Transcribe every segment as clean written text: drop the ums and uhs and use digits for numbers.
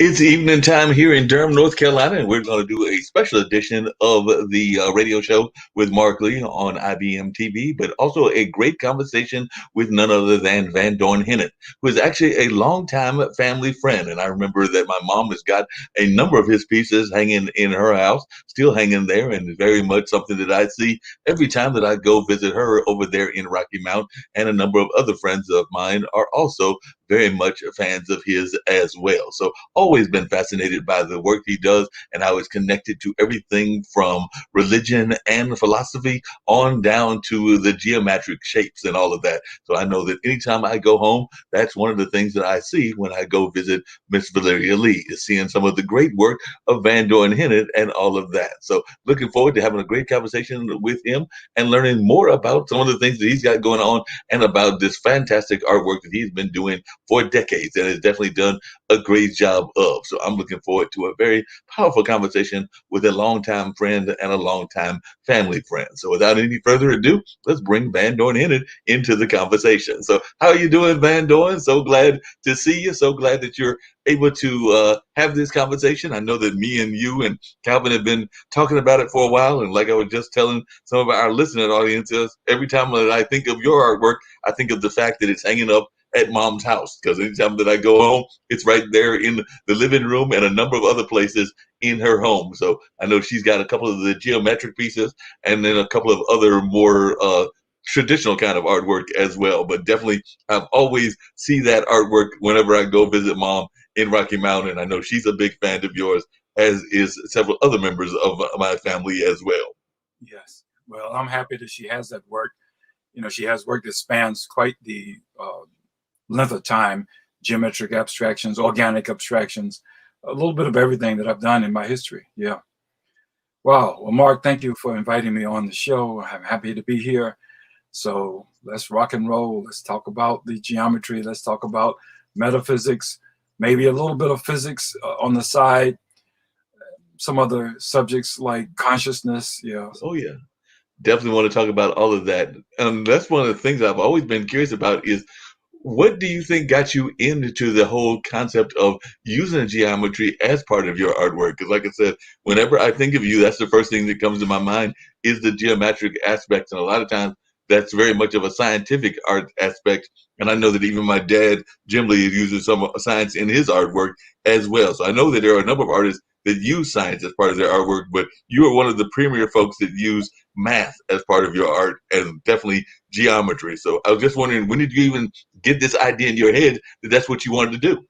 It's evening time here in Durham, North Carolina, and we're going to do a special edition of the radio show with Mark Lee on IBM TV, but also a great conversation with none other than Vandorn Hinnant, who is actually a longtime family friend. And I remember that my mom has got a number of his pieces hanging in her house, still hanging there, and very much something that I see every time that I go visit her over there in Rocky Mount. And a number of other friends of mine are also very much fans of his as well. So always been fascinated by the work he does and how it's connected to everything from religion and philosophy on down to the geometric shapes and all of that. So I know that anytime I go home, that's one of the things that I see when I go visit Miss Valeria Lee, is seeing some of the great work of Vandorn Hinnant and all of that. So looking forward to having a great conversation with him and learning more about some of the things that he's got going on and about this fantastic artwork that he's been doing for decades and has definitely done a great job of. So I'm looking forward to a very powerful conversation with a longtime friend and a longtime family friend. So without any further ado, let's bring Vandorn Hinnant into the conversation. So how are you doing, Vandorn? So glad to see you. So glad that you're able to have this conversation. I know that me and you and Calvin have been talking about it for a while. And like I was just telling some of our listening audiences, every time that I think of your artwork, I think of the fact that it's hanging up at mom's house, because anytime that I go home, it's right there in the living room and a number of other places in her home. So I know she's got a couple of the geometric pieces and then a couple of other more traditional kind of artwork as well. But definitely, I've always see that artwork whenever I go visit mom in Rocky Mountain. I know she's a big fan of yours, as is several other members of my family as well. Yes. Well, I'm happy that she has that work. She has work that spans quite the length of time: geometric abstractions, organic abstractions, a little bit of everything that I've done in my history. Yeah. Wow. Well, Mark, thank you for inviting me on the show. I'm happy to be here. So let's rock and roll. Let's talk about the geometry. Let's talk about metaphysics, maybe a little bit of physics on the side, some other subjects like consciousness. Yeah. Oh yeah, definitely want to talk about all of that. That's one of the things I've always been curious about is what do you think got you into the whole concept of using geometry as part of your artwork? Because like I said, whenever I think of you, that's the first thing that comes to my mind is the geometric aspects. And a lot of times that's very much of a scientific art aspect. And I know that even my dad, Jim Lee, uses some science in his artwork as well. So I know that there are a number of artists that use science as part of their artwork, but you are one of the premier folks that use math as part of your art and definitely geometry. So I was just wondering, when did you even get this idea in your head that that's what you wanted to do?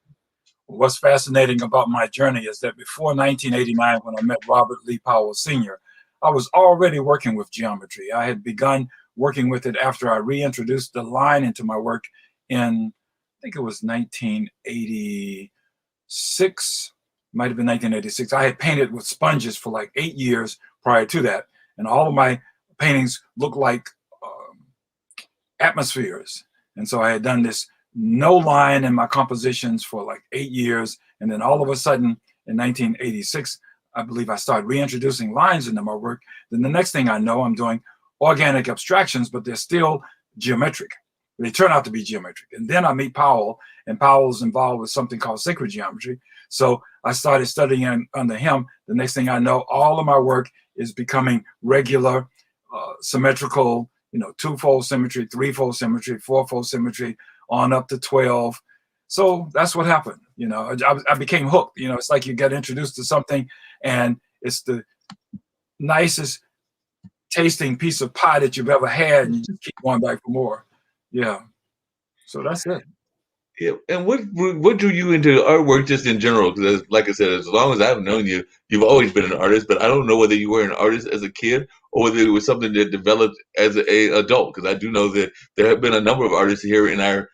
What's fascinating about my journey is that before 1989, when I met Robert Lee Powell Sr., I was already working with geometry. I had begun working with it after I reintroduced the line into my work in, I think it was 1986, might have been 1986. I had painted with sponges for like 8 years prior to that. And all of my paintings looked like atmospheres. And so I had done this no line in my compositions for like 8 years. And then all of a sudden in 1986, I believe I started reintroducing lines into my work. Then the next thing I know, I'm doing organic abstractions, but they're still geometric. They turn out to be geometric. And then I meet Powell, and Powell's involved with something called sacred geometry. So I started studying under him. The next thing I know, all of my work is becoming regular, symmetrical, two-fold symmetry, three-fold symmetry, four-fold symmetry, on up to 12. So that's what happened. I became hooked. It's like you get introduced to something and it's the nicest tasting piece of pie that you've ever had, and you just keep going back for more. Yeah. So that's it. Yeah, and what drew you into artwork just in general? Because like I said, as long as I've known you, you've always been an artist. But I don't know whether you were an artist as a kid or whether it was something that developed as a adult. Because I do know that there have been a number of artists here in our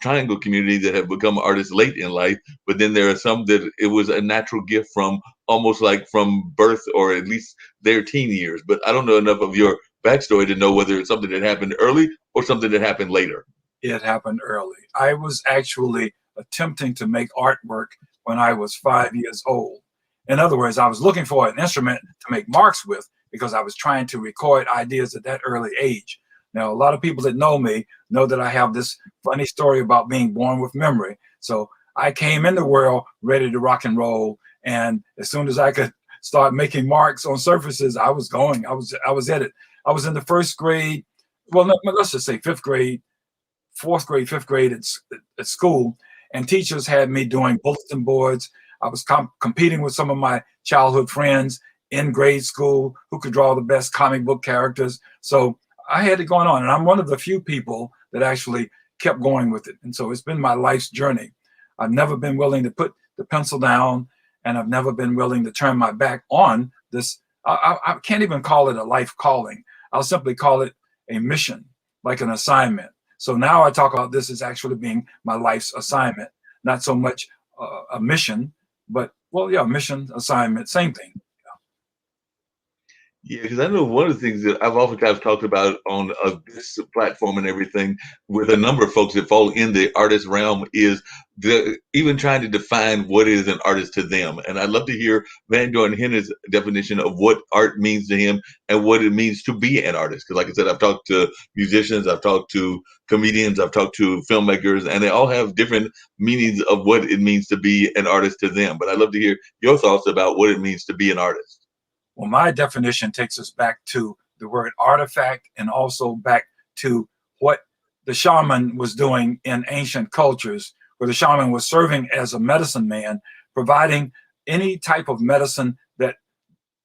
triangle community that have become artists late in life. But then there are some that it was a natural gift from almost like from birth or at least their teen years. But I don't know enough of your backstory to know whether it's something that happened early or something that happened later. It happened early. I was actually attempting to make artwork when I was 5 years old. In other words, I was looking for an instrument to make marks with because I was trying to record ideas at that early age. Now, a lot of people that know me know that I have this funny story about being born with memory. So I came in the world ready to rock and roll, and as soon as I could start making marks on surfaces, I was going. I was at it. I was in the first grade. Well, no, let's just say fifth grade, fourth grade, fifth grade at school, and teachers had me doing bulletin boards. I was competing with some of my childhood friends in grade school who could draw the best comic book characters. So I had it going on, and I'm one of the few people that actually kept going with it. And so it's been my life's journey. I've never been willing to put the pencil down, and I've never been willing to turn my back on this. I can't even call it a life calling. I'll simply call it a mission, like an assignment. So now I talk about this as actually being my life's assignment, not so much a mission, but well, yeah, mission, assignment, same thing. Yeah, because I know one of the things that I've oftentimes talked about on this platform and everything with a number of folks that fall in the artist realm is even trying to define what is an artist to them. And I'd love to hear Vandorn Hinnant's definition of what art means to him and what it means to be an artist. Because, like I said, I've talked to musicians, I've talked to comedians, I've talked to filmmakers, and they all have different meanings of what it means to be an artist to them. But I'd love to hear your thoughts about what it means to be an artist. Well, my definition takes us back to the word artifact and also back to what the shaman was doing in ancient cultures, where the shaman was serving as a medicine man, providing any type of medicine that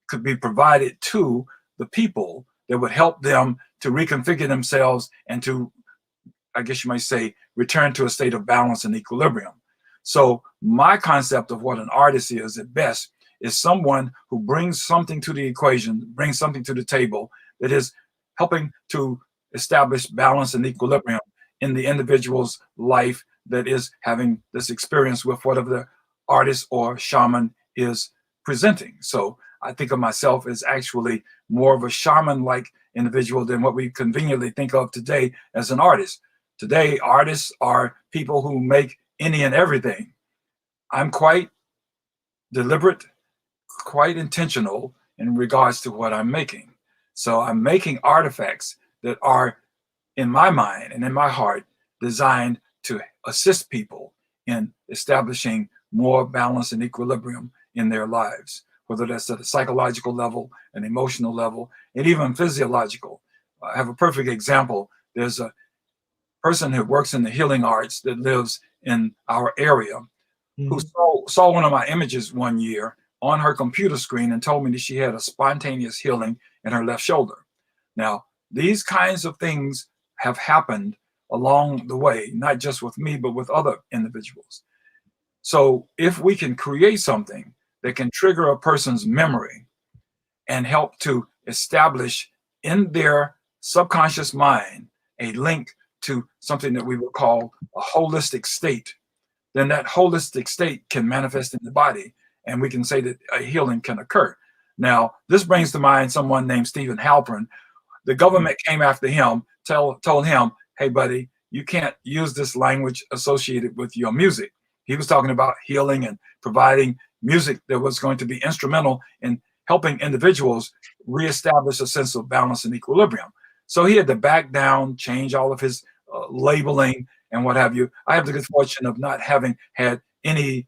could be provided to the people that would help them to reconfigure themselves and to, I guess you might say, return to a state of balance and equilibrium. So my concept of what an artist is at best is someone who brings something to the equation, brings something to the table that is helping to establish balance and equilibrium in the individual's life that is having this experience with whatever the artist or shaman is presenting. So I think of myself as actually more of a shaman-like individual than what we conveniently think of today as an artist. Today, artists are people who make any and everything. I'm quite deliberate, quite intentional in regards to what I'm making. So I'm making artifacts that are, in my mind and in my heart, designed to assist people in establishing more balance and equilibrium in their lives, whether that's at a psychological level, an emotional level, and even physiological. I have a perfect example. There's a person who works in the healing arts that lives in our area who saw one of my images one year on her computer screen and told me that she had a spontaneous healing in her left shoulder. Now, these kinds of things have happened along the way, not just with me, but with other individuals. So if we can create something that can trigger a person's memory and help to establish in their subconscious mind a link to something that we would call a holistic state, then that holistic state can manifest in the body, and we can say that a healing can occur. Now, this brings to mind someone named Stephen Halpern. The government came after him, told him, hey, buddy, you can't use this language associated with your music. He was talking about healing and providing music that was going to be instrumental in helping individuals reestablish a sense of balance and equilibrium. So he had to back down, change all of his labeling and what have you. I have the good fortune of not having had any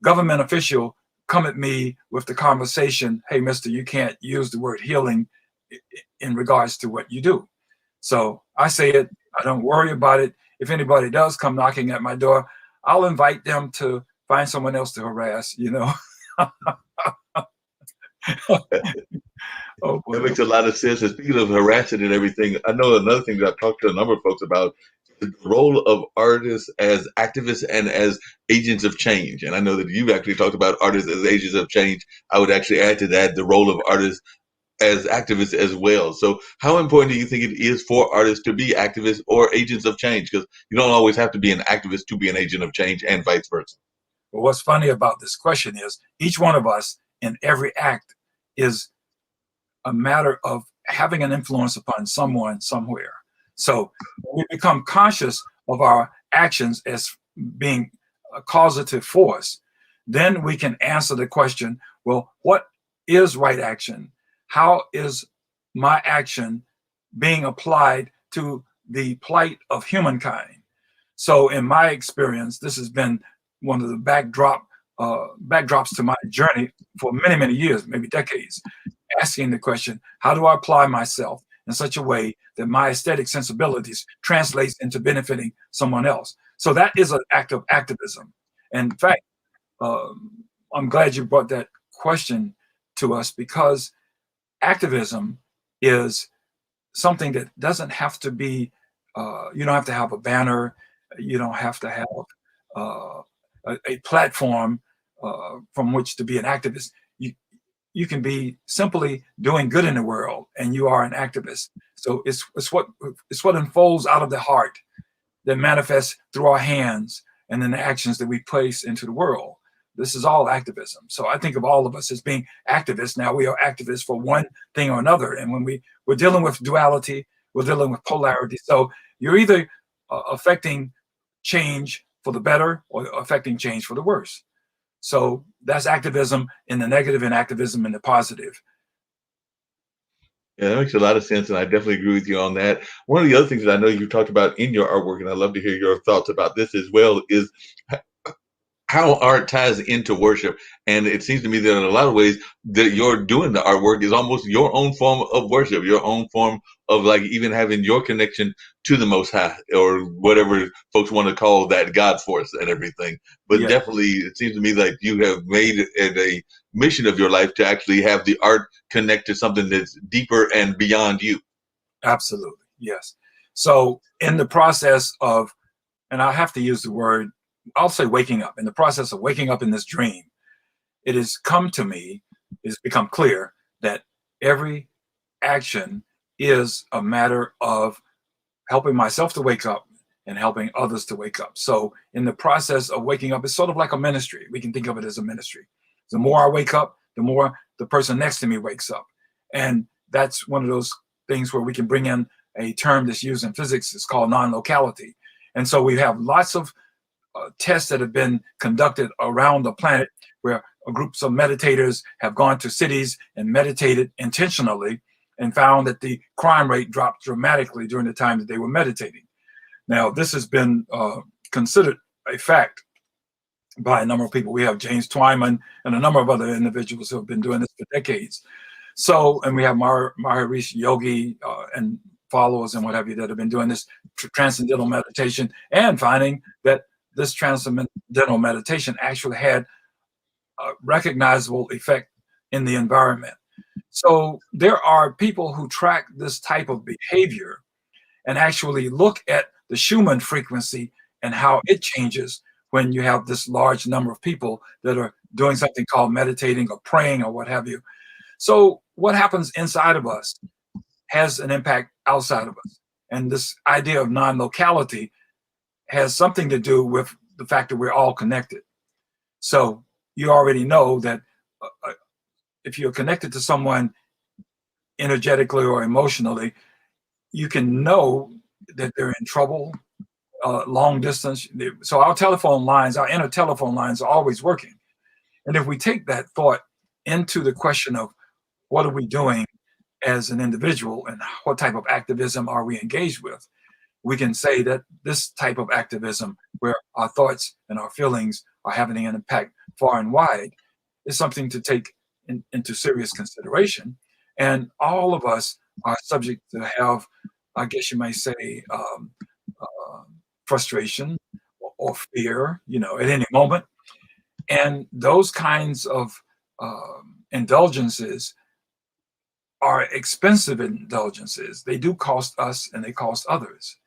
government official come at me with the conversation, hey, mister, you can't use the word healing in regards to what you do. So I say it, I don't worry about it. If anybody does come knocking at my door, I'll invite them to find someone else to harass, you know. Oh, that makes a lot of sense. And speaking of harassing and everything, I know another thing that I've talked to a number of folks about is the role of artists as activists and as agents of change. And I know that you've actually talked about artists as agents of change. I would actually add to that the role of artists as activists as well. So how important do you think it is for artists to be activists or agents of change? Because you don't always have to be an activist to be an agent of change and vice versa. But what's funny about this question is each one of us in every act is a matter of having an influence upon someone somewhere. So when we become conscious of our actions as being a causative force, then we can answer the question, well, what is right action? How is my action being applied to the plight of humankind? So in my experience, this has been one of the backdrops to my journey for many, many years, maybe decades, asking the question, how do I apply myself in such a way that my aesthetic sensibilities translates into benefiting someone else? So that is an act of activism. And in fact, I'm glad you brought that question to us, because activism is something that doesn't have to be, you don't have to have a banner, you don't have to have uh, a platform from which to be an activist. You can be simply doing good in the world, and you are an activist. So it's what unfolds out of the heart that manifests through our hands and then the actions that we place into the world. This is all activism. So I think of all of us as being activists. Now we are activists for one thing or another. And when we're dealing with duality, we're dealing with polarity. So you're either affecting change for the better or affecting change for the worse. So that's activism in the negative and activism in the positive. Yeah, that makes a lot of sense, and I definitely agree with you on that. One of the other things that I know you talked about in your artwork, and I'd love to hear your thoughts about this as well, is how art ties into worship. And it seems to me that in a lot of ways that you're doing the artwork is almost your own form of worship, your own form of like even having your connection to the Most High, or whatever folks want to call that God force and everything. But Yeah, definitely it seems to me like you have made it a mission of your life to actually have the art connect to something that's deeper and beyond you. absolutely. Yes. So in the process of, and I have to use the word, I'll say waking up, in the process of waking up in this dream, it has come to me, it's become clear that every action is a matter of helping myself to wake up and helping others to wake up. So in the process of waking up, it's sort of like a ministry. We can think of it as a ministry. The more I wake up, the more the person next to me wakes up. And that's one of those things where we can bring in a term that's used in physics. It's called non-locality. And so we have lots of tests that have been conducted around the planet where groups of meditators have gone to cities and meditated intentionally and found that the crime rate dropped dramatically during the time that they were meditating. Now, this has been considered a fact by a number of people. We have James Twyman and a number of other individuals who have been doing this for decades. So, and we have Maharishi Yogi and followers and what have you that have been doing this transcendental meditation and finding that this transcendental meditation actually had a recognizable effect in the environment. So there are people who track this type of behavior and actually look at the Schumann frequency and how it changes when you have this large number of people that are doing something called meditating or praying or what have you. So what happens inside of us has an impact outside of us. And this idea of non-locality has something to do with the fact that we're all connected. So you already know that if you're connected to someone energetically or emotionally, you can know that they're in trouble, long distance. So our telephone lines, our inner telephone lines are always working. And if we take that thought into the question of what are we doing as an individual and what type of activism are we engaged with, we can say that this type of activism, where our thoughts and our feelings are having an impact far and wide, is something to take into serious consideration. And all of us are subject to have, I guess you might say, frustration or fear, at any moment. And those kinds of indulgences are expensive indulgences. They do cost us and they cost others.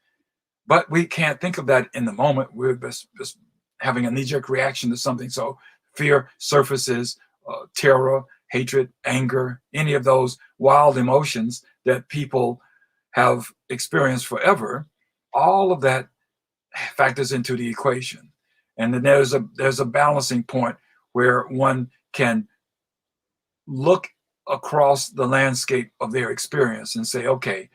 But we can't think of that in the moment. We're just having a knee-jerk reaction to something. So fear surfaces, terror, hatred, anger, any of those wild emotions that people have experienced forever. All of that factors into the equation. And then there's a balancing point where one can look across the landscape of their experience and say, okay,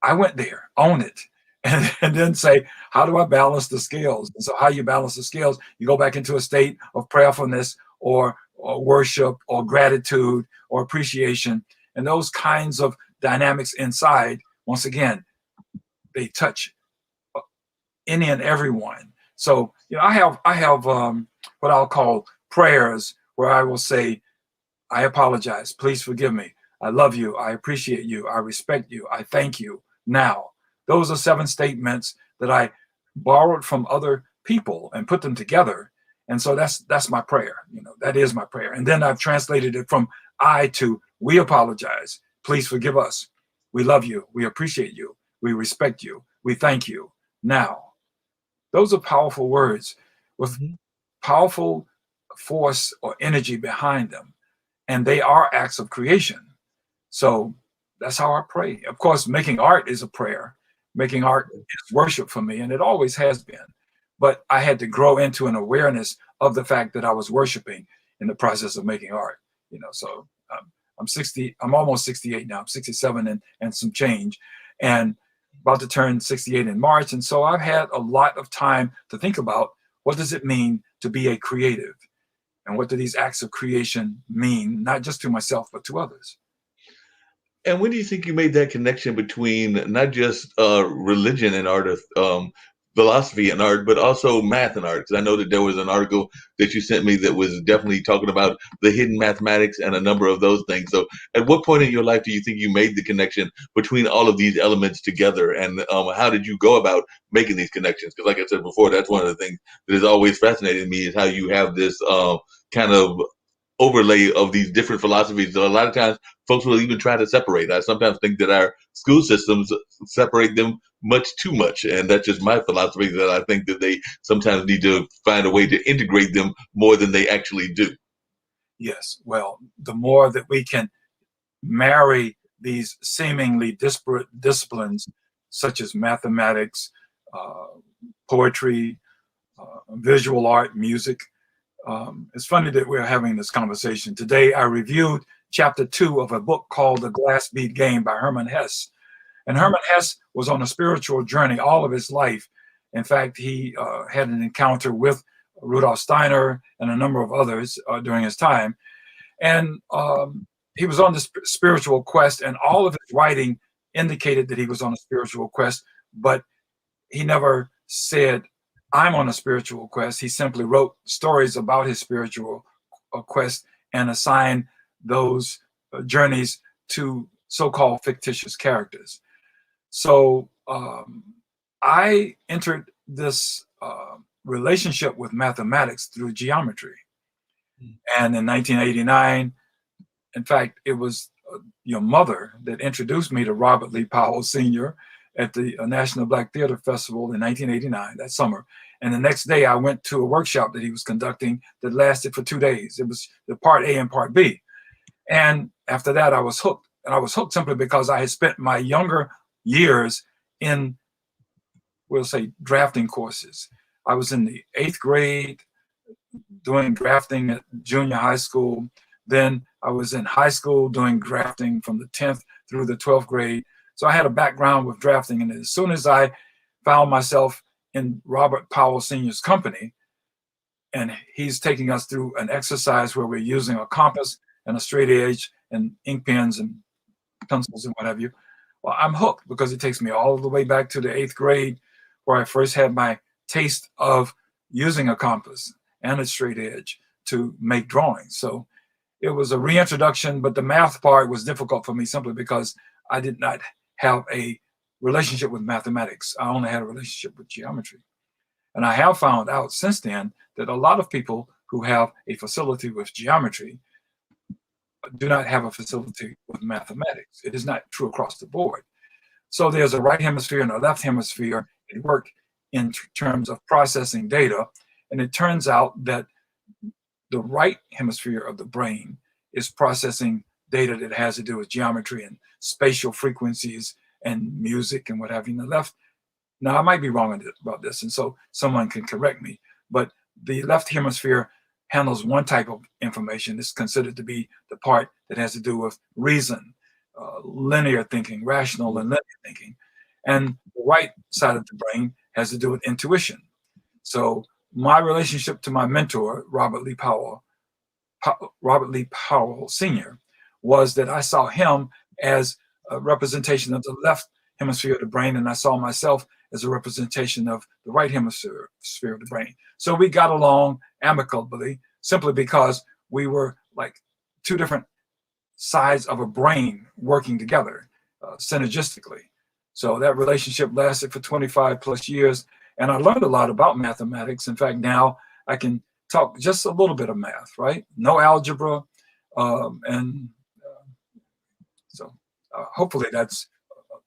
I went there, own it. And then say, how do I balance the scales? And so how you balance the scales, you go back into a state of prayerfulness or worship or gratitude or appreciation. And those kinds of dynamics inside, once again, they touch any and everyone. So, I have what I'll call prayers, where I will say, I apologize. Please forgive me. I love you. I appreciate you. I respect you. I thank you now. Those are 7 statements that I borrowed from other people and put them together. And so that's my prayer. That is my prayer. And then I've translated it from I to we apologize. Please forgive us. We love you. We appreciate you. We respect you. We thank you now. Those are powerful words with Hmm. powerful force or energy behind them. And they are acts of creation. So that's how I pray. Of course, making art is a prayer. Making art is worship for me, and it always has been. But I had to grow into an awareness of the fact that I was worshiping in the process of making art. So I'm 60. I'm almost 68 now. I'm 67 and some change, and about to turn 68 in March. And so I've had a lot of time to think about what does it mean to be a creative, and what do these acts of creation mean, not just to myself but to others. And when do you think you made that connection between not just religion and art, philosophy and art, but also math and art? Because I know that there was an article that you sent me that was definitely talking about the hidden mathematics and a number of those things. So, at what point in your life do you think you made the connection between all of these elements together? And how did you go about making these connections? Because, like I said before, that's one of the things that has always fascinated me is how you have this kind of overlay of these different philosophies. So a lot of times folks will even try to separate. I sometimes think that our school systems separate them much too much. And that's just my philosophy, that I think that they sometimes need to find a way to integrate them more than they actually do. Yes. Well, the more that we can marry these seemingly disparate disciplines, such as mathematics, uh, poetry, visual art, music. It's funny that we're having this conversation. Today, I reviewed chapter 2 of a book called The Glass Bead Game by Hermann Hesse. And Hermann Hesse was on a spiritual journey all of his life. In fact, he had an encounter with Rudolf Steiner and a number of others during his time. And he was on this spiritual quest, and all of his writing indicated that he was on a spiritual quest, but he never said, I'm on a spiritual quest. He simply wrote stories about his spiritual quest and assigned those journeys to so-called fictitious characters. So I entered this relationship with mathematics through geometry. And in 1989, in fact, it was your mother that introduced me to Robert Lee Powell Sr. at the National Black Theater Festival in 1989, that summer. And the next day, I went to a workshop that he was conducting that lasted for 2 days. It was the part A and part B. And after that, I was hooked. And I was hooked simply because I had spent my younger years in, we'll say, drafting courses. I was in the 8th grade doing drafting at junior high school. Then I was in high school doing drafting from the 10th through the 12th grade. So I had a background with drafting. And as soon as I found myself in Robert Powell Sr.'s company, and he's taking us through an exercise where we're using a compass and a straight edge and ink pens and pencils and what have you, well, I'm hooked because it takes me all the way back to the 8th grade where I first had my taste of using a compass and a straight edge to make drawings. So it was a reintroduction, but the math part was difficult for me simply because I did not have a relationship with mathematics. I only had a relationship with geometry. And I have found out since then that a lot of people who have a facility with geometry do not have a facility with mathematics. It is not true across the board. So there's a right hemisphere and a left hemisphere at work in terms of processing data. And it turns out that the right hemisphere of the brain is processing data that has to do with geometry and spatial frequencies and music and what have you. And the left, now I might be wrong about this, and so someone can correct me, but the left hemisphere handles one type of information. It's considered to be the part that has to do with reason, linear thinking, rational and linear thinking. And the right side of the brain has to do with intuition. So my relationship to my mentor, Robert Lee Powell Sr., was that I saw him as a representation of the left hemisphere of the brain, and I saw myself as a representation of the right hemisphere of the brain. So we got along amicably simply because we were like two different sides of a brain working together synergistically. So that relationship lasted for 25 plus years, and I learned a lot about mathematics. In fact, now I can talk just a little bit of math, right? No algebra, and so hopefully that's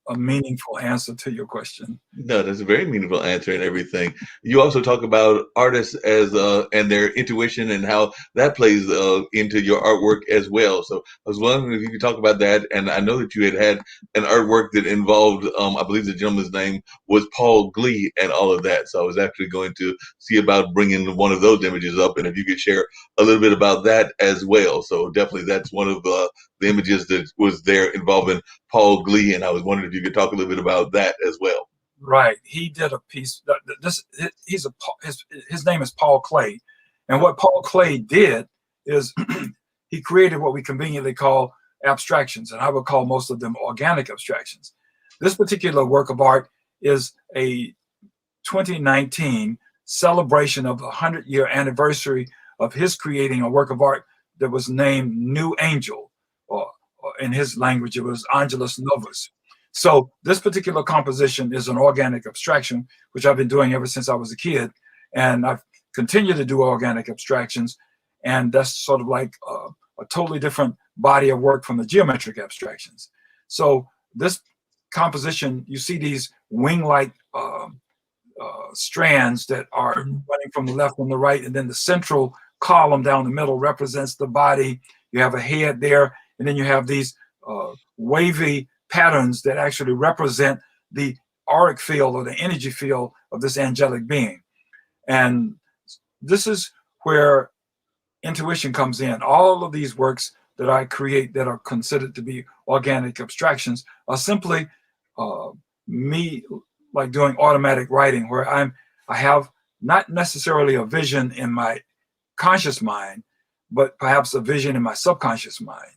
a meaningful answer to your question. No, that's a very meaningful answer and everything. You also talk about artists as and their intuition and how that plays into your artwork as well. So I was wondering if you could talk about that. And I know that you had an artwork that involved, I believe the gentleman's name was Paul Glee and all of that. So I was actually going to see about bringing one of those images up, and if you could share a little bit about that as well. So definitely that's one of the images that was there involving Paul Glee, and I was wondering if you could talk a little bit about that as well. Right. He did a piece. His name is Paul Clay, and what Paul Clay did is he created what we conveniently call abstractions, and I would call most of them organic abstractions. This particular work of art is a 2019 celebration of the 100-year anniversary of his creating a work of art that was named New Angel, or in his language, it was Angelus Novus. So this particular composition is an organic abstraction, which I've been doing ever since I was a kid. And I've continued to do organic abstractions. And that's sort of like a totally different body of work from the geometric abstractions. So this composition, you see these wing-like strands that are running from the left and the right. And then the central column down the middle represents the body. You have a head there. And then you have these wavy patterns that actually represent the auric field or the energy field of this angelic being. And this is where intuition comes in. All of these works that I create that are considered to be organic abstractions are simply me like doing automatic writing, where I have not necessarily a vision in my conscious mind, but perhaps a vision in my subconscious mind.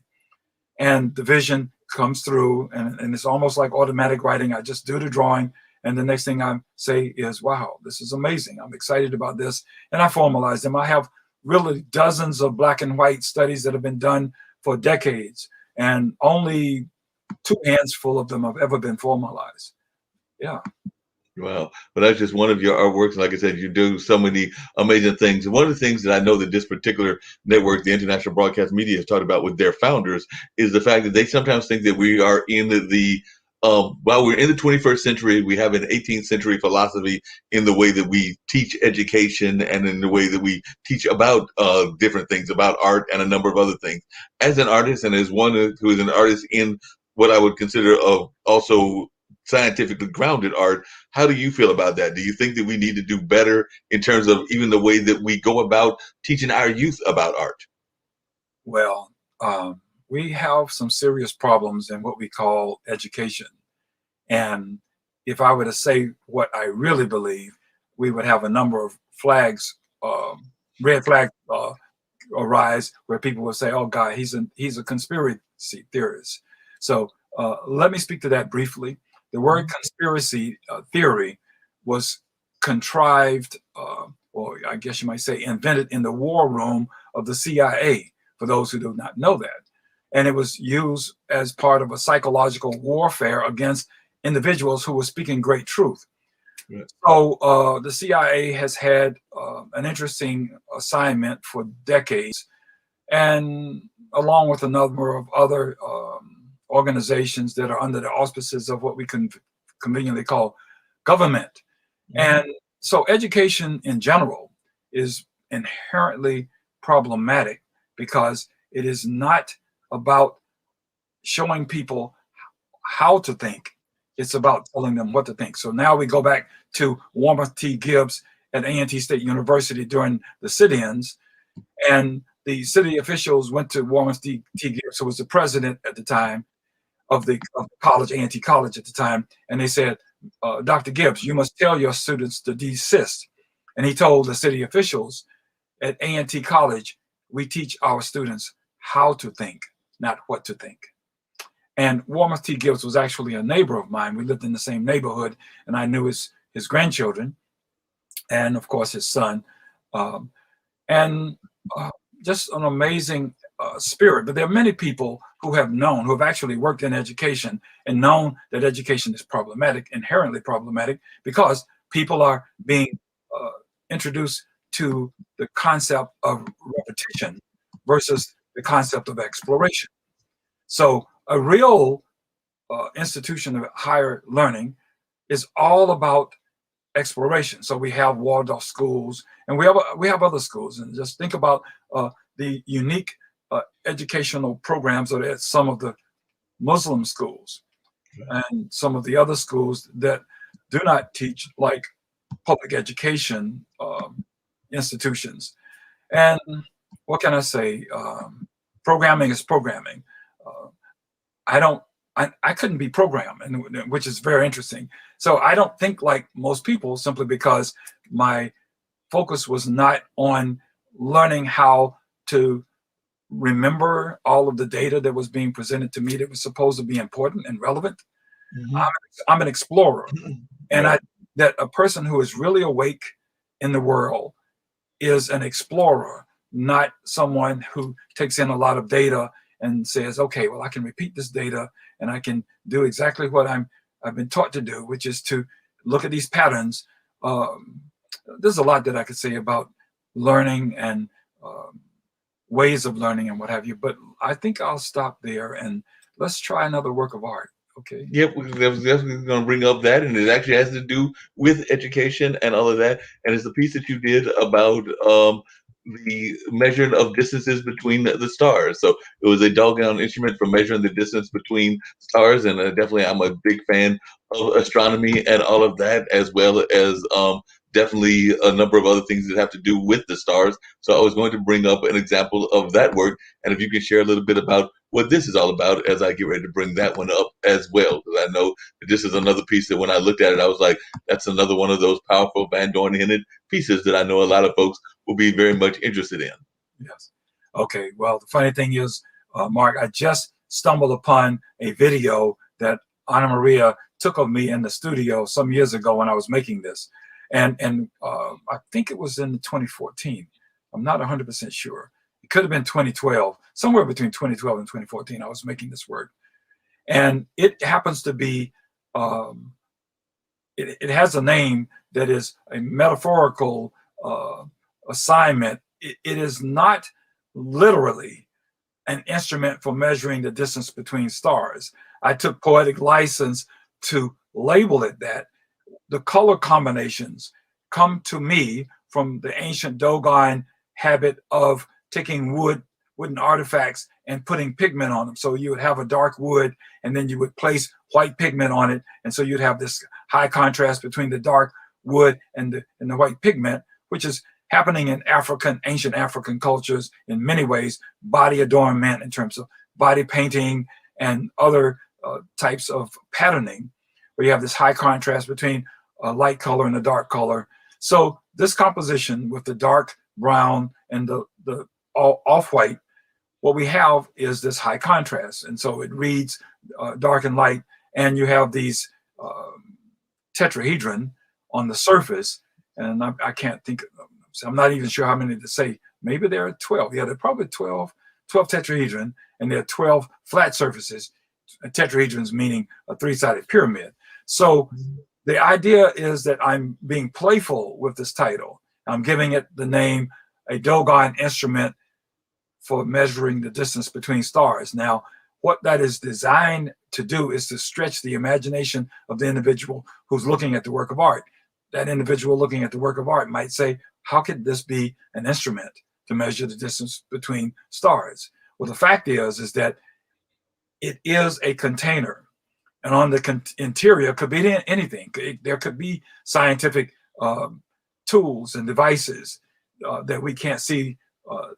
And the vision comes through, and it's almost like automatic writing. I just do the drawing, and the next thing I say is, wow, this is amazing. I'm excited about this. And I formalize them. I have really dozens of black and white studies that have been done for decades, and only 2 hands full of them have ever been formalized. Yeah. Wow. But that's just one of your artworks. Like I said, you do so many amazing things. And one of the things that I know that this particular network, the International Broadcast Media, has talked about with their founders is the fact that they sometimes think that we are in while we're in the 21st century, we have an 18th century philosophy in the way that we teach education and in the way that we teach about different things, about art and a number of other things. As an artist and as one who is an artist in what I would consider also scientifically grounded art, how do you feel about that? Do you think that we need to do better in terms of even the way that we go about teaching our youth about art? Well, we have some serious problems in what we call education. And if I were to say what I really believe, we would have a number of flags, red flags arise, where people would say, oh God, he's a conspiracy theorist. So let me speak to that briefly. The word conspiracy theory was contrived, or I guess you might say invented in the war room of the CIA, for those who do not know that. And it was used as part of a psychological warfare against individuals who were speaking great truth. Yeah. So the CIA has had an interesting assignment for decades, and along with a number of other organizations that are under the auspices of what we can conveniently call government. Mm-hmm. And so education in general is inherently problematic because it is not about showing people how to think. It's about telling them what to think. So now we go back to Warren T. Gibbs at A&T State University during the sit-ins, and the city officials went to Warren T. Gibbs, who was the president at the time of the college, A&T College at the time, and they said, Dr. Gibbs, you must tell your students to desist. And he told the city officials, at A&T College, we teach our students how to think, not what to think. And Warmoth T. Gibbs was actually a neighbor of mine. We lived in the same neighborhood, and I knew his grandchildren, and of course his son, um, and uh, just an amazing spirit. But there are many people who have actually worked in education and known that education is problematic, inherently problematic, because people are being uh, introduced to the concept of repetition versus the concept of exploration. So a real institution of higher learning is all about exploration. So we have Waldorf schools, and we have other schools, and just think about the unique educational programs that are at some of the Muslim schools and some of the other schools that do not teach like public education institutions. And what can I say? Programming is programming. Uh, I don't. I couldn't be programmed, and which is very interesting. So I don't think like most people simply because my focus was not on learning how to remember all of the data that was being presented to me that was supposed to be important and relevant. Hmm. I'm an explorer, and Right. I that a person who is really awake in the world is an explorer, not someone who takes in a lot of data and says, okay, well, I can repeat this data and I can do exactly what I've been taught to do, which is to look at these patterns. Um, there's a lot that I could say about learning and um, ways of learning and what have you, but I think I'll stop there and let's try another work of art. Okay. Yep, I was definitely going to bring up that, and it actually has to do with education and all of that. And it's the piece that you did about the measuring of distances between the stars. So it was a doggone instrument for measuring the distance between stars, and definitely I'm a big fan of astronomy and all of that, as well as definitely a number of other things that have to do with the stars. So I was going to bring up an example of that work, and if you can share a little bit about what this is all about as I get ready to bring that one up as well. Because I know that this is another piece that when I looked at it, I was like, that's another one of those powerful Vandorn Hinnant pieces that I know a lot of folks will be very much interested in. Yes. Okay. Well, the funny thing is, Mark, I just stumbled upon a video that Anna Maria took of me in the studio some years ago when I was making this, and I think it was in 2014. I'm not 100% sure. It could have been 2012, somewhere between 2012 and 2014. I was making this work, and it happens to be. Um, it has a name that is a metaphorical assignment. It is not literally an instrument for measuring the distance between stars. I took poetic license to label it that. The color combinations come to me from the ancient Dogon habit of taking wooden artifacts and putting pigment on them. So you would have a dark wood and then you would place white pigment on it. And so you'd have this high contrast between the dark wood and the white pigment, which is happening in ancient African cultures in many ways, body adornment in terms of body painting and other types of patterning, where you have this high contrast between a light color and a dark color. So this composition with the dark brown and the off-white, what we have is this high contrast. And so it reads dark and light, and you have these tetrahedron on the surface, and I can't think of them. So I'm not even sure how many to say. Maybe there are 12. Yeah, there are probably 12 tetrahedron, and there are 12 flat surfaces. Tetrahedrons meaning a three-sided pyramid. So the idea is that I'm being playful with this title. I'm giving it the name, a Dogon instrument for measuring the distance between stars. Now, what that is designed to do is to stretch the imagination of the individual who's looking at the work of art. That individual looking at the work of art might say, how could this be an instrument to measure the distance between stars? Well, the fact is that it is a container. And on the interior could be anything. There could be scientific tools and devices that we can't see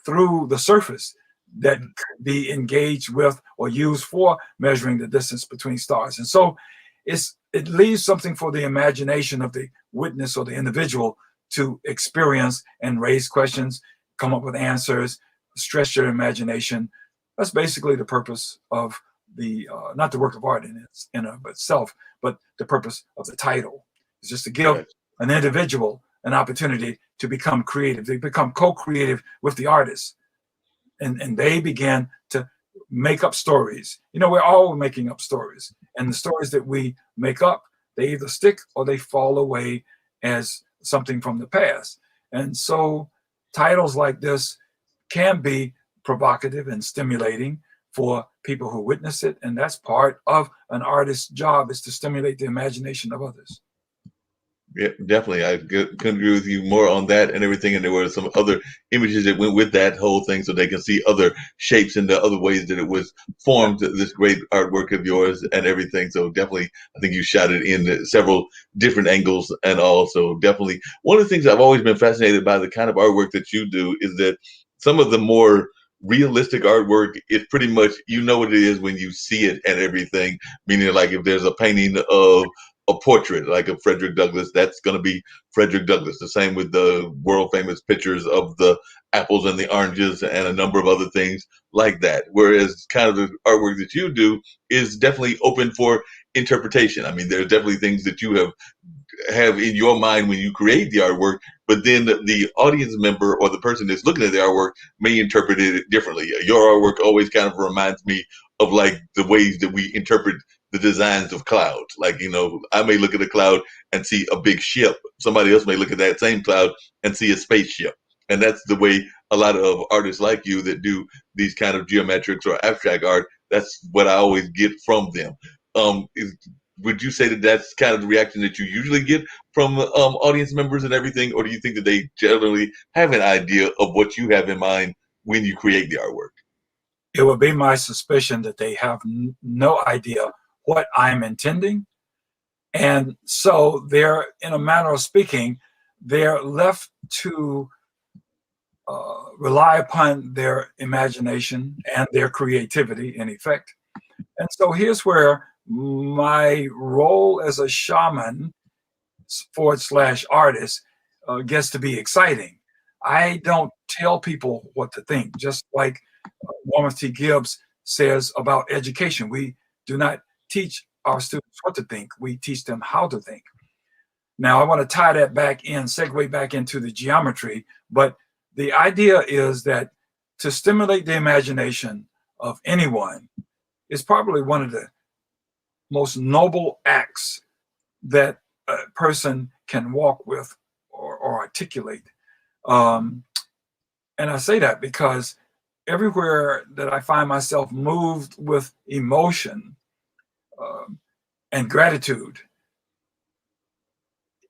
through the surface that could be engaged with or used for measuring the distance between stars. And so it leaves something for the imagination of the witness or the individual to experience and raise questions, come up with answers, stretch their imagination. That's basically the purpose of the not the work of art in of itself, but the purpose of the title. It's just to give Right. an individual an opportunity to become creative. They become co-creative with the artist, and they began to make up stories. You know, we're all making up stories, and the stories that we make up, they either stick or they fall away as something from the past. And so titles like this can be provocative and stimulating for people who witness it, and that's part of an artist's job, is to stimulate the imagination of others. Yeah, definitely. Couldn't agree with you more on that and everything. And there were some other images that went with that whole thing, so they can see other shapes and the other ways that it was Yeah. formed. This great artwork of yours and everything. So definitely, I think you shot it in several different angles and all. So definitely, one of the things I've always been fascinated by the kind of artwork that you do is that some of the more realistic artwork, it's pretty much you know what it is when you see it and everything. Meaning, like if there's a painting of a portrait like of Frederick Douglass, that's going to be Frederick Douglass. The same with the world famous pictures of the apples and the oranges and a number of other things like that. Whereas kind of the artwork that you do is definitely open for interpretation. I mean, there are definitely things that you have in your mind when you create the artwork, but then the audience member or the person that's looking at the artwork may interpret it differently. Your artwork always kind of reminds me of like the ways that we interpret the designs of clouds. Like, you know, I may look at a cloud and see a big ship. Somebody else may look at that same cloud and see a spaceship. And that's the way a lot of artists like you that do these kind of geometrics or abstract art, that's what I always get from them. Would you say that that's kind of the reaction that you usually get from audience members and everything, or do you think that they generally have an idea of what you have in mind when you create the artwork? It would be my suspicion that they have no idea what I'm intending. And so they're, in a manner of speaking, they're left to rely upon their imagination and their creativity, in effect. And so here's where my role as a shaman / artist gets to be exciting. I don't tell people what to think, just like Warren T. Gibbs says about education. We do not teach our students what to think, we teach them how to think. Now, I want to tie that back in, segue back into the geometry, but the idea is that to stimulate the imagination of anyone is probably one of the most noble acts that a person can walk with or articulate. Um, and I say that because everywhere that I find myself moved with emotion and gratitude,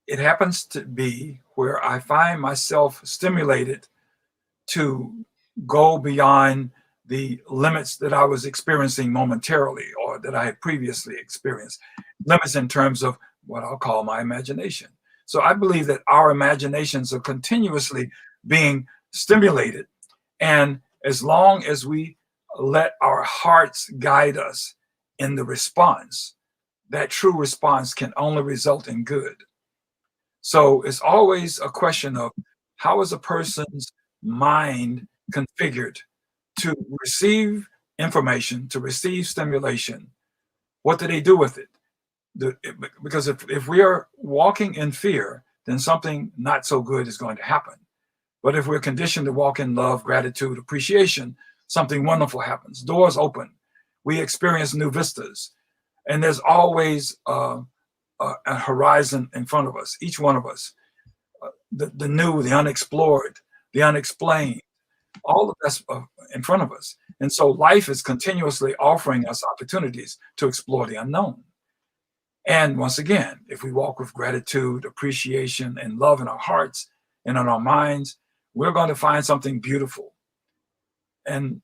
it happens to be where I find myself stimulated to go beyond the limits that I was experiencing momentarily or that I had previously experienced. Limits in terms of what I'll call my imagination. So I believe that our imaginations are continuously being stimulated. And as long as we let our hearts guide us in the response, that true response can only result in good. So it's always a question of how is a person's mind configured to receive information, to receive stimulation? What do they do with it? Because if we are walking in fear, then something not so good is going to happen. But if we're conditioned to walk in love, gratitude, appreciation, something wonderful happens. Doors open. We experience new vistas. And there's always a horizon in front of us, each one of us. The new, the unexplored, the unexplained, all of that's in front of us. And so life is continuously offering us opportunities to explore the unknown. And once again, if we walk with gratitude, appreciation, and love in our hearts and in our minds, we're going to find something beautiful. And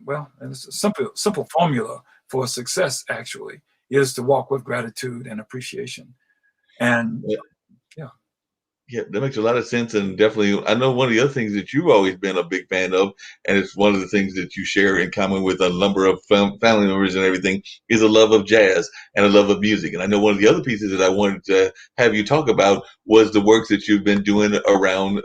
well, and it's a simple formula for success, actually, is to walk with gratitude and appreciation. And yeah. Yeah, that makes a lot of sense, and definitely, I know one of the other things that you've always been a big fan of, and it's one of the things that you share in common with a number of family members and everything, is a love of jazz and a love of music. And I know one of the other pieces that I wanted to have you talk about was the works that you've been doing around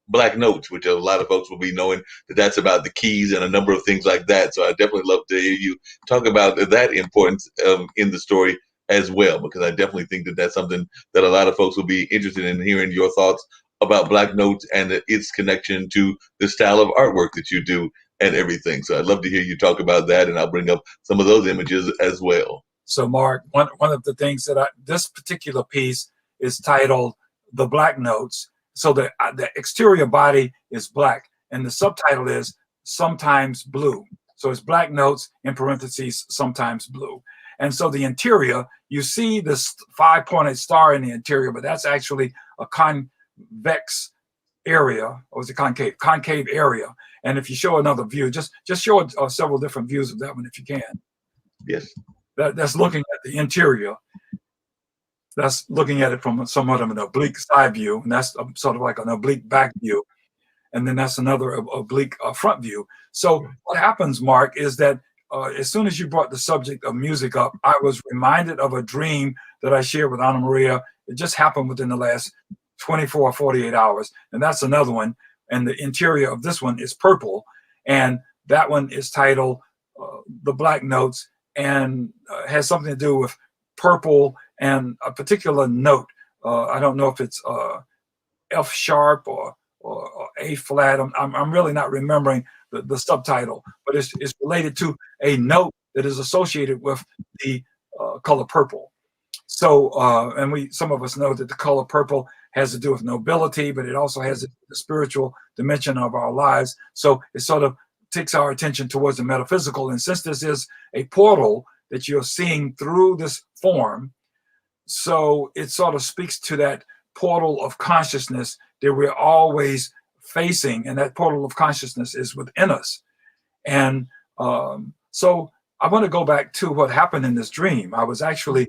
Black Notes, which a lot of folks will be knowing that that's about the keys and a number of things like that. So I definitely love to hear you talk about that importance in the story as well, because I definitely think that that's something that a lot of folks will be interested in hearing your thoughts about Black Notes and its connection to the style of artwork that you do and everything. So I'd love to hear you talk about that, and I'll bring up some of those images as well. So, Mark, one of the things that this particular piece is titled "The Black Notes." So the exterior body is black, and the subtitle is "Sometimes Blue." So it's Black Notes in parentheses, sometimes blue. And so the interior, you see this 5-pointed star in the interior, but that's actually a convex area, or is it concave? Concave area. And if you show another view, just show several different views of that one if you can. Yes. That's looking at the interior. That's looking at it from somewhat of an oblique side view, and that's sort of like an oblique back view. And then that's another oblique front view. So what happens, Mark, is that as soon as you brought the subject of music up, I was reminded of a dream that I shared with Anna Maria. It just happened within the last 24 or 48 hours. And that's another one. And the interior of this one is purple. And that one is titled The Black Notes, and has something to do with purple and a particular note. I don't know if it's F sharp or A flat. I'm really not remembering the subtitle, but it's related to a note that is associated with the color purple. So, and some of us know that the color purple has to do with nobility, but it also has the spiritual dimension of our lives. So it sort of takes our attention towards the metaphysical. And since this is a portal that you're seeing through this form, so it sort of speaks to that portal of consciousness that we're always facing, and that portal of consciousness is within us. And so I want to go back to what happened in this dream. I was actually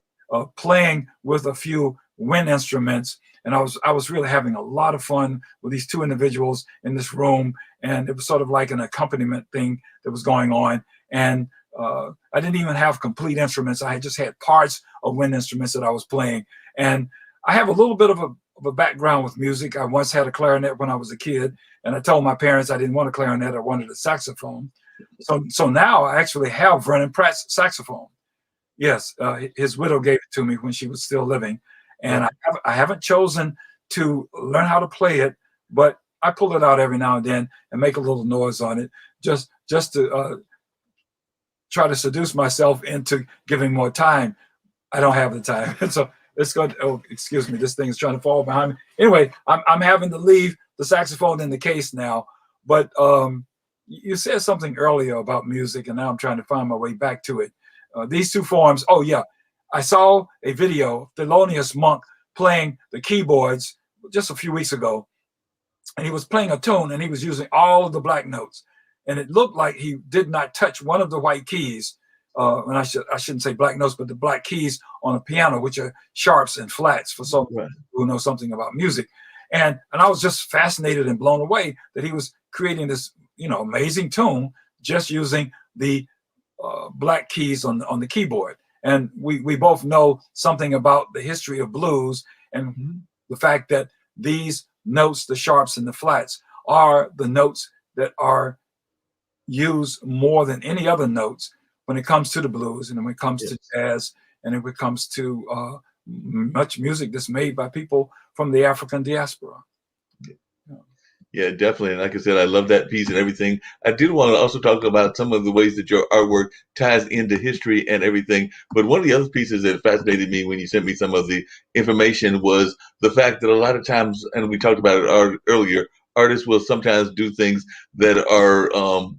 playing with a few wind instruments, and I was really having a lot of fun with these two individuals in this room, and it was sort of like an accompaniment thing that was going on. And I didn't even have complete instruments. I just had parts of wind instruments that I was playing. And I have a little bit of a background with music. I once had a clarinet when I was a kid, and I told my parents I didn't want a clarinet, I wanted a saxophone. So now I actually have Vernon Pratt's saxophone. Yes, his widow gave it to me when she was still living. And I haven't chosen to learn how to play it, but I pull it out every now and then and make a little noise on it, just to try to seduce myself into giving more time. I don't have the time. So it's going to, oh, excuse me, this thing is trying to fall behind me. Anyway, I'm having to leave the saxophone in the case now. But you said something earlier about music, and now I'm trying to find my way back to it. These two forms, oh yeah, I saw a video of Thelonious Monk playing the keyboards just a few weeks ago, and he was playing a tune, and he was using all of the black notes, and it looked like he did not touch one of the white keys. And I shouldn't say black notes, but the black keys on a piano, which are sharps and flats for someone who knows something about music. And I was just fascinated and blown away that he was creating this, amazing tune just using the black keys on the keyboard. And we both know something about the history of blues and the fact that these notes, the sharps and the flats, are the notes that are used more than any other notes when it comes to the blues, and when it comes to jazz, and when it comes to much music that's made by people from the African diaspora. Yeah, definitely. And like I said, I love that piece and everything. I did want to also talk about some of the ways that your artwork ties into history and everything. But one of the other pieces that fascinated me when you sent me some of the information was the fact that a lot of times, and we talked about it earlier, artists will sometimes do things that are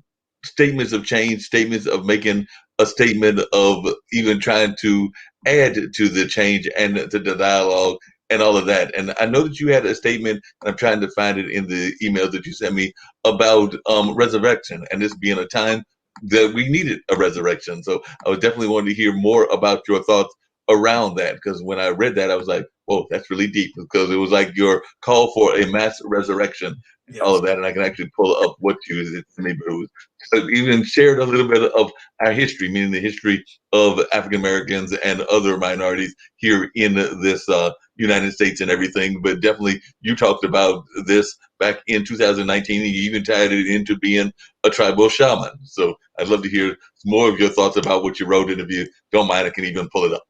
statements of change, statements of making a statement of even trying to add to the change and to the dialogue and all of that. And I know that you had a statement, and I'm trying to find it in the emails that you sent me, about resurrection, and this being a time that we needed a resurrection. So I was definitely wanting to hear more about your thoughts around that, because when I read that, I was like, whoa, that's really deep, because it was like your call for a mass resurrection all Yes. of that, and I can actually pull up what you said to me, but it was even shared a little bit of our history, meaning the history of African Americans and other minorities here in this United States and everything. But definitely, you talked about this back in 2019, and you even tied it into being a tribal shaman. So I'd love to hear more of your thoughts about what you wrote, and if you don't mind, I can even pull it up.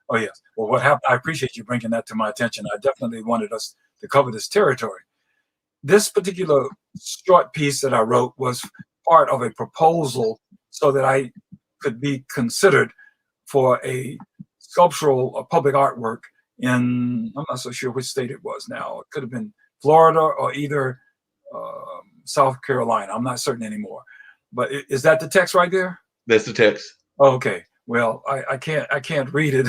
Oh, yes. Well, what happened? I appreciate you bringing that to my attention. I definitely wanted us to cover this territory. This particular short piece that I wrote was part of a proposal so that I could be considered for a sculptural or public artwork in, I'm not so sure which state it was now. It could have been Florida or either South Carolina. I'm not certain anymore. But is that the text right there? That's the text. Oh, okay. Well, I can't read it.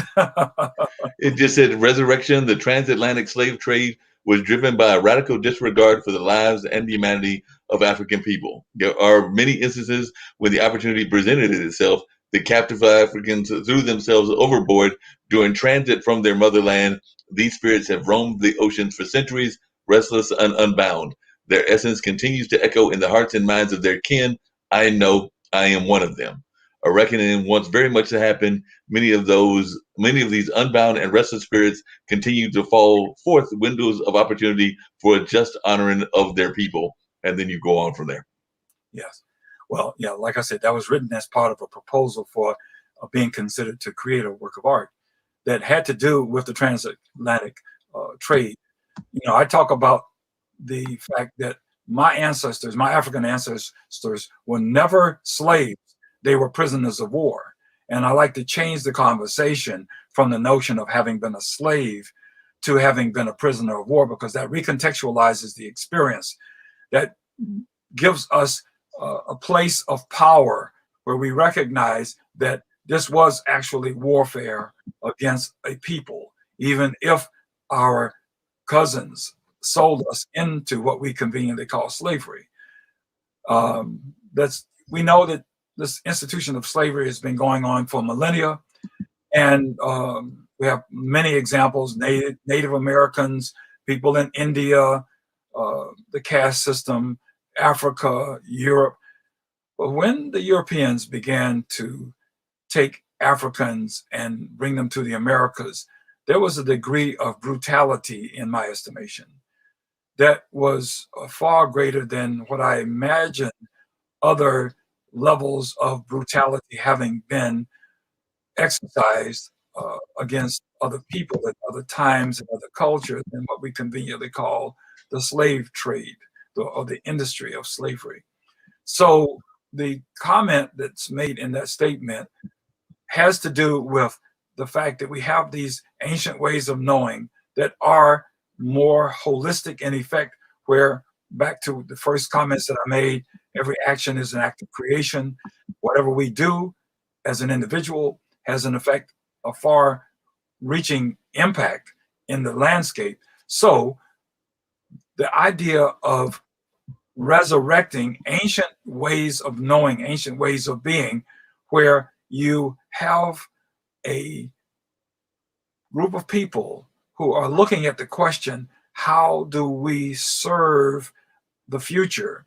It just said resurrection, the transatlantic slave trade was driven by a radical disregard for the lives and the humanity of African people. There are many instances when the opportunity presented itself, the captive Africans threw themselves overboard during transit from their motherland. These spirits have roamed the oceans for centuries, restless and unbound. Their essence continues to echo in the hearts and minds of their kin. I know I am one of them. A reckoning wants very much to happen. Many of these unbound and restless spirits continue to fall forth windows of opportunity for a just honoring of their people. And then you go on from there. Yes. Well, yeah, like I said, that was written as part of a proposal for being considered to create a work of art that had to do with the transatlantic trade. I talk about the fact that my ancestors, my African ancestors, were never slaves. They were prisoners of war. And I like to change the conversation from the notion of having been a slave to having been a prisoner of war, because that recontextualizes the experience. That gives us a place of power where we recognize that this was actually warfare against a people, even if our cousins sold us into what we conveniently call slavery. We know that this institution of slavery has been going on for millennia, and we have many examples: Native Americans, people in India, the caste system, Africa, Europe. But when the Europeans began to take Africans and bring them to the Americas, there was a degree of brutality, in my estimation, that was far greater than what I imagined other levels of brutality having been exercised against other people at other times and other cultures in what we conveniently call the slave trade or the industry of slavery. So the comment that's made in that statement has to do with the fact that we have these ancient ways of knowing that are more holistic in effect, where, back to the first comments that I made, every action is an act of creation. Whatever we do as an individual has an effect, a far reaching impact in the landscape. So the idea of resurrecting ancient ways of knowing, ancient ways of being, where you have a group of people who are looking at the question, how do we serve the future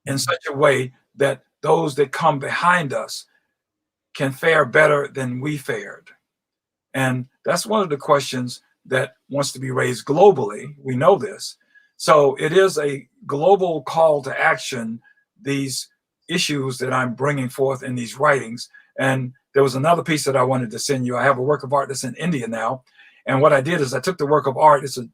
in such a way that those that come behind us can fare better than we fared? And that's one of the questions that wants to be raised globally. We know this. So it is a global call to action, these issues that I'm bringing forth in these writings. And there was another piece that I wanted to send you. I have a work of art that's in India now. And what I did is I took the work of art, it's a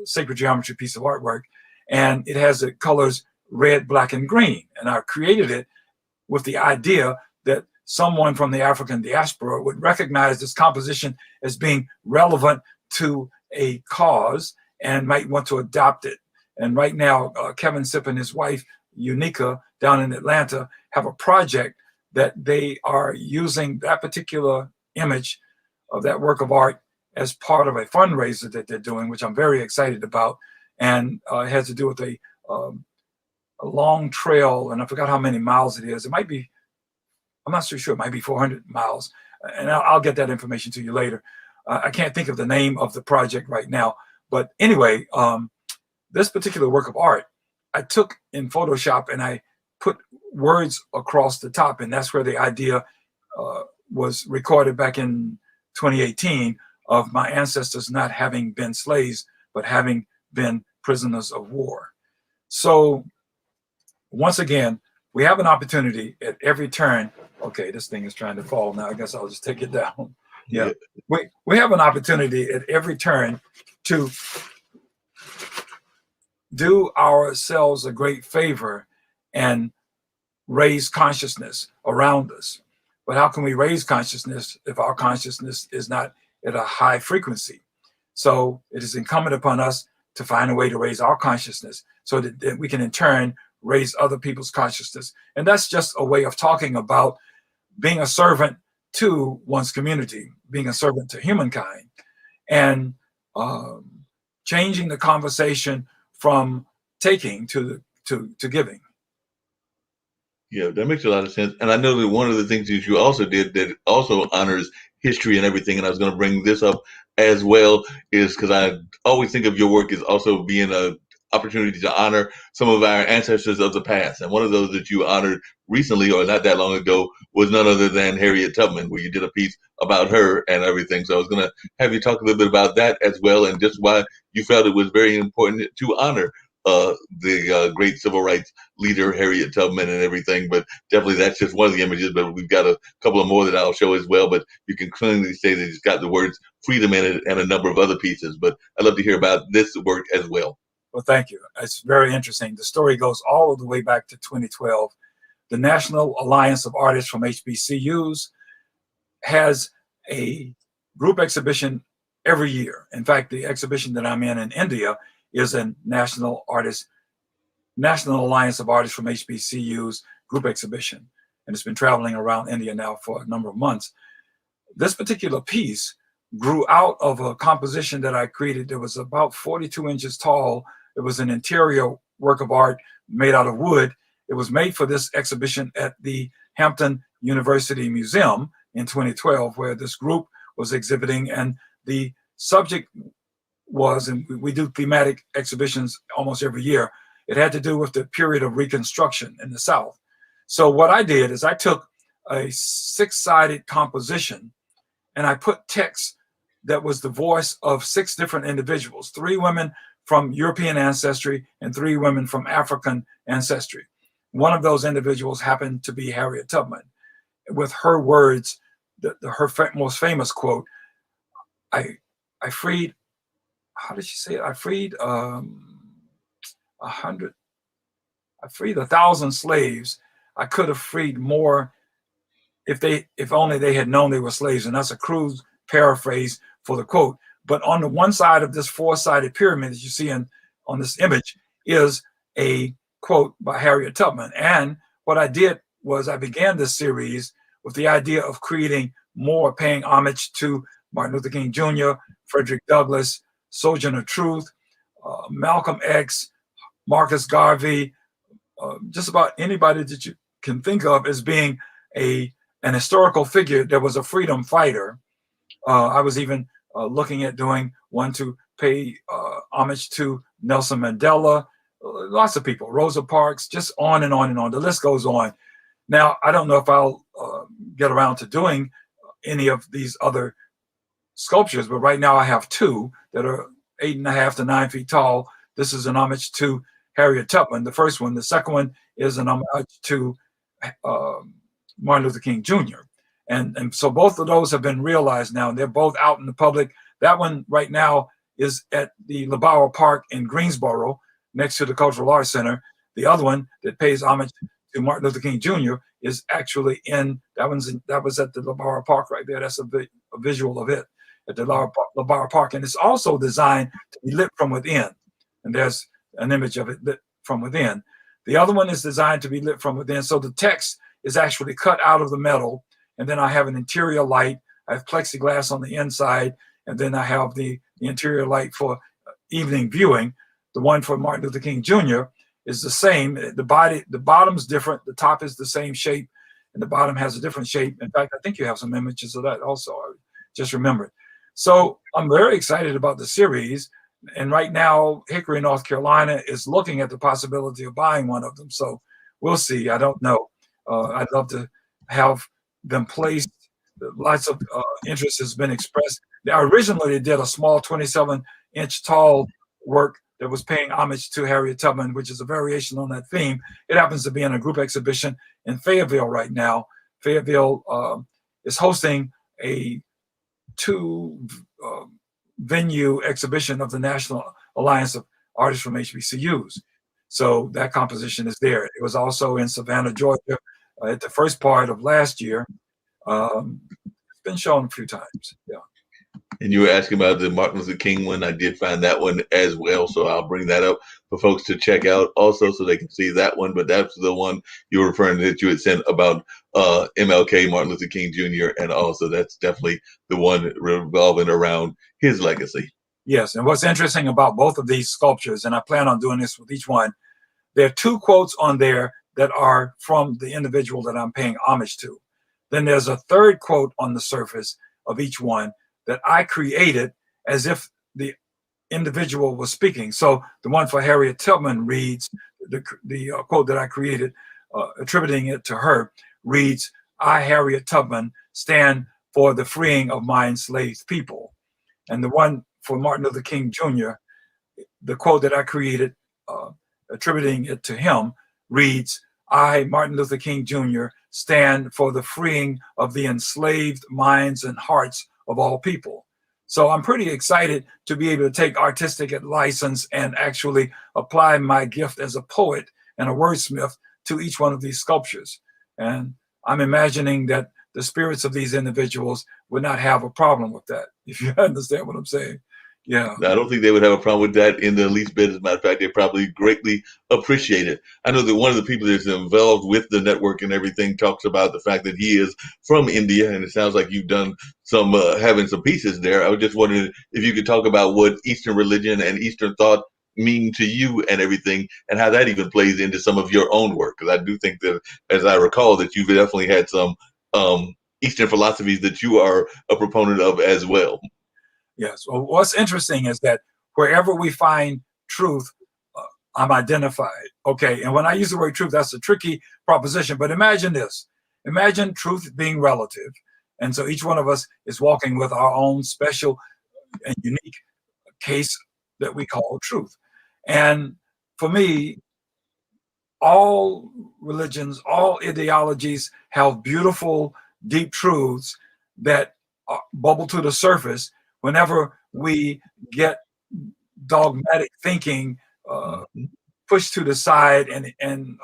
sacred geometry piece of artwork, and it has the colors red, black, and green. And I created it with the idea that someone from the African diaspora would recognize this composition as being relevant to a cause and might want to adopt it. And right now, Kevin Sipp and his wife, Unica, down in Atlanta, have a project that they are using that particular image of that work of art as part of a fundraiser that they're doing, which I'm very excited about. And it has to do with a long trail, and I forgot how many miles it is. It might be, I'm not so sure, it might be 400 miles. And I'll get that information to you later. I can't think of the name of the project right now. But anyway, this particular work of art, I took in Photoshop and I put words across the top, and that's where the idea uh, was recorded back in 2018 of my ancestors not having been slaves, but having been prisoners of war. So once again, we have an opportunity at every turn. Okay, this thing is trying to fall now. I guess I'll just take it down. Yeah, Yeah. we have an opportunity at every turn to do ourselves a great favor and raise consciousness around us. But how can we raise consciousness if our consciousness is not at a high frequency? So it is incumbent upon us to find a way to raise our consciousness so that we can in turn raise other people's consciousness. And that's just a way of talking about being a servant to one's community, being a servant to humankind, and um, changing the conversation from taking to giving. Yeah, that makes a lot of sense. And I know that one of the things that you also did that also honors history and everything, and I was going to bring this up as well, is because I always think of your work as also being a opportunity to honor some of our ancestors of the past. And one of those that you honored recently, or not that long ago, was none other than Harriet Tubman, where you did a piece about her and everything. So I was going to have you talk a little bit about that as well, and just why you felt it was very important to honor the great civil rights leader Harriet Tubman and everything. But definitely that's just one of the images. But we've got a couple of more that I'll show as well. But you can clearly say that it's got the words freedom in it and a number of other pieces. But I'd love to hear about this work as well. Well, thank you. It's very interesting. The story goes all the way back to 2012. The National Alliance of Artists from HBCUs has a group exhibition every year. In fact, the exhibition that I'm in India is a National Alliance of Artists from HBCUs group exhibition, and it's been traveling around India now for a number of months. This particular piece grew out of a composition that I created that was about 42 inches tall. It was an interior work of art made out of wood. It was made for this exhibition at the Hampton University Museum in 2012, where this group was exhibiting, and the subject was, and we do thematic exhibitions almost every year, it had to do with the period of Reconstruction in the South. So what I did is I took a six-sided composition and I put text that was the voice of six different individuals, three women from European ancestry and three women from African ancestry. One of those individuals happened to be Harriet Tubman. With her words, her most famous quote, I freed, how did she say it? I freed 1,000 slaves. I could have freed more if only they had known they were slaves. And that's a crude paraphrase for the quote. But on the one side of this four-sided pyramid that you see on this image is a quote by Harriet Tubman. And what I did was I began this series with the idea of creating more, paying homage to Martin Luther King Jr., Frederick Douglass, Sojourner Truth, Malcolm X, Marcus Garvey, just about anybody that you can think of as being an historical figure that was a freedom fighter. I was even looking at doing one to pay homage to Nelson Mandela, lots of people, Rosa Parks, just on and on and on. The list goes on. Now, I don't know if I'll get around to doing any of these other sculptures, but right now I have two that are 8.5 to 9 feet tall. This is an homage to Harriet Tubman, the first one. The second one is an homage to Martin Luther King Jr. And so both of those have been realized now, and they're both out in the public. That one right now is at the LeBauer Park in Greensboro, next to the Cultural Arts Center. The other one that pays homage to Martin Luther King Jr. is actually that was at the LeBauer Park right there. That's a visual of it at the LeBauer Park. And it's also designed to be lit from within. And there's an image of it lit from within. The other one is designed to be lit from within. So the text is actually cut out of the metal. And then I have an interior light. I have plexiglass on the inside. And then I have the interior light for evening viewing. The one for Martin Luther King Jr. is the same. The bottom's different. The top is the same shape. And the bottom has a different shape. In fact, I think you have some images of that also. I just remembered. So I'm very excited about the series. And right now, Hickory, North Carolina is looking at the possibility of buying one of them. So we'll see. I don't know. I'd love to have them placed. Lots of interest has been expressed. Now, originally, they did a small 27-inch tall work that was paying homage to Harriet Tubman, which is a variation on that theme. It happens to be in a group exhibition in Fayetteville right now. Fayetteville is hosting a two venue exhibition of the National Alliance of Artists from HBCUs. So that composition is there. It was also in Savannah, Georgia at the first part of last year. It's been shown a few times. Yeah. And you were asking about the Martin Luther King one. I did find that one as well, so I'll bring that up for folks to check out also, so they can see that one. But that's the one you were referring to that you had sent about MLK, Martin Luther King Jr., and also that's definitely the one revolving around his legacy. Yes, and what's interesting about both of these sculptures, and I plan on doing this with each one, there are two quotes on there that are from the individual that I'm paying homage to. Then there's a third quote on the surface of each one that I created as if the individual was speaking. So the one for Harriet Tubman reads, the quote that I created, attributing it to her, reads, "I, Harriet Tubman, stand for the freeing of my enslaved people." And the one for Martin Luther King Jr., the quote that I created, attributing it to him, reads, "I, Martin Luther King Jr., stand for the freeing of the enslaved minds and hearts of all people." So I'm pretty excited to be able to take artistic license and actually apply my gift as a poet and a wordsmith to each one of these sculptures. And I'm imagining that the spirits of these individuals would not have a problem with that, if you understand what I'm saying. Yeah. I don't think they would have a problem with that in the least bit. As a matter of fact, they probably greatly appreciate it. I know that one of the people that's involved with the network and everything talks about the fact that he is from India, and it sounds like you've done some having some pieces there. I was just wondering if you could talk about what Eastern religion and Eastern thought mean to you and everything, and how that even plays into some of your own work. Because I do think that, as I recall, that you've definitely had some Eastern philosophies that you are a proponent of as well. Yes. Well, what's interesting is that wherever we find truth, I'm identified. Okay. And when I use the word truth, that's a tricky proposition. But imagine this. Imagine truth being relative. And so each one of us is walking with our own special and unique case that we call truth. And for me, all religions, all ideologies have beautiful, deep truths that bubble to the surface whenever we get dogmatic thinking pushed to the side and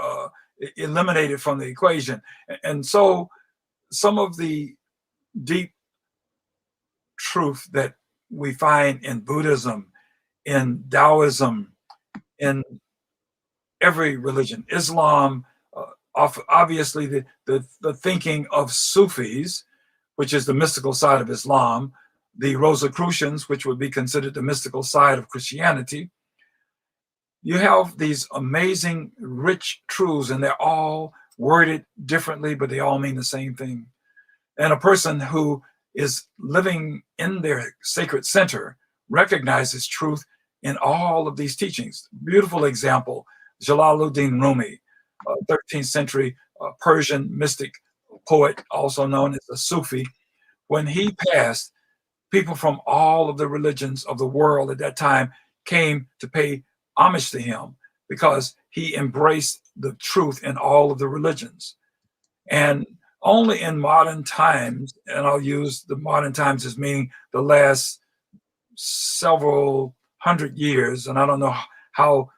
eliminated from the equation. And so some of the deep truth that we find in Buddhism, in Taoism, in every religion, Islam, obviously the thinking of Sufis, which is the mystical side of Islam, the Rosicrucians, which would be considered the mystical side of Christianity. You have these amazing, rich truths, and they're all worded differently, but they all mean the same thing. And a person who is living in their sacred center recognizes truth in all of these teachings. Beautiful example, Jalaluddin Rumi, 13th century Persian mystic poet, also known as a Sufi. When he passed, people from all of the religions of the world at that time came to pay homage to him because he embraced the truth in all of the religions. And only in modern times, and I'll use the modern times as meaning the last several hundred years, and I don't know how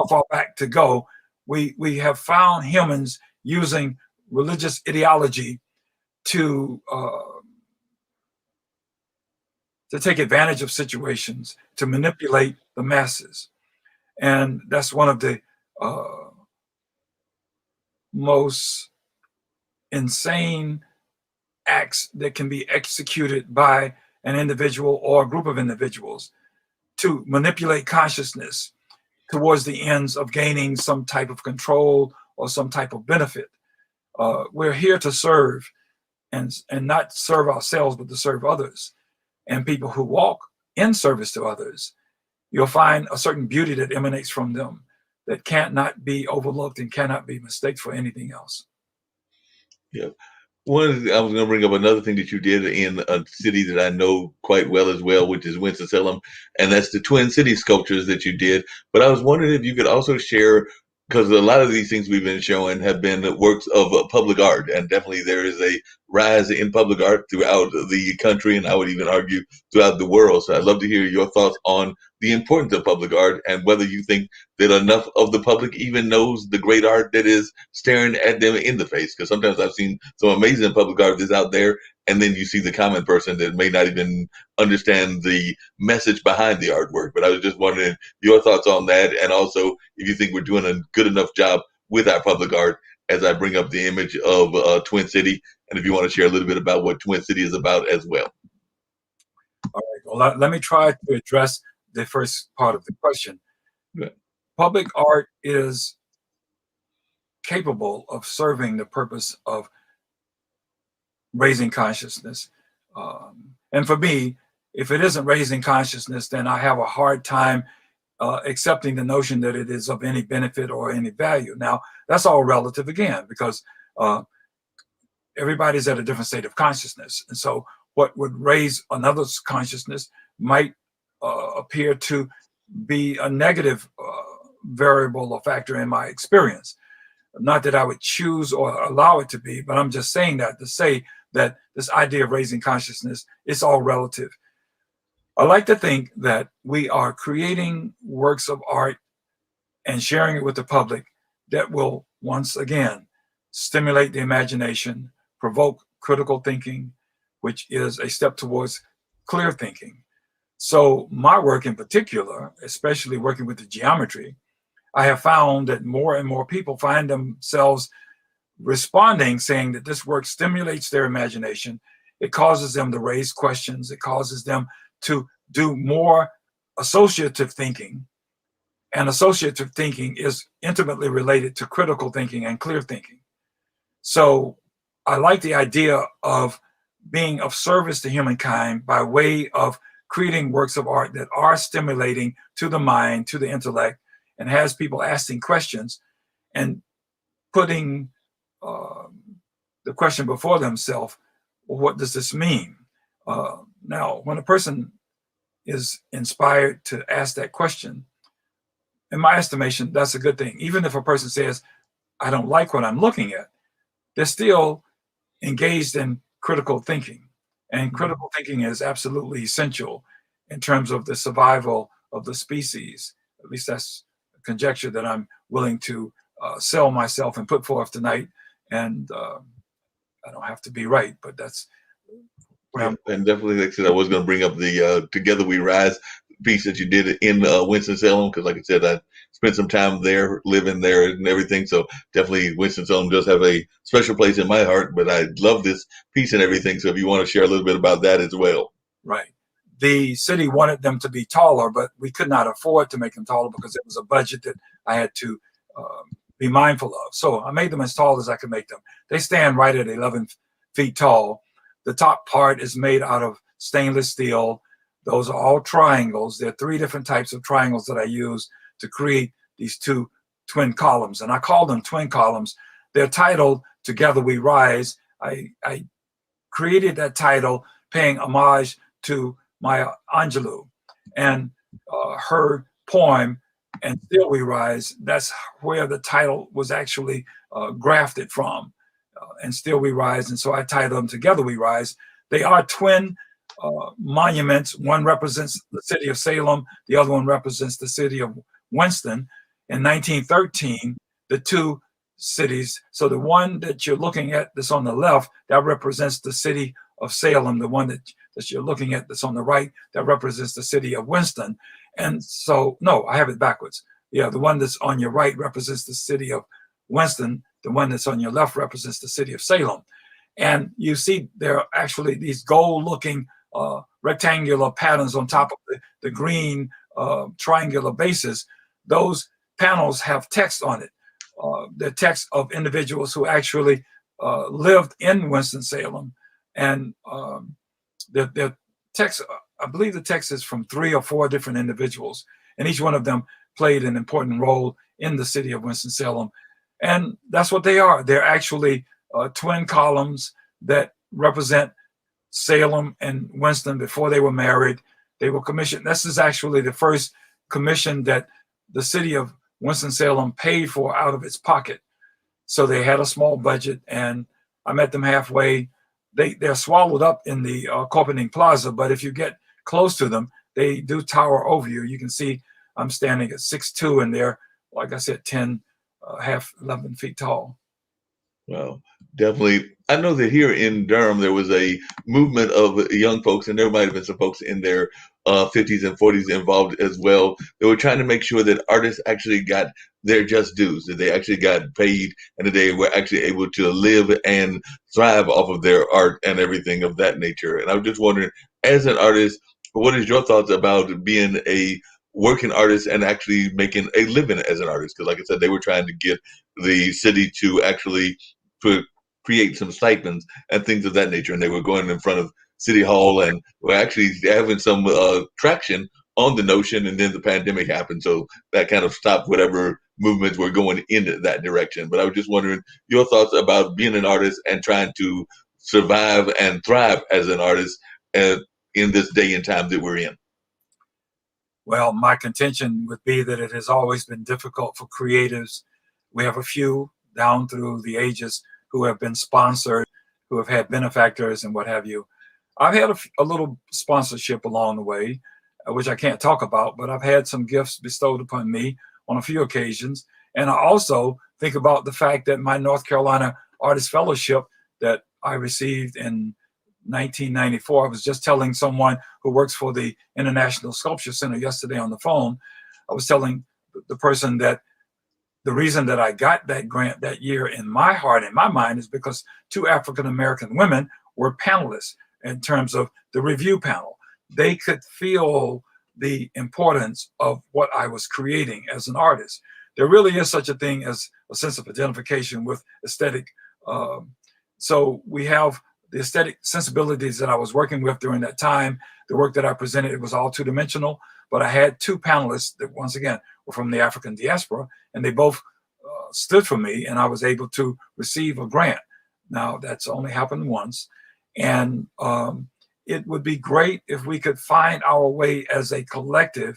far back to go, we have found humans using religious ideology to take advantage of situations, to manipulate the masses. And that's one of the most insane acts that can be executed by an individual or a group of individuals to manipulate consciousness towards the ends of gaining some type of control or some type of benefit. We're here to serve and not serve ourselves, but to serve others. And people who walk in service to others, you'll find a certain beauty that emanates from them that can't not be overlooked and cannot be mistaken for anything else. Yeah. I was going to bring up another thing that you did in a city that I know quite well as well, which is Winston-Salem, and that's the Twin City sculptures that you did. But I was wondering if you could also share, because a lot of these things we've been showing have been works of public art, and definitely there is a rise in public art throughout the country, and I would even argue throughout the world. So I'd love to hear your thoughts on the importance of public art and whether you think that enough of the public even knows the great art that is staring at them in the face. Because sometimes I've seen some amazing public art that's out there, and then you see the common person that may not even understand the message behind the artwork. But I was just wondering your thoughts on that, and also if you think we're doing a good enough job with our public art as I bring up the image of Twin City, and if you want to share a little bit about what Twin City is about as well. All right. Well, let me try to address the first part of the question. Right. Public art is capable of serving the purpose of raising consciousness. And for me, if it isn't raising consciousness, then I have a hard time accepting the notion that it is of any benefit or any value. Now, that's all relative again, because everybody's at a different state of consciousness. And so what would raise another's consciousness might appear to be a negative variable or factor in my experience. Not that I would choose or allow it to be, but I'm just saying that to say that this idea of raising consciousness is all relative. I like to think that we are creating works of art and sharing it with the public that will, once again, stimulate the imagination, provoke critical thinking, which is a step towards clear thinking. So my work in particular, especially working with the geometry, I have found that more and more people find themselves responding, saying that this work stimulates their imagination. It causes them to raise questions. It causes them to do more associative thinking. And associative thinking is intimately related to critical thinking and clear thinking. So I like the idea of being of service to humankind by way of creating works of art that are stimulating to the mind, to the intellect, and has people asking questions and putting the question before themselves, well, what does this mean? Now, when a person is inspired to ask that question, in my estimation, that's a good thing. Even if a person says, I don't like what I'm looking at, they're still engaged in critical thinking. And critical thinking is absolutely essential in terms of the survival of the species. At least that's a conjecture that I'm willing to sell myself and put forth tonight. And I don't have to be right, but that's where Yeah, and definitely, like I said, I was going to bring up the "Together We Rise" piece that you did in Winston-Salem, because, like I said, I spent some time there, living there, and everything. So definitely, Winston-Salem does have a special place in my heart. But I love this piece and everything. So if you want to share a little bit about that as well. Right. The city wanted them to be taller, but we could not afford to make them taller because it was a budget that I had to be mindful of. So I made them as tall as I could make them. They stand right at 11 feet tall. The top part is made out of stainless steel. Those are all triangles. There are 3 different types of triangles that I use to create these 2 twin columns. And I call them twin columns. They're titled Together We Rise. I created that title paying homage to Maya Angelou and her poem, And Still We Rise. That's where the title was actually grafted from, And Still We Rise. And so I titled them Together We Rise. They are twin monuments. One represents the city of Salem. The other one represents the city of Winston. In 1913, the 2 cities. So the one that you're looking at that's on the left, that represents the city of Salem. The one that you're looking at that's on the right, that represents the city of Winston. And so, no, I have it backwards. Yeah, the one that's on your right represents the city of Winston. The one that's on your left represents the city of Salem. And you see there are actually these gold-looking rectangular patterns on top of the green triangular bases. Those panels have text on it. The text of individuals who actually lived in Winston-Salem. And the text, I believe the text is from 3 or 4 different individuals. and each one of them played an important role in the city of Winston-Salem. And that's what they are. They're actually twin columns that represent Salem and Winston before they were married. They were commissioned. This is actually the first commission that the city of Winston-Salem paid for out of its pocket. So they had a small budget, and I met them halfway. They're swallowed up in the Corporating Plaza, but if you get close to them, they do tower over you. You can see I'm standing at 6'2", and they're, like I said, 10, 11 feet tall. Well, definitely. I know that here in Durham, there was a movement of young folks, and there might have been some folks in their 50s and 40s involved as well. They were trying to make sure that artists actually got their just dues, that they actually got paid, and that they were actually able to live and thrive off of their art and everything of that nature. And I was just wondering, as an artist, what is your thoughts about being a working artist and actually making a living as an artist? Because, like I said, they were trying to get the city to actually create some stipends and things of that nature, and they were going in front of City Hall and were actually having some traction on the notion. And then the pandemic happened, so that kind of stopped whatever movements were going in that direction. But I was just wondering your thoughts about being an artist and trying to survive and thrive as an artist in this day and time that we're in. Well, my contention would be that it has always been difficult for creatives. We have a few down through the ages who have been sponsored, who have had benefactors and what have you. I've had a little sponsorship along the way, which I can't talk about, but I've had some gifts bestowed upon me on a few occasions. And I also think about the fact that my North Carolina Artist Fellowship that I received in 1994, I was just telling someone who works for the International Sculpture Center yesterday on the phone. I was telling the person that the reason that I got that grant that year in my heart, in my mind, is because two African-American women were panelists in terms of the review panel. They could feel the importance of what I was creating as an artist. There really is such a thing as a sense of identification with aesthetic. So we have the aesthetic sensibilities that I was working with during that time. The work that I presented, it was all two-dimensional, but I had two panelists that, once again, were from the African diaspora, and they both stood for me, and I was able to receive a grant. Now, that's only happened once, and it would be great if we could find our way as a collective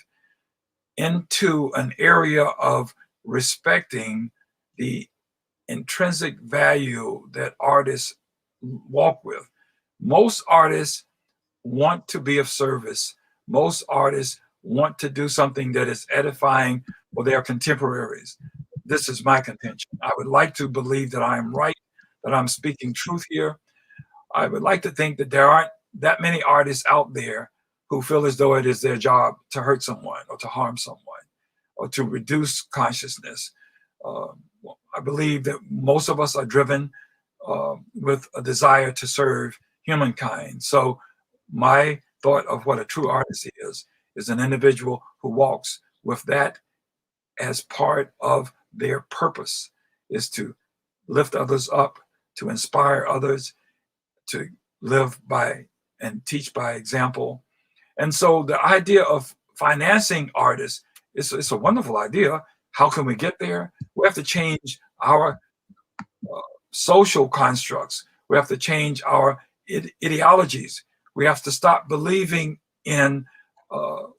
into an area of respecting the intrinsic value that artists walk with. Most artists want to be of service. Most artists want to do something that is edifying for their contemporaries. This is my contention. I would like to believe that I am right, that I'm speaking truth here. I would like to think that there aren't that many artists out there who feel as though it is their job to hurt someone or to harm someone or to reduce consciousness. I believe that most of us are driven with a desire to serve humankind. So my thought of what a true artist is an individual who walks with that as part of their purpose, is to lift others up, to inspire others, to live by and teach by example. And so the idea of financing artists is a wonderful idea. How can we get there? We have to change our social constructs. We have to change our ideologies. We have to stop believing in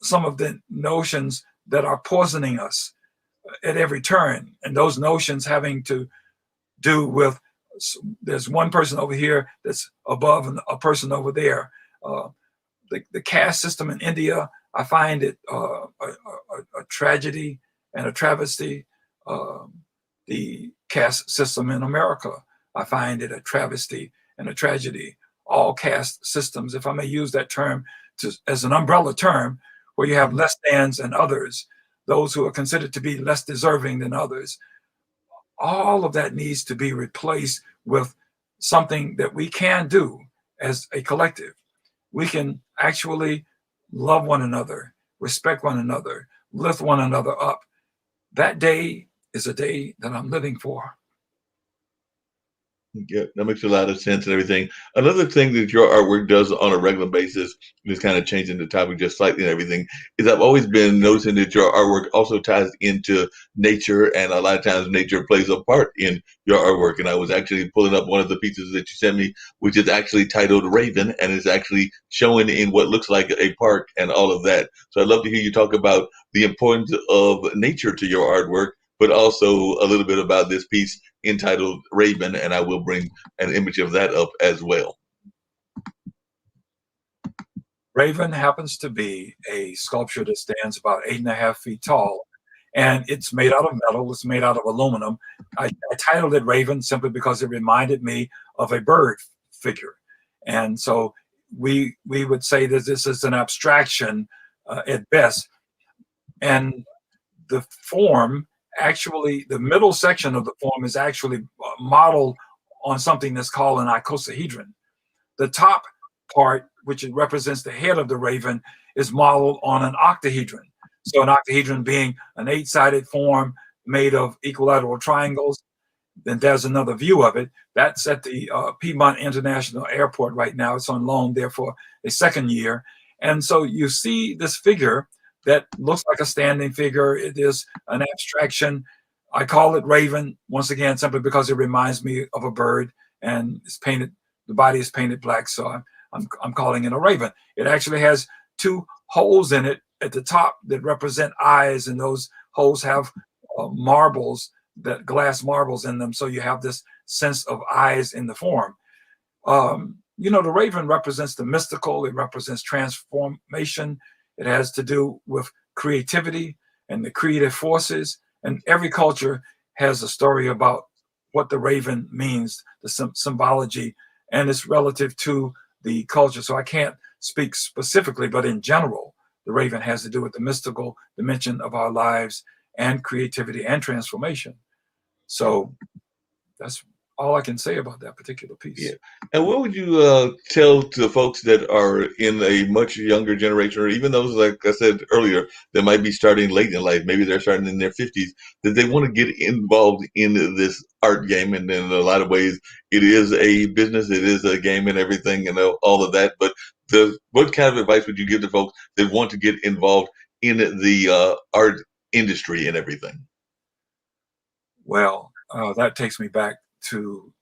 some of the notions that are poisoning us at every turn. And those notions having to do with, there's one person over here that's above and a person over there. The caste system in India, I find it a tragedy and a travesty. The caste system in America, I find it a travesty and a tragedy. All caste systems, if I may use that term as an umbrella term, where you have less thans and others, those who are considered to be less deserving than others. All of that needs to be replaced with something that we can do as a collective. We can actually love one another, respect one another, lift one another up. That day is a day that I'm living for. Yeah, that makes a lot of sense and everything. Another thing that your artwork does on a regular basis, just kind of changing the topic just slightly and everything, is I've always been noticing that your artwork also ties into nature, and a lot of times nature plays a part in your artwork. And I was actually pulling up one of the pieces that you sent me, which is actually titled Raven, and is actually showing in what looks like a park and all of that. So I'd love to hear you talk about the importance of nature to your artwork, but also a little bit about this piece entitled Raven, and I will bring an image of that up as well. Raven happens to be a sculpture that stands about 8.5 feet tall, and it's made out of metal. It's made out of aluminum. I titled it Raven simply because it reminded me of a bird figure, and so we would say that this is an abstraction at best. And the form, actually, the middle section of the form is actually modeled on something that's called an icosahedron. The top part, which represents the head of the raven, is modeled on an octahedron. So an octahedron being an 8-sided form made of equilateral triangles. Then there's another view of it. That's at the Piedmont International Airport right now. It's on loan there for a second year. And so you see this figure that looks like a standing figure. It is an abstraction. I call it Raven, once again, simply because it reminds me of a bird, and it's painted, the body is painted black, so I'm calling it a raven. It actually has two holes in it at the top that represent eyes, and those holes have marbles, that glass marbles in them, so you have this sense of eyes in the form. The raven represents the mystical. It represents transformation. It has to do with creativity and the creative forces. And every culture has a story about what the raven means, the symbology, and it's relative to the culture. So I can't speak specifically, but in general, the raven has to do with the mystical dimension of our lives and creativity and transformation. So that's all I can say about that particular Yeah. piece. And what would you tell to the folks that are in a much younger generation, or even those, like I said earlier, that might be starting late in life, maybe they're starting in their 50s, that they want to get involved in this art game? And in a lot of ways, it is a business, it is a game and everything, and all of that. But what kind of advice would you give to folks that want to get involved in the art industry and everything? Well, that takes me back to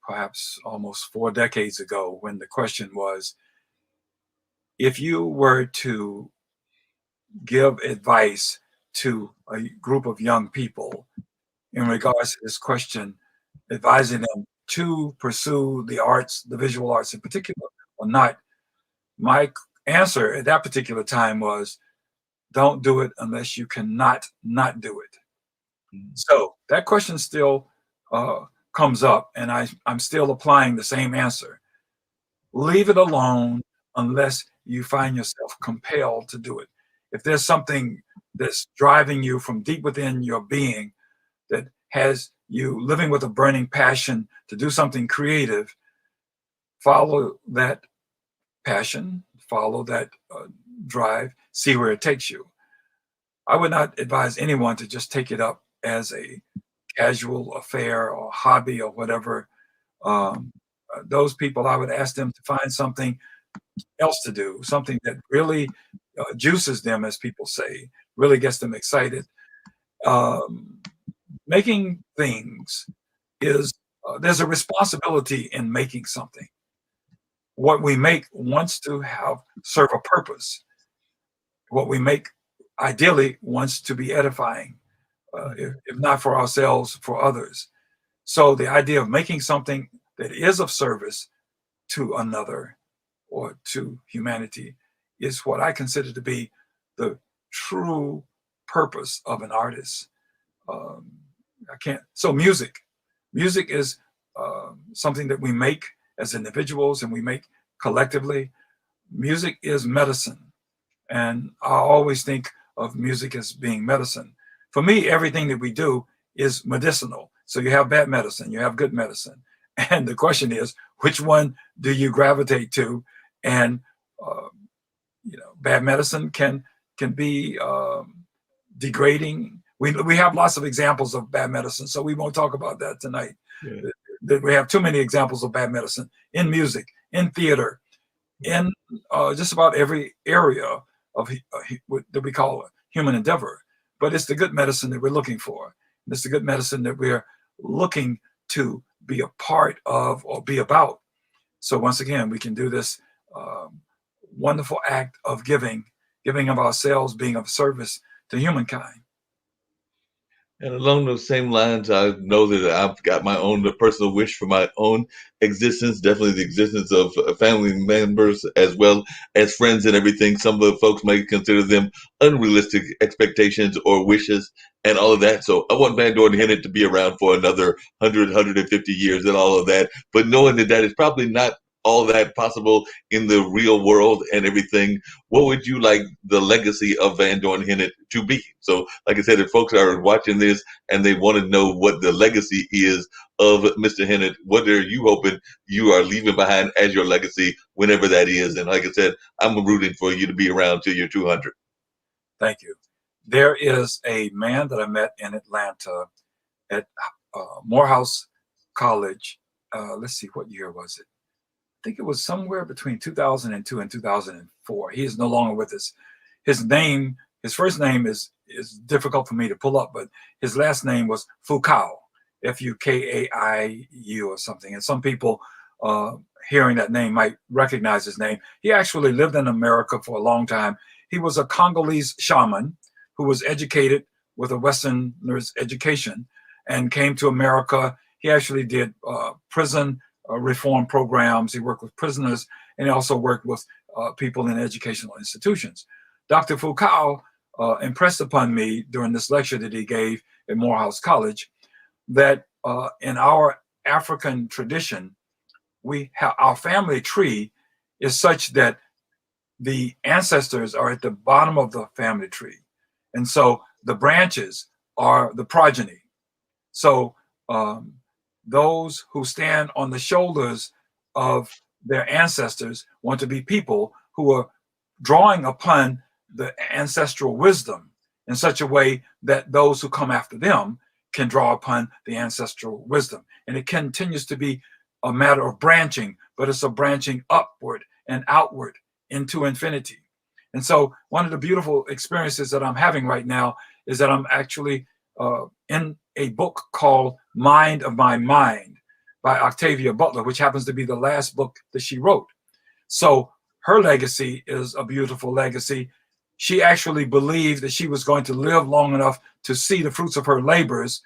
perhaps almost 4 decades ago, when the question was, if you were to give advice to a group of young people in regards to this question, advising them to pursue the arts, the visual arts in particular, or not, my answer at that particular time was, don't do it unless you cannot not do it. So that question still comes up, and I'm still applying the same answer. Leave it alone unless you find yourself compelled to do it. If there's something that's driving you from deep within your being, that has you living with a burning passion to do something creative, follow that passion, follow that drive, see where it takes you. I would not advise anyone to just take it up as a casual affair or hobby or whatever. Those people, I would ask them to find something else to do, something that really juices them, as people say, really gets them excited. Um, Making things is, there's a responsibility in making something. What we make wants to have serve a purpose. What we make ideally wants to be edifying, if not for ourselves, for others. So the idea of making something that is of service to another or to humanity is what I consider to be the true purpose of an artist. Um, I can't. So music is something that we make as individuals and we make collectively. Music is medicine, and I always think of music as being medicine. For me, everything that we do is medicinal. So you have bad medicine, you have good medicine. And the question is, which one do you gravitate to? And uh, bad medicine can be degrading. We have lots of examples of bad medicine, so we won't talk about that tonight. Yeah. that we have too many examples of bad medicine in music, in theater, in just about every area of what we call human endeavor. But it's the good medicine that we're looking for. It's the good medicine that we're looking to be a part of or be about. So once again, we can do this um, wonderful act of giving of ourselves, being of service to humankind. And along those same lines, I know that I've got my own personal wish for my own existence, definitely the existence of family members as well as friends and everything. Some of the folks might consider them unrealistic expectations or wishes and all of that. So I want Vandorn Hinnant to be around for another 150 years and all of that. But knowing that that is probably not all that possible in the real world and everything, what would you like the legacy of Vandorn Hinnant to be? So, like I said, if folks are watching this and they want to know what the legacy is of Mr. Hinnant, what are you hoping you are leaving behind as your legacy whenever that is? And like I said, I'm rooting for you to be around till you're 200. Thank you. There is a man that I met in Atlanta at Morehouse College. Let's see, what year was it? I think it was somewhere between 2002 and 2004. He is no longer with us. His name, his first name is difficult for me to pull up, but his last name was Fukau, Fukaiu or something. And some people uh, hearing that name might recognize his name. He actually lived in America for a long time. He was a Congolese shaman who was educated with a Westerner's education and came to America. He actually did prison reform programs. He worked with prisoners, and he also worked with people in educational institutions. Dr. Fukau impressed upon me during this lecture that he gave at Morehouse College that in our African tradition, we have our family tree is such that the ancestors are at the bottom of the family tree, and so the branches are the progeny. So those who stand on the shoulders of their ancestors want to be people who are drawing upon the ancestral wisdom in such a way that those who come after them can draw upon the ancestral wisdom. And it continues to be a matter of branching, but it's a branching upward and outward into infinity. And so one of the beautiful experiences that I'm having right now is that I'm actually in a book called Mind of My Mind by Octavia Butler, which happens to be the last book that she wrote. So her legacy is a beautiful legacy. She actually believed that she was going to live long enough to see the fruits of her labors.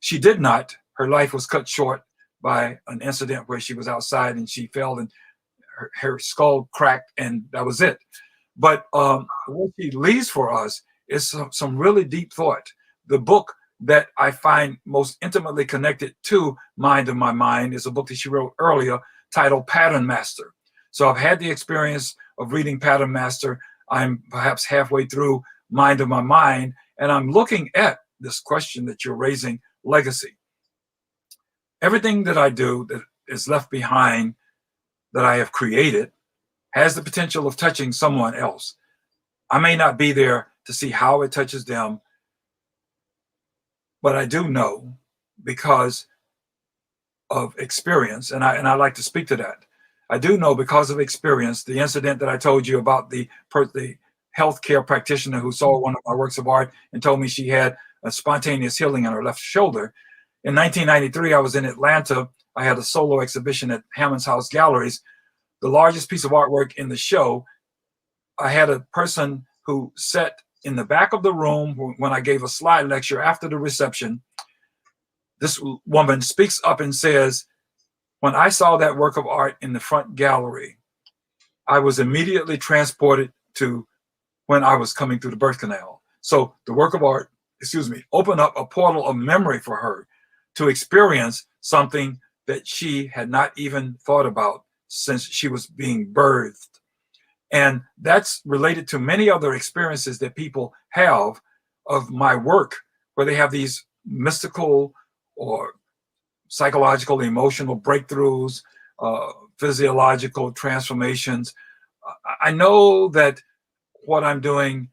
She did not. Her life was cut short by an incident where she was outside and she fell and her skull cracked, and that was it. But what she leaves for us is some really deep thought. The book that I find most intimately connected to Mind of My Mind is a book that she wrote earlier titled Pattern Master. So I've had the experience of reading Pattern Master. I'm perhaps halfway through Mind of My Mind, and I'm looking at this question that you're raising, legacy. Everything that I do that is left behind that I have created has the potential of touching someone else. I may not be there to see how it touches them, but I do know because of experience, and I like to speak to that. I do know because of experience, the incident that I told you about the healthcare practitioner who saw one of my works of art and told me she had a spontaneous healing in her left shoulder. In 1993, I was in Atlanta. I had a solo exhibition at Hammond's House Galleries, the largest piece of artwork in the show. I had a person who sat in the back of the room when I gave a slide lecture after the reception. This woman speaks up and says, when I saw that work of art in the front gallery, I was immediately transported to when I was coming through the birth canal. So the work of art, opened up a portal of memory for her to experience something that she had not even thought about since she was being birthed. And that's related to many other experiences that people have of my work, where they have these mystical or psychological, emotional breakthroughs, physiological transformations. I know that what I'm doing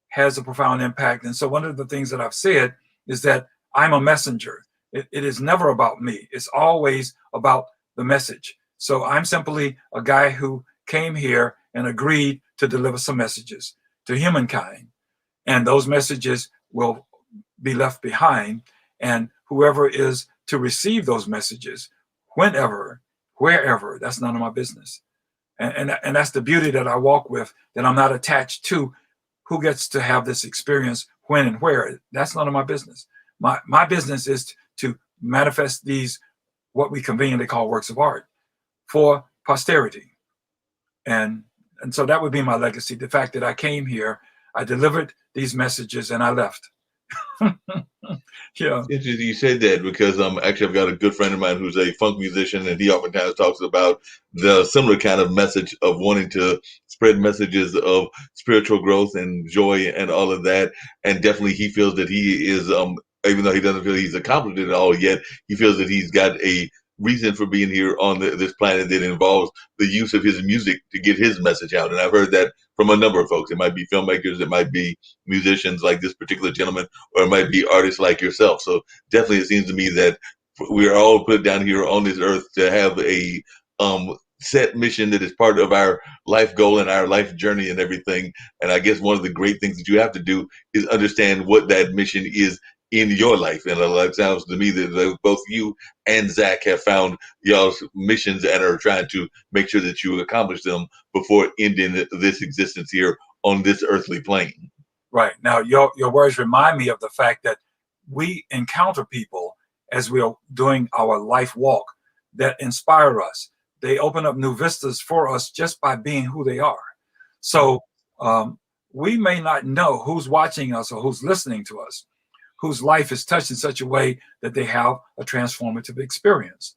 has a profound impact. And so one of the things that I've said is that I'm a messenger, It is never about me. It's always about the message. So I'm simply a guy who came here and agreed to deliver some messages to humankind. And those messages will be left behind. And whoever is to receive those messages, whenever, wherever, that's none of my business. And that's the beauty that I walk with, that I'm not attached to who gets to have this experience when and where. That's none of my business. My business is to manifest these, what we conveniently call works of art, for posterity. And so that would be my legacy. The fact that I came here, I delivered these messages, and I left. Yeah. Interesting you said that because actually I've got a good friend of mine who's a funk musician, and he oftentimes talks about the similar kind of message of wanting to spread messages of spiritual growth and joy and all of that. And definitely he feels that he is even though he doesn't feel he's accomplished it all yet, he feels that he's got a reason for being here on this planet that involves the use of his music to get his message out. And I've heard that from a number of folks. It might be filmmakers, it might be musicians like this particular gentleman, or it might be artists like yourself. So definitely it seems to me that we are all put down here on this earth to have a set mission that is part of our life goal and our life journey and everything. And I guess one of the great things that you have to do is understand what that mission is in your life. And it sounds to me that both you and Zach have found y'all's missions and are trying to make sure that you accomplish them before ending this existence here on this earthly plane. Right. Now, your words remind me of the fact that we encounter people as we are doing our life walk that inspire us. They open up new vistas for us just by being who they are. So we may not know who's watching us or who's listening to us, whose life is touched in such a way that they have a transformative experience.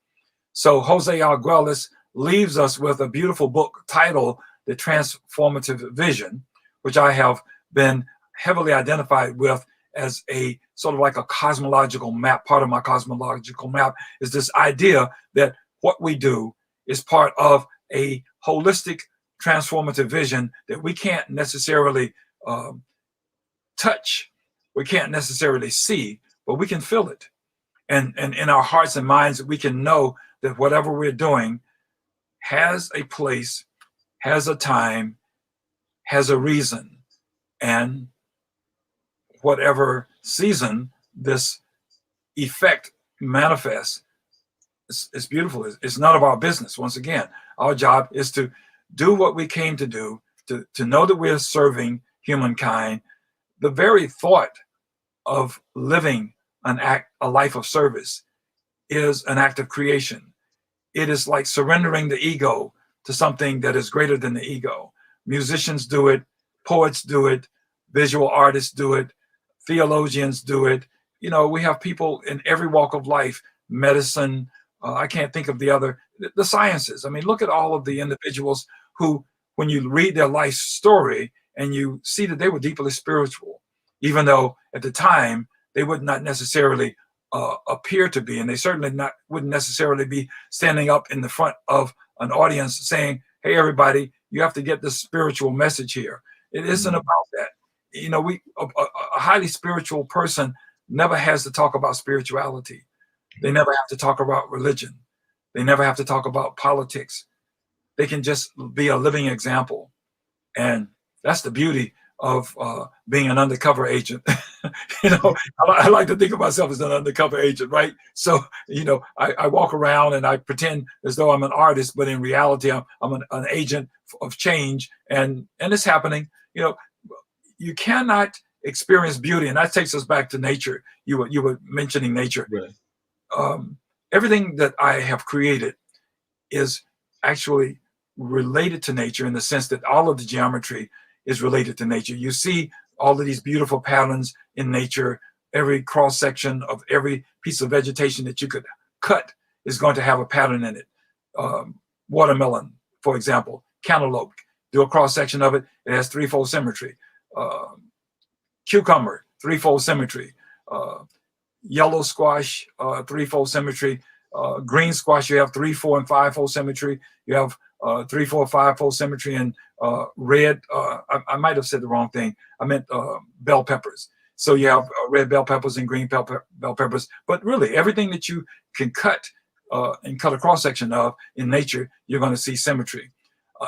So Jose Arguelles leaves us with a beautiful book titled The Transformative Vision, which I have been heavily identified with as a sort of like a cosmological map. Part of my cosmological map is this idea that what we do is part of a holistic transformative vision that we can't necessarily touch. We can't necessarily see, but we can feel it. And in our hearts and minds, we can know that whatever we're doing has a place, has a time, has a reason. And whatever season this effect manifests, it's beautiful. It's none of our business. Once again, our job is to do what we came to do, to know that we're serving humankind. The very thought of living a life of service is an act of creation. It is like surrendering the ego to something that is greater than the ego. Musicians do it, poets do it, visual artists do it, theologians do it. You know, we have people in every walk of life, medicine, I can't think of the sciences. I mean, look at all of the individuals who, when you read their life story and you see that they were deeply spiritual, even though at the time they would not necessarily appear to be, and they certainly wouldn't necessarily be standing up in the front of an audience saying, "Hey, everybody, you have to get this spiritual message here." It isn't about that. You know, a highly spiritual person never has to talk about spirituality. They never have to talk about religion. They never have to talk about politics. They can just be a living example. And that's the beauty of being an undercover agent. You know, I like to think of myself as an undercover agent, right? So, you know, I walk around and I pretend as though I'm an artist, but in reality, I'm an agent of change. And it's happening. You know, you cannot experience beauty. And that takes us back to nature. You were mentioning nature. Right. Everything that I have created is actually related to nature in the sense that all of the geometry is related to nature. You see all of these beautiful patterns in nature. Every cross section of every piece of vegetation that you could cut is going to have a pattern in it. Watermelon, for example, cantaloupe, do a cross section of it, it has threefold symmetry. Cucumber, threefold symmetry. Yellow squash, threefold symmetry. Green squash, you have 3, 4, and 5-fold symmetry. You have 3, 4, 5-fold symmetry. And red, I might have said the wrong thing. I meant bell peppers. So you have red bell peppers and green bell peppers, but really everything that you can cut and cut a cross section of in nature, you're going to see symmetry.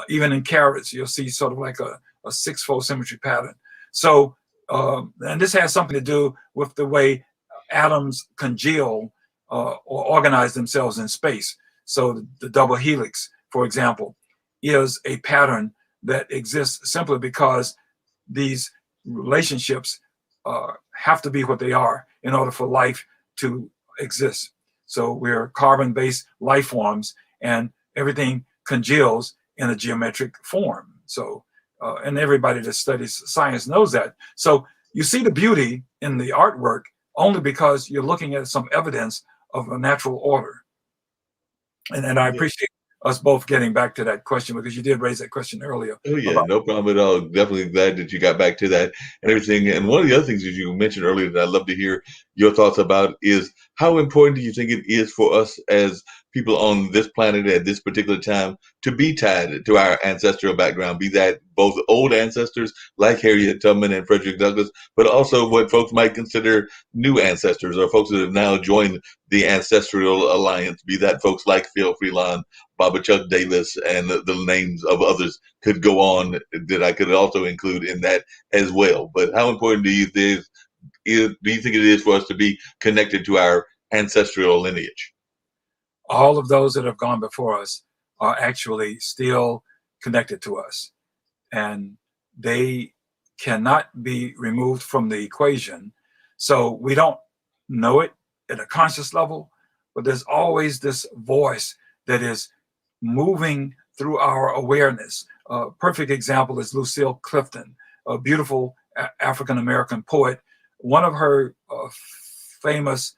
Even in carrots, you'll see sort of like a six-fold symmetry pattern. So, and this has something to do with the way atoms congeal or organize themselves in space. So the double helix, for example, is a pattern that exists simply because these relationships have to be what they are in order for life to exist. So we're carbon-based life forms, and everything congeals in a geometric form. So, and everybody that studies science knows that. So you see the beauty in the artwork only because you're looking at some evidence of a natural order. And I Yeah. appreciate us both getting back to that question, because you did raise that question earlier Oh yeah, about. no problem at all. Definitely glad that you got back to that and everything. And one of the other things that you mentioned earlier that I'd love to hear your thoughts about is how important do you think it is for us as people on this planet at this particular time to be tied to our ancestral background, be that both old ancestors like Harriet Tubman and Frederick Douglass, but also what folks might consider new ancestors or folks that have now joined the Ancestral Alliance, be that folks like Phil Freelon, Baba Chuck Davis, and the names of others could go on that I could also include in that as well. But how important do you think it is for us to be connected to our ancestral lineage? All of those that have gone before us are actually still connected to us, and they cannot be removed from the equation. So we don't know it at a conscious level, but there's always this voice that is moving through our awareness. A perfect example is Lucille Clifton, a beautiful African American poet. One of her famous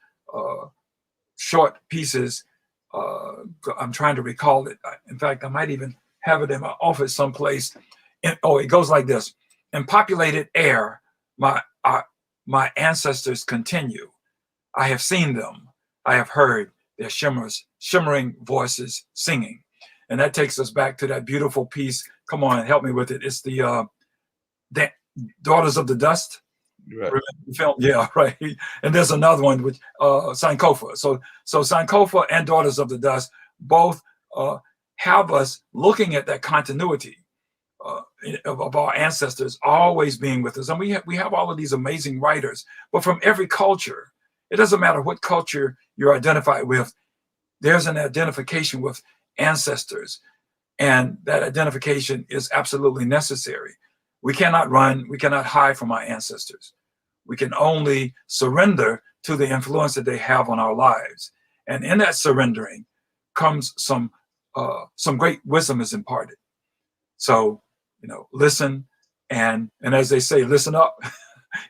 short pieces, I'm trying to recall it. In fact, I might even have it in my office someplace. And, oh, it goes like this: in populated air, my ancestors continue. I have seen them. I have heard their shimmering voices singing. And that takes us back to that beautiful piece. Come on, help me with it. It's the Daughters of the Dust. Right. Remember the film? Yeah, right. And there's another one with Sankofa. So Sankofa and Daughters of the Dust both have us looking at that continuity of our ancestors always being with us. And we have all of these amazing writers, but from every culture. It doesn't matter what culture you're identified with, there's an identification with ancestors. And that identification is absolutely necessary. We cannot run, we cannot hide from our ancestors. We can only surrender to the influence that they have on our lives. And in that surrendering comes some great wisdom is imparted. So, listen, and as they say, listen up.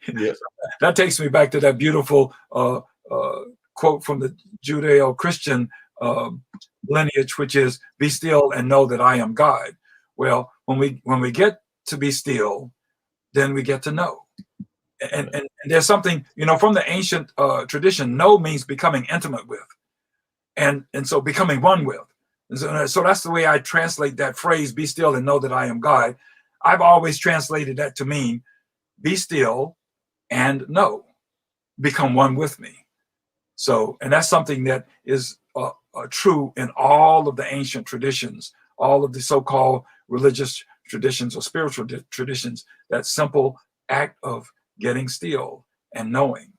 Yeah. That takes me back to that beautiful quote from the Judeo-Christian lineage, which is, "Be still and know that I am God." Well, when we get to be still, then we get to know. And there's something, from the ancient tradition, know means becoming intimate with, and so becoming one with. So that's the way I translate that phrase, "Be still and know that I am God." I've always translated that to mean, be still and know, become one with me. So, and that's something that is true in all of the ancient traditions, all of the so-called religious traditions or spiritual traditions, that simple act of getting still and knowing.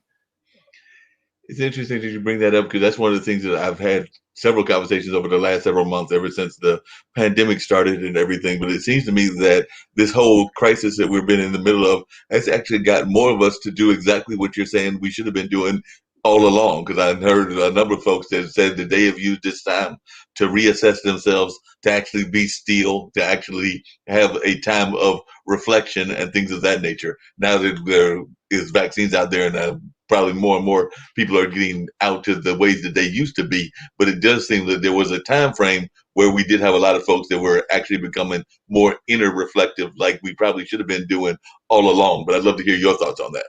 It's interesting that you bring that up because that's one of the things that I've had several conversations over the last several months, ever since the pandemic started and everything. But it seems to me that this whole crisis that we've been in the middle of has actually got more of us to do exactly what you're saying we should have been doing all along. Because I've heard a number of folks that said that they have used this time to reassess themselves, to actually be still, to actually have a time of reflection and things of that nature. Now that there is vaccines out there, and probably more and more people are getting out to the ways that they used to be, but it does seem that there was a time frame where we did have a lot of folks that were actually becoming more inner reflective, like we probably should have been doing all along. But I'd love to hear your thoughts on that.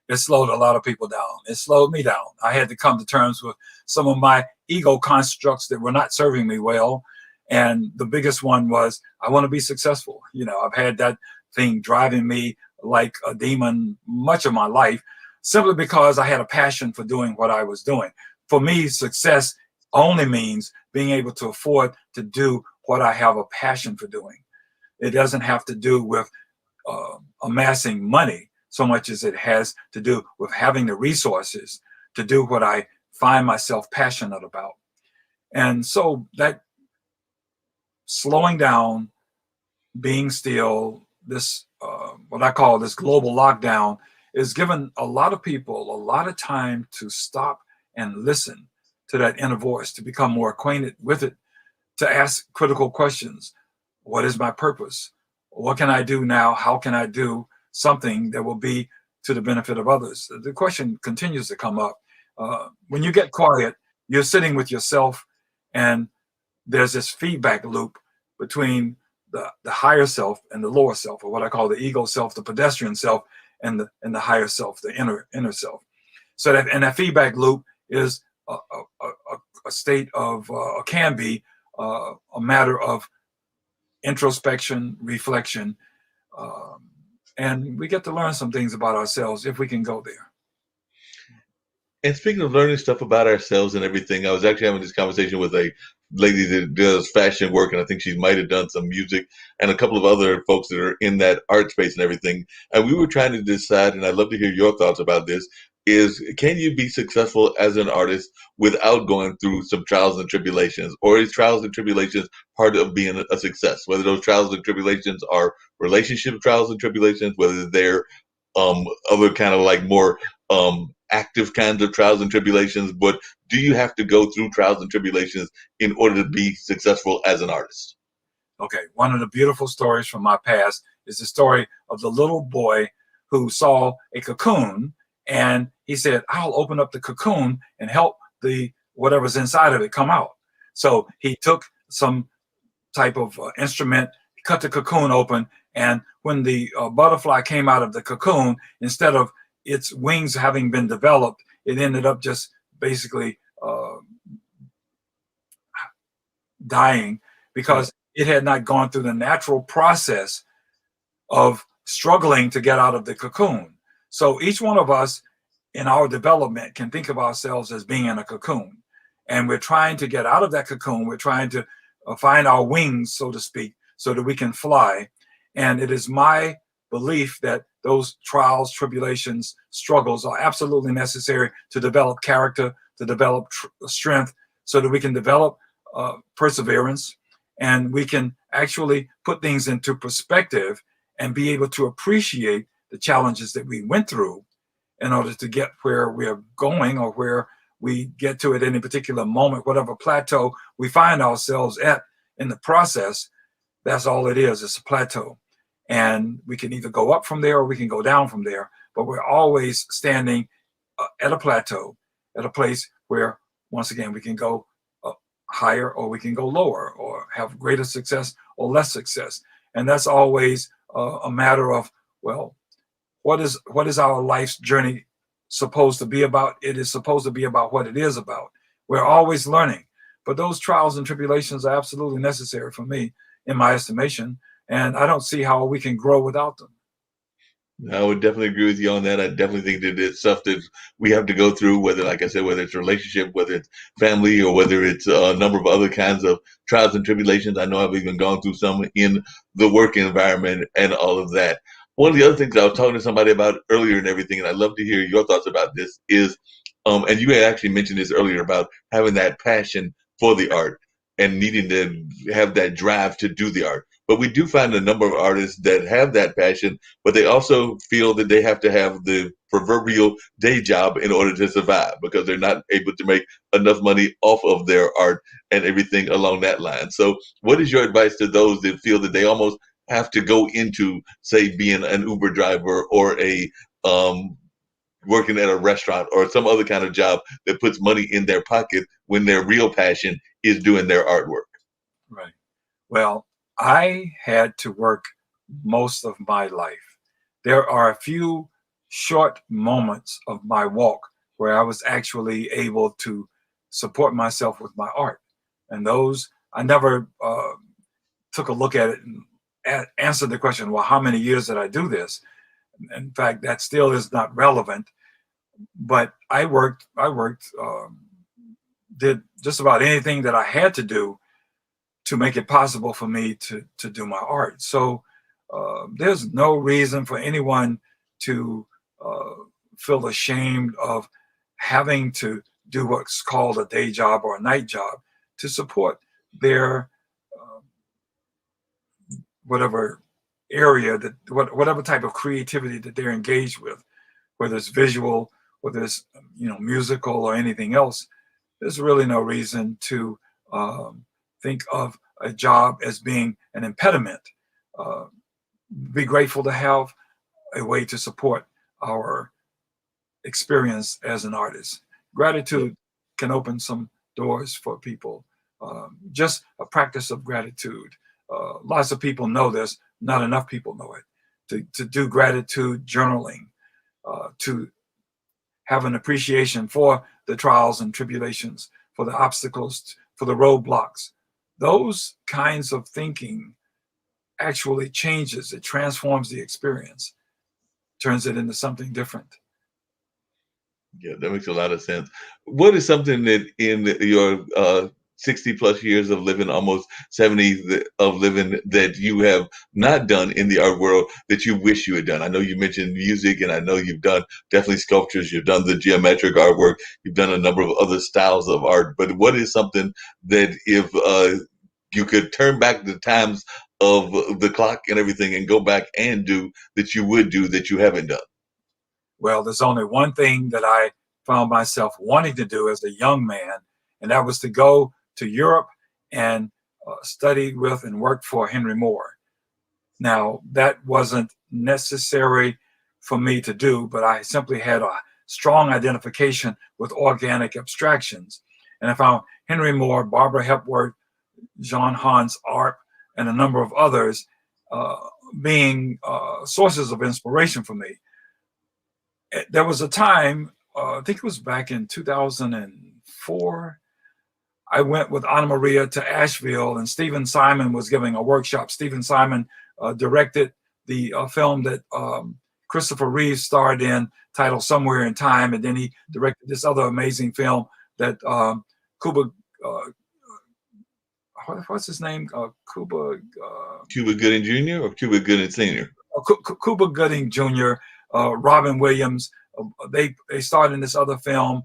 It slowed a lot of people down. It slowed me down. I had to come to terms with some of my ego constructs that were not serving me well. And the biggest one was, I want to be successful. I've had that thing driving me like a demon much of my life, simply because I had a passion for doing what I was doing. For me, success only means being able to afford to do what I have a passion for doing. It doesn't have to do with amassing money so much as it has to do with having the resources to do what I find myself passionate about. And so that slowing down, being still, this what I call this global lockdown is given a lot of people a lot of time to stop and listen to that inner voice, to become more acquainted with it, to ask critical questions. What is my purpose? What can I do now? How can I do something that will be to the benefit of others? The question continues to come up. When you get quiet, you're sitting with yourself, and there's this feedback loop between the higher self and the lower self, or what I call the ego self, the pedestrian self, and the higher self, the inner self. So that feedback loop is a state of can be a matter of introspection, reflection, um, and we get to learn some things about ourselves if we can go there. And speaking of learning stuff about ourselves and everything, I was actually having this conversation with a lady that does fashion work, and I think she might have done some music, and a couple of other folks that are in that art space and everything. And we were trying to decide, and I'd love to hear your thoughts about this, is can you be successful as an artist without going through some trials and tribulations? Or is trials and tribulations part of being a success? Whether those trials and tribulations are relationship trials and tribulations, whether they're other kind of like more active kinds of trials and tribulations, but do you have to go through trials and tribulations in order to be successful as an artist? Okay, one of the beautiful stories from my past is the story of the little boy who saw a cocoon, and he said, "I'll open up the cocoon and help the whatever's inside of it come out." So he took some type of instrument, cut the cocoon open, and when the butterfly came out of the cocoon, instead of its wings having been developed, it ended up just basically dying Right. because it had not gone through the natural process of struggling to get out of the cocoon. So each one of us in our development can think of ourselves as being in a cocoon. And we're trying to get out of that cocoon. We're trying to find our wings, so to speak, so that we can fly. And it is my belief that those trials, tribulations, struggles are absolutely necessary to develop character, to develop strength, so that we can develop perseverance, and we can actually put things into perspective and be able to appreciate the challenges that we went through in order to get where we are going, or where we get to at any particular moment, whatever plateau we find ourselves at in the process. That's all it is. It's a plateau. And we can either go up from there or we can go down from there. But we're always standing at a plateau, at a place where, once again, we can go higher or we can go lower, or have greater success or less success. And that's always a matter of, well, what is our life's journey supposed to be about? It is supposed to be about what it is about. We're always learning, but those trials and tribulations are absolutely necessary for me, in my estimation, and I don't see how we can grow without them. I would definitely agree with you on that. I definitely think that it's stuff that we have to go through, whether, like I said, whether it's a relationship, whether it's family, or whether it's a number of other kinds of trials and tribulations. I know I've even gone through some in the work environment and all of that. One of the other things I was talking to somebody about earlier and everything, and I'd love to hear your thoughts about this, is, and you had actually mentioned this earlier about having that passion for the art and needing to have that drive to do the art. But we do find a number of artists that have that passion, but they also feel that they have to have the proverbial day job in order to survive, because they're not able to make enough money off of their art and everything along that line. So, what is your advice to those that feel that they almost have to go into, say, being an Uber driver, or a working at a restaurant, or some other kind of job that puts money in their pocket, when their real passion is doing their artwork? Right. Well, I had to work most of my life. There are a few short moments of my walk where I was actually able to support myself with my art. And those, I never took a look at it and answered the question, well, how many years did I do this? In fact, that still is not relevant. But did just about anything that I had to do to make it possible for me to do my art. So there's no reason for anyone to uh, feel ashamed of having to do what's called a day job or a night job to support their uh, whatever area that whatever type of creativity that they're engaged with, whether it's visual, whether it's musical or anything else. There's really no reason to think of a job as being an impediment. Uh, be grateful to have a way to support our experience as an artist. Gratitude can open some doors for people. Just a practice of gratitude. Lots of people know this, not enough people know it. To do gratitude journaling, to have an appreciation for the trials and tribulations, for the obstacles, for the roadblocks. Those kinds of thinking actually changes, it transforms the experience, turns it into something different. Yeah, that makes a lot of sense. What is something that in your 60 plus years of living, almost 70 of living, that you have not done in the art world that you wish you had done? I know you mentioned music, and I know you've done definitely sculptures, you've done the geometric artwork, you've done a number of other styles of art. But what is something that if you could turn back the times of the clock and everything and go back and do that you would do that you haven't done? Well, there's only one thing that I found myself wanting to do as a young man, and that was to go to Europe and study with and work for Henry Moore. Now, that wasn't necessary for me to do, but I simply had a strong identification with organic abstractions. And I found Henry Moore, Barbara Hepworth, Jean Hans Arp, and a number of others uh, being sources of inspiration for me. There was a time, I think it was back in 2004, I went with Anna Maria to Asheville, and Stephen Simon was giving a workshop. Stephen Simon directed the film that Christopher Reeve starred in, titled Somewhere in Time, and then he directed this other amazing film that Cuba, what's his name? Cuba Gooding Jr. or Cuba Gooding Sr.? Cuba Gooding Jr., Robin Williams. They starred in this other film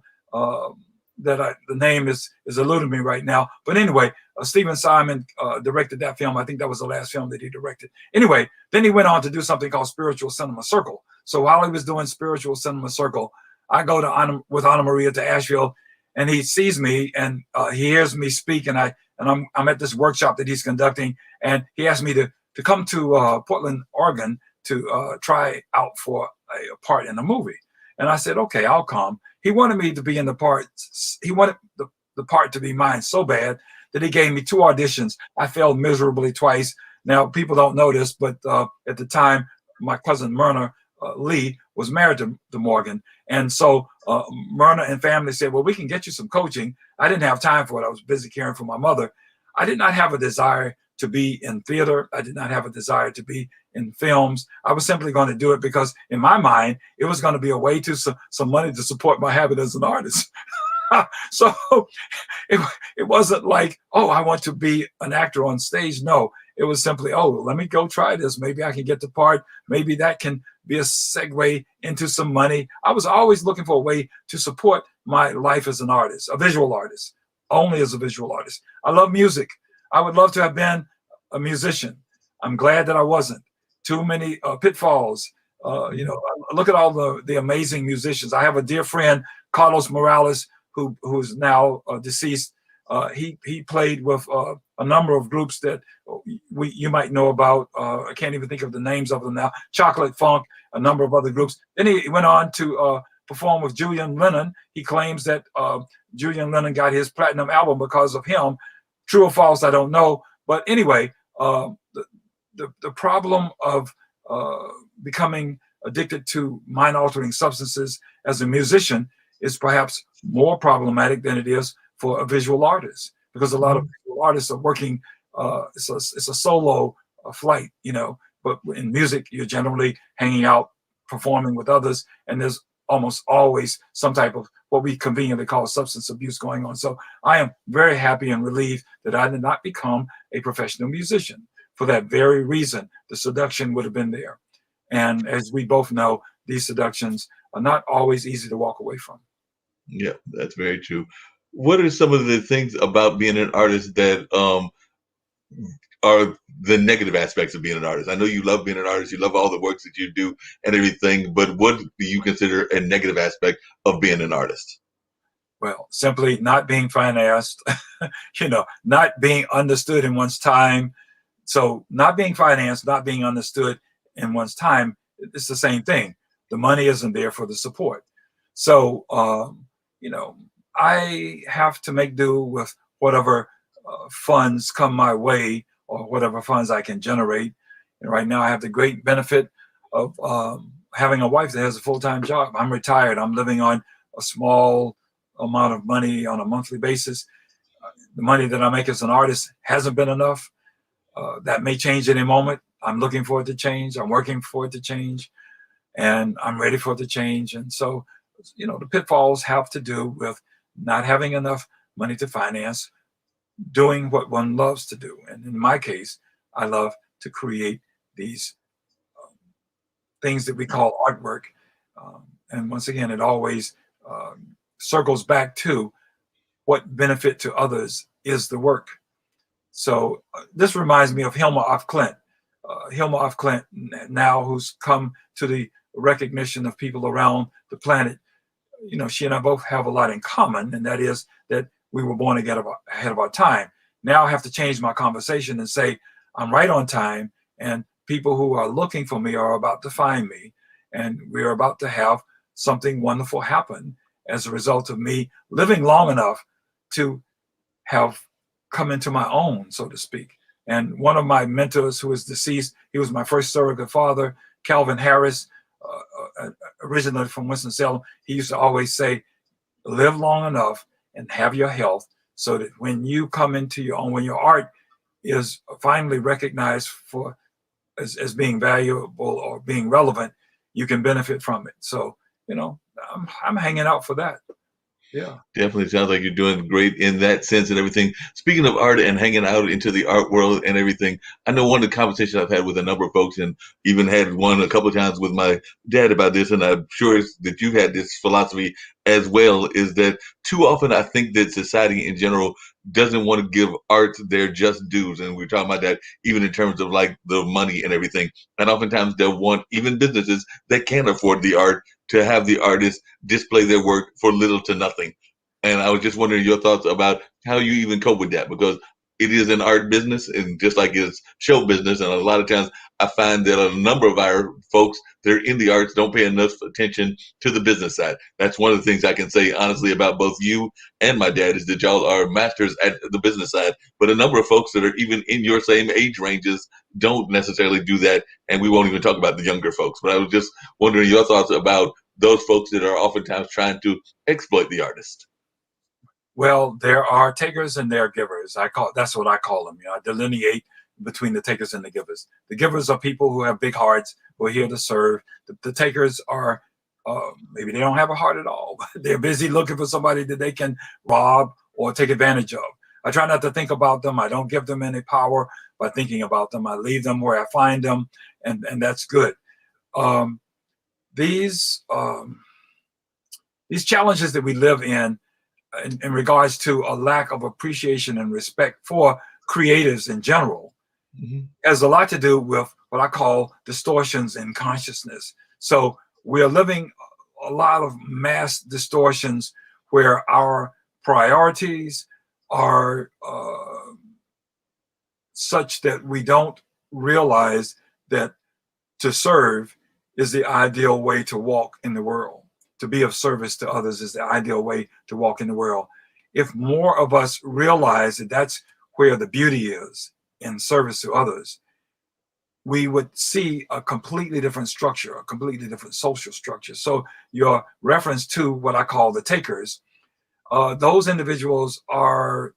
that the name is eluding me right now. But anyway, Stephen Simon directed that film. I think that was the last film that he directed. Anyway, then he went on to do something called Spiritual Cinema Circle. So while he was doing Spiritual Cinema Circle, I go to with Anna Maria to Asheville, and he sees me and he hears me speak, and I'm at this workshop that he's conducting, and he asked me to come to Portland, Oregon, to try out for a part in a movie. And I said, okay, I'll come. He wanted me to be in the part. He wanted the part to be mine so bad that he gave me 2 auditions. I failed miserably twice. Now, people don't know this, but at the time, my cousin Myrna Lee was married to Morgan. And so Myrna and family said, well, we can get you some coaching. I didn't have time for it. I was busy caring for my mother. I did not have a desire to be in theater. I did not have a desire to be in films. I was simply going to do it because in my mind, it was going to be a way to some money to support my habit as an artist. So it wasn't like, oh, I want to be an actor on stage. No, it was simply, oh, let me go try this. Maybe I can get the part. Maybe that can be a segue into some money. I was always looking for a way to support my life as an artist, a visual artist, only as a visual artist. I love music. I would love to have been a musician. I'm glad that I wasn't. Too many pitfalls. Look at all the amazing musicians. I have a dear friend, Carlos Morales, who's now deceased. He played with a number of groups that you might know about. I can't even think of the names of them now. Chocolate Funk, a number of other groups. Then he went on to perform with Julian Lennon. He claims that Julian Lennon got his platinum album because of him. True or false, I don't know. But anyway, the problem of becoming addicted to mind-altering substances as a musician is perhaps more problematic than it is for a visual artist, because a lot of visual artists are working. It's a solo flight, but in music, you're generally hanging out performing with others, and there's almost always some type of what we conveniently call substance abuse going on. So I am very happy and relieved that I did not become a professional musician. For that very reason, the seduction would have been there. And as we both know, these seductions are not always easy to walk away from. Yeah, that's very true. What are some of the things about being an artist that are the negative aspects of being an artist? I know you love being an artist, you love all the works that you do and everything, but what do you consider a negative aspect of being an artist? Well, simply not being financed, not being understood in one's time. So not being financed, not being understood in one's time, it's the same thing. The money isn't there for the support. So, you know, I have to make do with whatever funds come my way or whatever funds I can generate. And right now I have the great benefit of having a wife that has a full-time job. I'm retired. I'm living on a small amount of money on a monthly basis. The money that I make as an artist hasn't been enough. That may change any moment. I'm looking for it to change. I'm working for it to change, and I'm ready for it to change. And so, the pitfalls have to do with not having enough money to finance doing what one loves to do. And in my case, I love to create these things that we call artwork. And once again, it always circles back to what benefit to others is the work. So this reminds me of Hilma af Klint. Hilma af Klint, now who's come to the recognition of people around the planet, she and I both have a lot in common, and that is that we were born ahead of our time. Now I have to change my conversation and say I'm right on time, and people who are looking for me are about to find me, and we're about to have something wonderful happen as a result of me living long enough to have come into my own, so to speak. And one of my mentors who is deceased, he was my first surrogate father, Calvin Harris, originally from Winston-Salem. He used to always say, live long enough and have your health so that when you come into your own, when your art is finally recognized for as being valuable or being relevant, you can benefit from it. So, I'm hanging out for that. Yeah. Definitely sounds like you're doing great in that sense and everything. Speaking of art and hanging out into the art world and everything, I know one of the conversations I've had with a number of folks, and even had one a couple of times with my dad about this, and I'm sure that you've had this philosophy as well, is that too often I think that society in general doesn't want to give art their just dues. And we're talking about that even in terms of like the money and everything. And oftentimes they'll want even businesses that can't afford the art to have the artists display their work for little to nothing. And I was just wondering your thoughts about how you even cope with that, because it is an art business, and just like it's show business. And a lot of times I find that a number of our folks that are in the arts don't pay enough attention to the business side. That's one of the things I can say honestly about both you and my dad, is that y'all are masters at the business side. But a number of folks that are even in your same age ranges don't necessarily do that. And we won't even talk about the younger folks. But I was just wondering your thoughts about those folks that are oftentimes trying to exploit the artist. Well, there are takers and there are givers. That's what I call them. I delineate between the takers and the givers. The givers are people who have big hearts, who are here to serve. The takers are maybe they don't have a heart at all. They're busy looking for somebody that they can rob or take advantage of. I try not to think about them. I don't give them any power by thinking about them. I leave them where I find them, and that's good. These challenges that we live in regards to a lack of appreciation and respect for creatives in general, has a lot to do with what I call distortions in consciousness. So we're living a lot of mass distortions where our priorities are such that we don't realize that to serve is the ideal way to walk in the world. To be of service to others is the ideal way to walk in the world. If more of us realize that that's where the beauty is, in service to others, we would see a completely different structure, a completely different social structure. So your reference to what I call the takers, those individuals are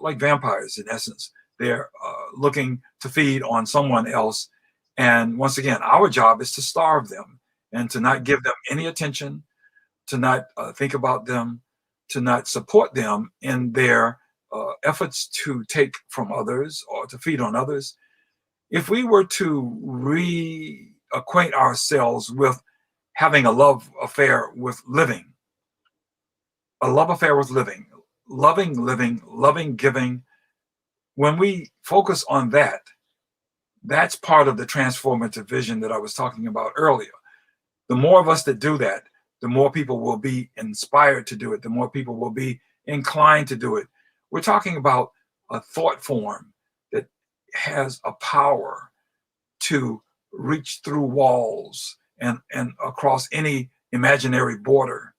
like vampires in essence. They're looking to feed on someone else. And once again, our job is to starve them. and to not give them any attention, to not think about them, to not support them in their efforts to take from others or to feed on others. If we were to reacquaint ourselves with having a love affair with living, a love affair with living, loving, giving, when we focus on that, that's part of the transformative vision that I was talking about earlier. The more of us that do that, the more people will be inspired to do it, the more people will be inclined to do it. We're talking about a thought form that has a power to reach through walls and across any imaginary border,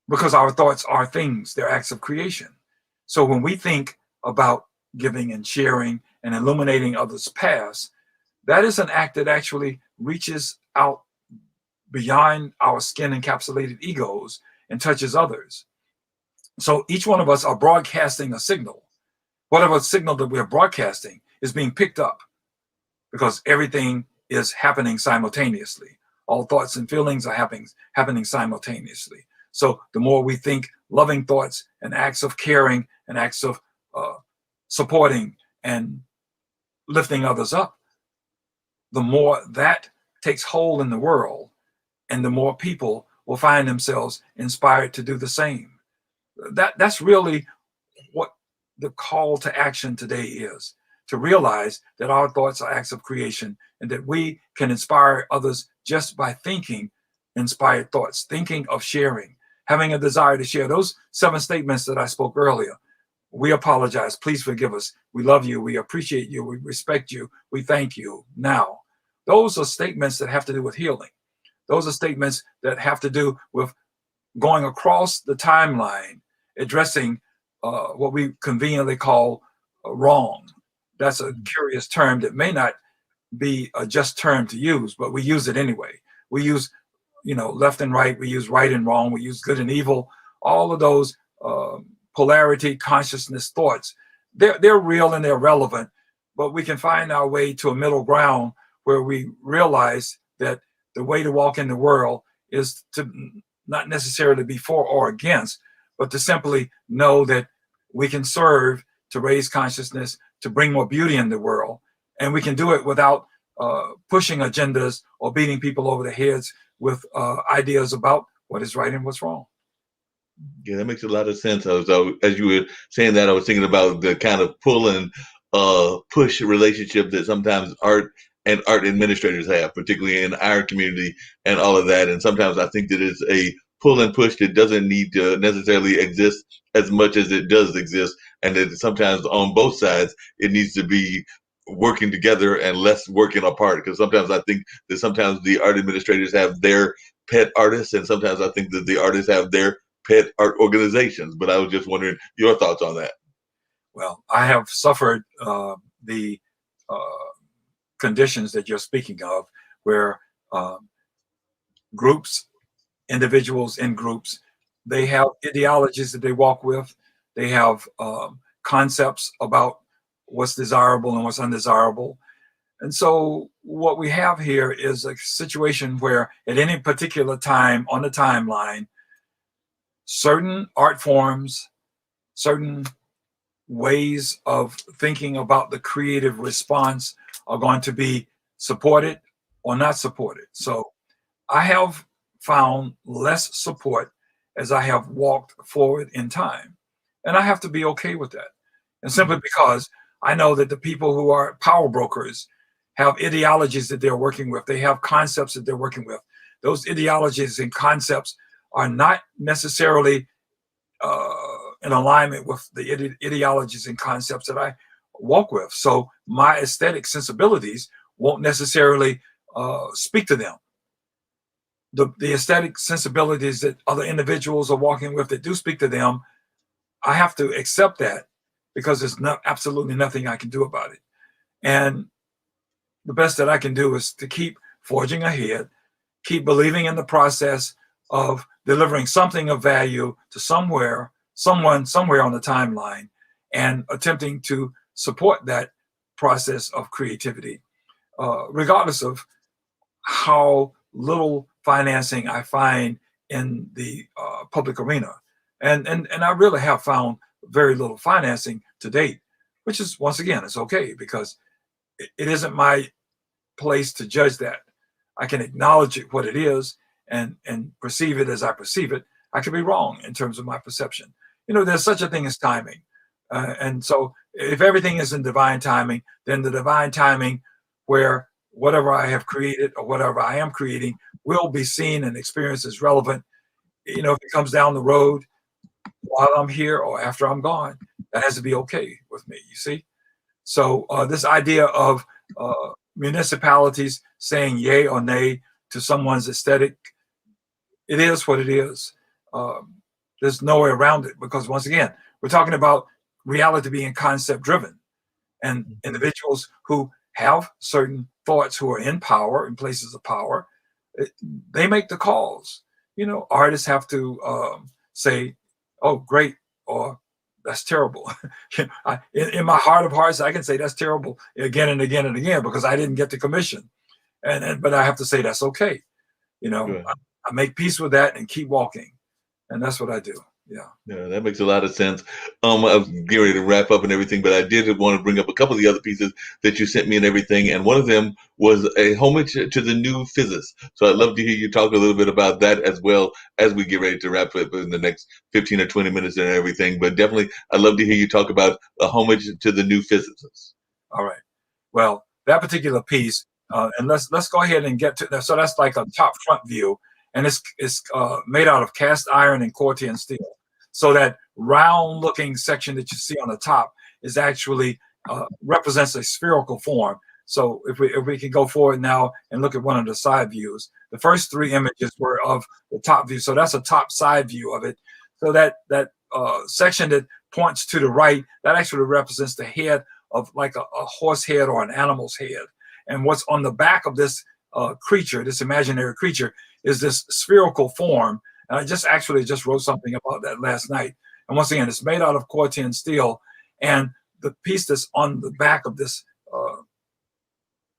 because our thoughts are things, they're acts of creation. So when we think about giving and sharing and illuminating others' paths, that is an act that actually reaches out beyond our skin encapsulated egos and touches others. So each one of us are broadcasting a signal. Whatever signal that we're broadcasting is being picked up, because everything is happening simultaneously. All thoughts and feelings are happening simultaneously. So the more we think loving thoughts and acts of caring and acts of supporting and lifting others up, the more that takes hold in the world, and the more people will find themselves inspired to do the same. That's really what the call to action today is, to realize that our thoughts are acts of creation and that we can inspire others just by thinking inspired thoughts, thinking of sharing, having a desire to share. Those 7 statements that I spoke earlier: we apologize, please forgive us, we love you, we appreciate you, we respect you, we thank you now. Those are statements that have to do with healing. Those are statements that have to do with going across the timeline, addressing what we conveniently call wrong. That's a curious term that may not be a just term to use, but we use it anyway. We use, left and right. We use right and wrong. We use good and evil. All of those polarity, consciousness thoughts, they're real and they're relevant, but we can find our way to a middle ground where we realize that the way to walk in the world is to not necessarily be for or against, but to simply know that we can serve to raise consciousness, to bring more beauty in the world. And we can do it without pushing agendas or beating people over the heads with ideas about what is right and what's wrong. Yeah, that makes a lot of sense. As you were saying that, I was thinking about the kind of pull and push relationship that sometimes art and art administrators have, particularly in our community and all of that. And sometimes I think that it's a pull and push that doesn't need to necessarily exist as much as it does exist. And that sometimes on both sides, it needs to be working together and less working apart. Because sometimes I think that sometimes the art administrators have their pet artists, and sometimes I think that the artists have their pet art organizations. But I was just wondering your thoughts on that. Well, I have suffered the conditions that you're speaking of, where groups, individuals in groups, they have ideologies that they walk with. They have concepts about what's desirable and what's undesirable. And so what we have here is a situation where at any particular time on the timeline, certain art forms, certain ways of thinking about the creative response are going to be supported or not supported. So I have found less support as I have walked forward in time. And I have to be okay with that. And simply because I know that the people who are power brokers have ideologies that they're working with. They have concepts that they're working with. Those ideologies and concepts are not necessarily in alignment with the ideologies and concepts that I walk with. So my aesthetic sensibilities won't necessarily speak to them. The aesthetic sensibilities that other individuals are walking with that do speak to them, I have to accept that, because there's absolutely nothing I can do about it. And the best that I can do is to keep forging ahead, keep believing in the process of delivering something of value to someone, somewhere on the timeline, and attempting to support that process of creativity, regardless of how little financing I find in the public arena. And I really have found very little financing to date, which is, once again, it's okay, because it isn't my place to judge that. I can acknowledge it what it is, and perceive it as I perceive it. I can be wrong in terms of my perception. There's such a thing as timing. And so if everything is in divine timing, then the divine timing where whatever I have created or whatever I am creating will be seen and experienced as relevant. If it comes down the road while I'm here or after I'm gone, that has to be okay with me, you see? So this idea of municipalities saying yay or nay to someone's aesthetic, it is what it is. There's no way around it, because, once again, we're talking about reality being concept driven, and individuals who have certain thoughts, who are in power, in places of power, they make the calls. Artists have to say, oh, great, or that's terrible. In my heart of hearts, I can say that's terrible again and again and again, because I didn't get the commission. But I have to say that's okay. Right. I make peace with that and keep walking. And that's what I do. Yeah. Yeah, that makes a lot of sense. I was getting ready to wrap up and everything, but I did want to bring up a couple of the other pieces that you sent me and everything. And one of them was a homage to the new physicist. So I'd love to hear you talk a little bit about that, as well as we get ready to wrap up in the next 15 or 20 minutes and everything. But definitely, I'd love to hear you talk about a homage to the new physicist. All right. Well, that particular piece, and let's go ahead and get to that. So that's like a top front view, and it's made out of cast iron and Cortian steel. So that round-looking section that you see on the top is actually represents a spherical form. So if we can go forward now and look at one of the side views, the first three images were of the top view. So that's a top side view of it. So that section that points to the right, that actually represents the head of like a horse head or an animal's head. And what's on the back of this creature, this imaginary creature, is this spherical form. And I just wrote something about that last night. And once again, it's made out of Cortian steel. And the piece that's on the back of this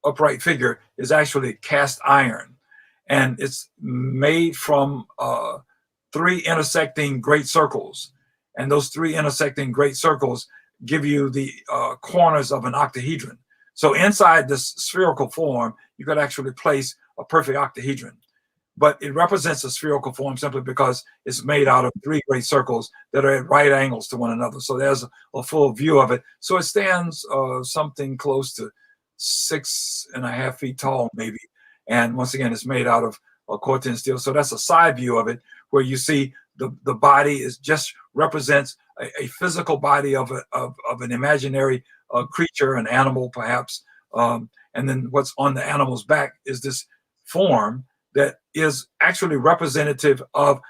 upright figure is actually cast iron. And it's made from three intersecting great circles. And those three intersecting great circles give you the corners of an octahedron. So inside this spherical form, you could actually place a perfect octahedron. But it represents a spherical form simply because it's made out of three great circles that are at right angles to one another. So there's a full view of it. So it stands something close to 6.5 feet tall, maybe. And once again, it's made out of Cortian steel. So that's a side view of it, where you see the body is just represents a physical body of an imaginary creature, an animal perhaps. And then what's on the animal's back is this form that is actually representative of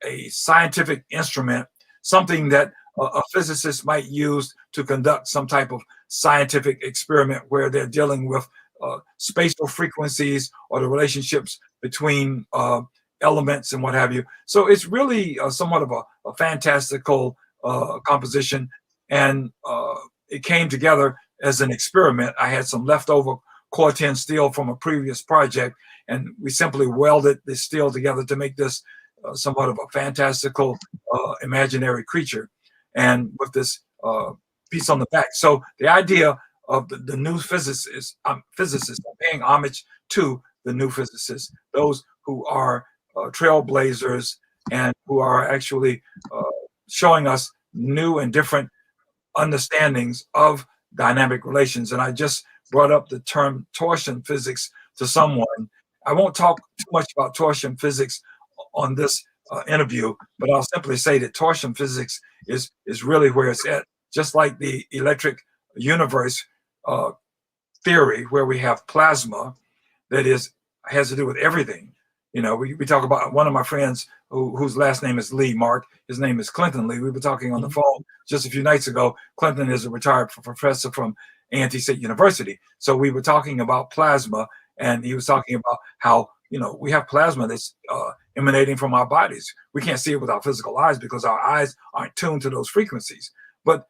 a scientific instrument, something that a physicist might use to conduct some type of scientific experiment where they're dealing with spatial frequencies or the relationships between elements and what have you. So it's really somewhat of a fantastical composition, and it came together as an experiment. I had some leftover Cortian steel from a previous project, and we simply welded the steel together to make this somewhat of a fantastical imaginary creature, and with this piece on the back. So the idea of the new physicists are paying homage to the new physicists, those who are trailblazers and who are actually showing us new and different understandings of dynamic relations. And I just brought up the term torsion physics to someone. I won't talk too much about torsion physics on this interview, but I'll simply say that torsion physics is really where it's at. Just like the electric universe theory, where we have plasma that has to do with everything. We talk about one of my friends whose last name is Lee, Mark. His name is Clinton Lee. We were talking on the phone just a few nights ago. Clinton is a retired professor from A&T State University. So we were talking about plasma, and he was talking about how, we have plasma that's emanating from our bodies. We can't see it with our physical eyes because our eyes aren't tuned to those frequencies. But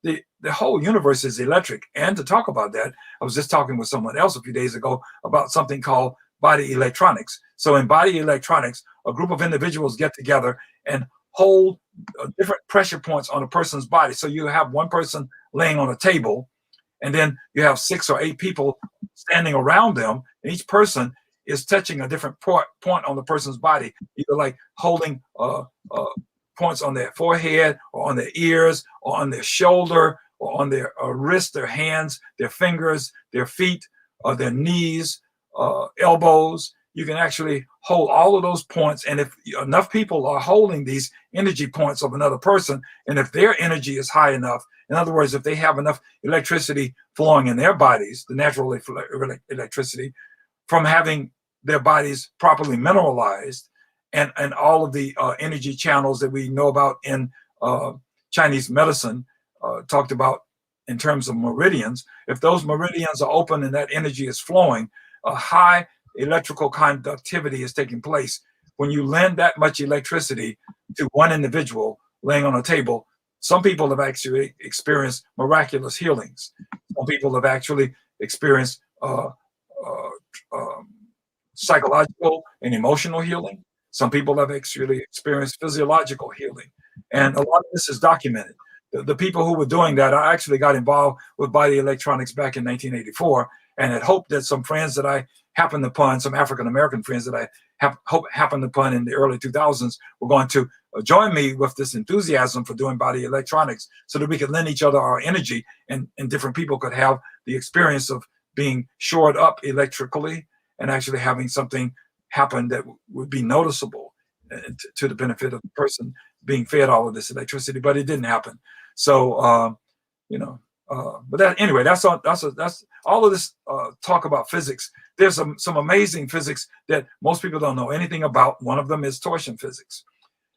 the whole universe is electric. And to talk about that, I was just talking with someone else a few days ago about something called body electronics. So in body electronics, a group of individuals get together and hold different pressure points on a person's body. So you have one person laying on a table, and then you have 6 or 8 people standing around them. And each person is touching a different point on the person's body, either like holding points on their forehead or on their ears or on their shoulder or on their wrist, their hands, their fingers, their feet, or their knees, elbows. You can actually hold all of those points. And if enough people are holding these energy points of another person, and if their energy is high enough, in other words, if they have enough electricity flowing in their bodies, the natural electricity, from having their bodies properly mineralized, and all of the energy channels that we know about in Chinese medicine, talked about in terms of meridians, if those meridians are open and that energy is flowing, a high electrical conductivity is taking place. When you lend that much electricity to one individual laying on a table, some people have actually experienced miraculous healings. Some people have actually experienced psychological and emotional healing. Some people have actually experienced physiological healing. And a lot of this is documented. The people who were doing that, I actually got involved with body electronics back in 1984, and had hoped that some friends that I happened upon, some African-American friends that I happened upon in the early 2000s, were going to join me with this enthusiasm for doing body electronics so that we could lend each other our energy, and different people could have the experience of being shored up electrically and actually having something happen that would be noticeable to the benefit of the person being fed all of this electricity. But it didn't happen. So, but that, anyway, that's all of this talk about physics. There's some amazing physics that most people don't know anything about. One of them is torsion physics.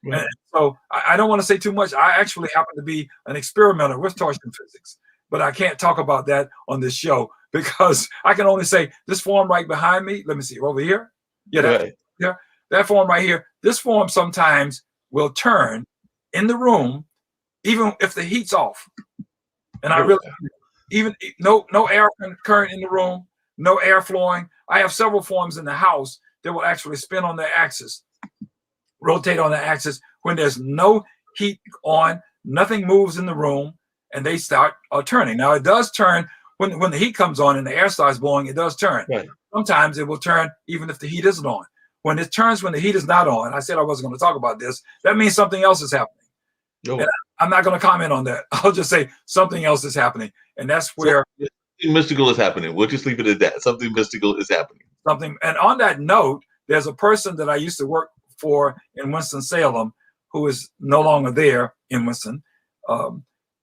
Right. And so I don't want to say too much. I actually happen to be an experimenter with torsion physics, but I can't talk about that on this show because I can only say this form right behind me. Let me see, over here. Yeah, that form right here. This form sometimes will turn in the room, even if the heat's off. And I really, even no air current in the room, no air flowing. I have several forms in the house that will actually spin on their axis, rotate on their axis when there's no heat on, nothing moves in the room, and they start turning. Now it does turn when the heat comes on and the air starts blowing. It does turn. Right. Sometimes it will turn even if the heat isn't on. When it turns when the heat is not on, I said I wasn't going to talk about this. That means something else is happening. No. And I'm not going to comment on that. I'll just say something else is happening, and that's where something mystical is happening. We'll just leave it at that. Something mystical is happening. And on that note, there's a person that I used to work for in Winston-Salem who is no longer there in Winston.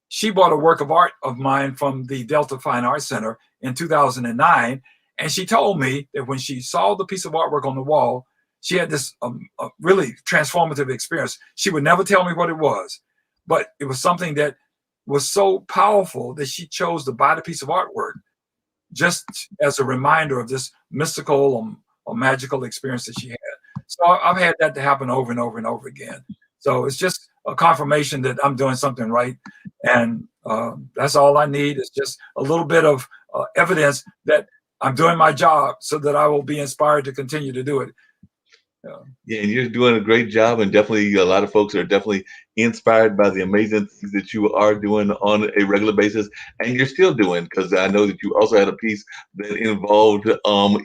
She bought a work of art of mine from the Delta Fine Arts Center in 2009, and she told me that when she saw the piece of artwork on the wall, she had this really transformative experience. She would never tell me what it was, but it was something that was so powerful that she chose to buy the piece of artwork just as a reminder of this mystical or magical experience that she had. So I've had that to happen over and over and over again. So it's just a confirmation that I'm doing something right. And that's all I need is just a little bit of evidence that I'm doing my job so that I will be inspired to continue to do it. Yeah, and you're doing a great job, and definitely a lot of folks are definitely inspired by the amazing things that you are doing on a regular basis, and you're still doing, because I know that you also had a piece that involved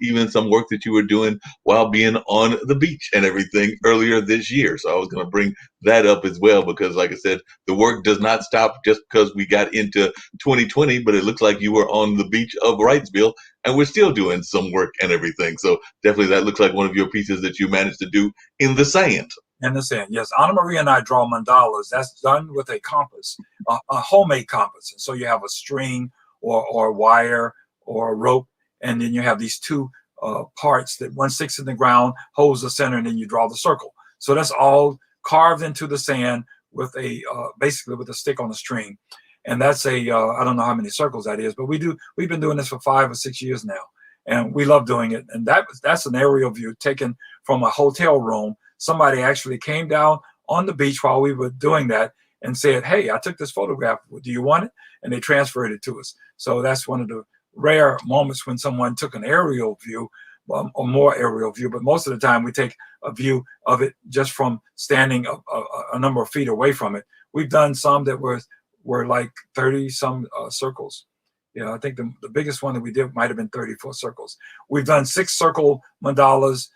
even some work that you were doing while being on the beach and everything earlier this year. So I was going to bring that up as well, because like I said, the work does not stop just because we got into 2020, but it looks like you were on the beach of Wrightsville, and we're still doing some work and everything. So definitely that looks like one of your pieces that you managed to do in the sand. In the sand, yes. Anna Maria and I draw mandalas. That's done with a compass, a homemade compass. And so you have a string or wire or a rope, and then you have these two parts that one sticks in the ground, holds the center, and then you draw the circle. So that's all carved into the sand with a basically with a stick on a string. And that's I don't know how many circles that is, but we've been doing this for 5 or 6 years now, and we love doing it. And that's an aerial view taken from a hotel room. Somebody actually came down on the beach while we were doing that and said, "Hey, I took this photograph. Do you want it?" And they transferred it to us. So that's one of the rare moments when someone took an aerial view. a more aerial view, but most of the time we take a view of it just from standing a number of feet away from it. We've done some that were like 30 some circles. Yeah, I think the biggest one that we did might have been 34 circles. We've done 6 circle mandalas,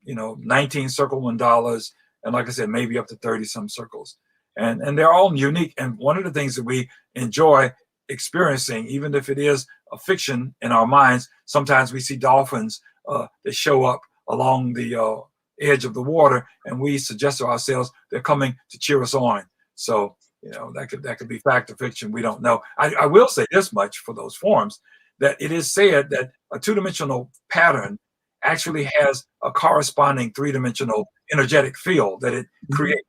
19 circle mandalas, and like I said, maybe up to 30 some circles. And they're all unique. And one of the things that we enjoy experiencing, even if it is a fiction in our minds, sometimes we see dolphins that show up along the edge of the water, and we suggest to ourselves they're coming to cheer us on. So that could be fact or fiction. We don't know. I will say this much for those forms, that it is said that a two-dimensional pattern actually has a corresponding three-dimensional energetic field that it creates.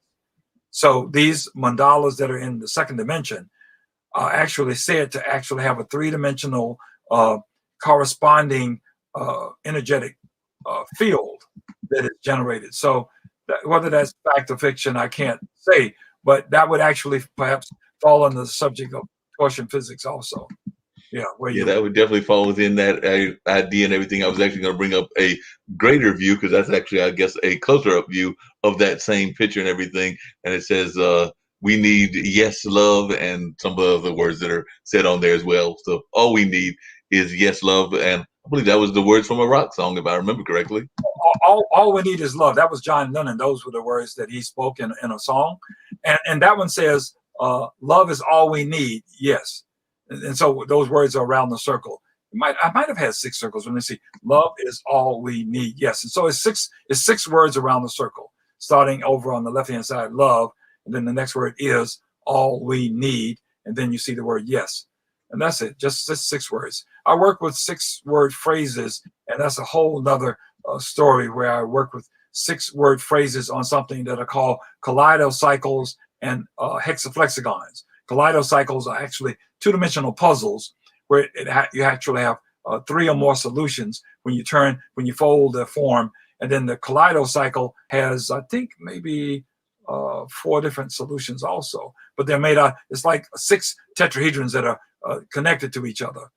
So these mandalas that are in the second dimension are actually said to actually have a three-dimensional corresponding energetic field that is generated. So whether that's fact or fiction, I can't say, but that would actually perhaps fall under the subject of torsion physics also. Yeah, that would definitely fall within that idea and everything. I was actually going to bring up a greater view, because that's actually, I guess, a closer up view of that same picture and everything. And it says, we need yes, love, and some of the other words that are said on there as well. So all we need is yes, love. And I believe that was the words from a rock song, if I remember correctly. All we need is love. That was John Lennon. Those were the words that he spoke in a song. And that one says, love is all we need. Yes. And so those words are around the circle. I might have had 6 circles. Let me see. Love is all we need. Yes. And so it's six words around the circle, starting over on the left-hand side, love. And then the next word is all we need. And then you see the word yes. And that's it. Just 6 words. I work with 6-word phrases, and that's a whole nother story, where I work with 6-word phrases on something that are called kaleidocycles and hexaflexagons. Kaleidocycles are actually two-dimensional puzzles where you actually have 3 or more solutions when you fold the form. And then the kaleidocycle has, I think, maybe 4 different solutions also. But they're made out, it's like 6 tetrahedrons that are connected to each other.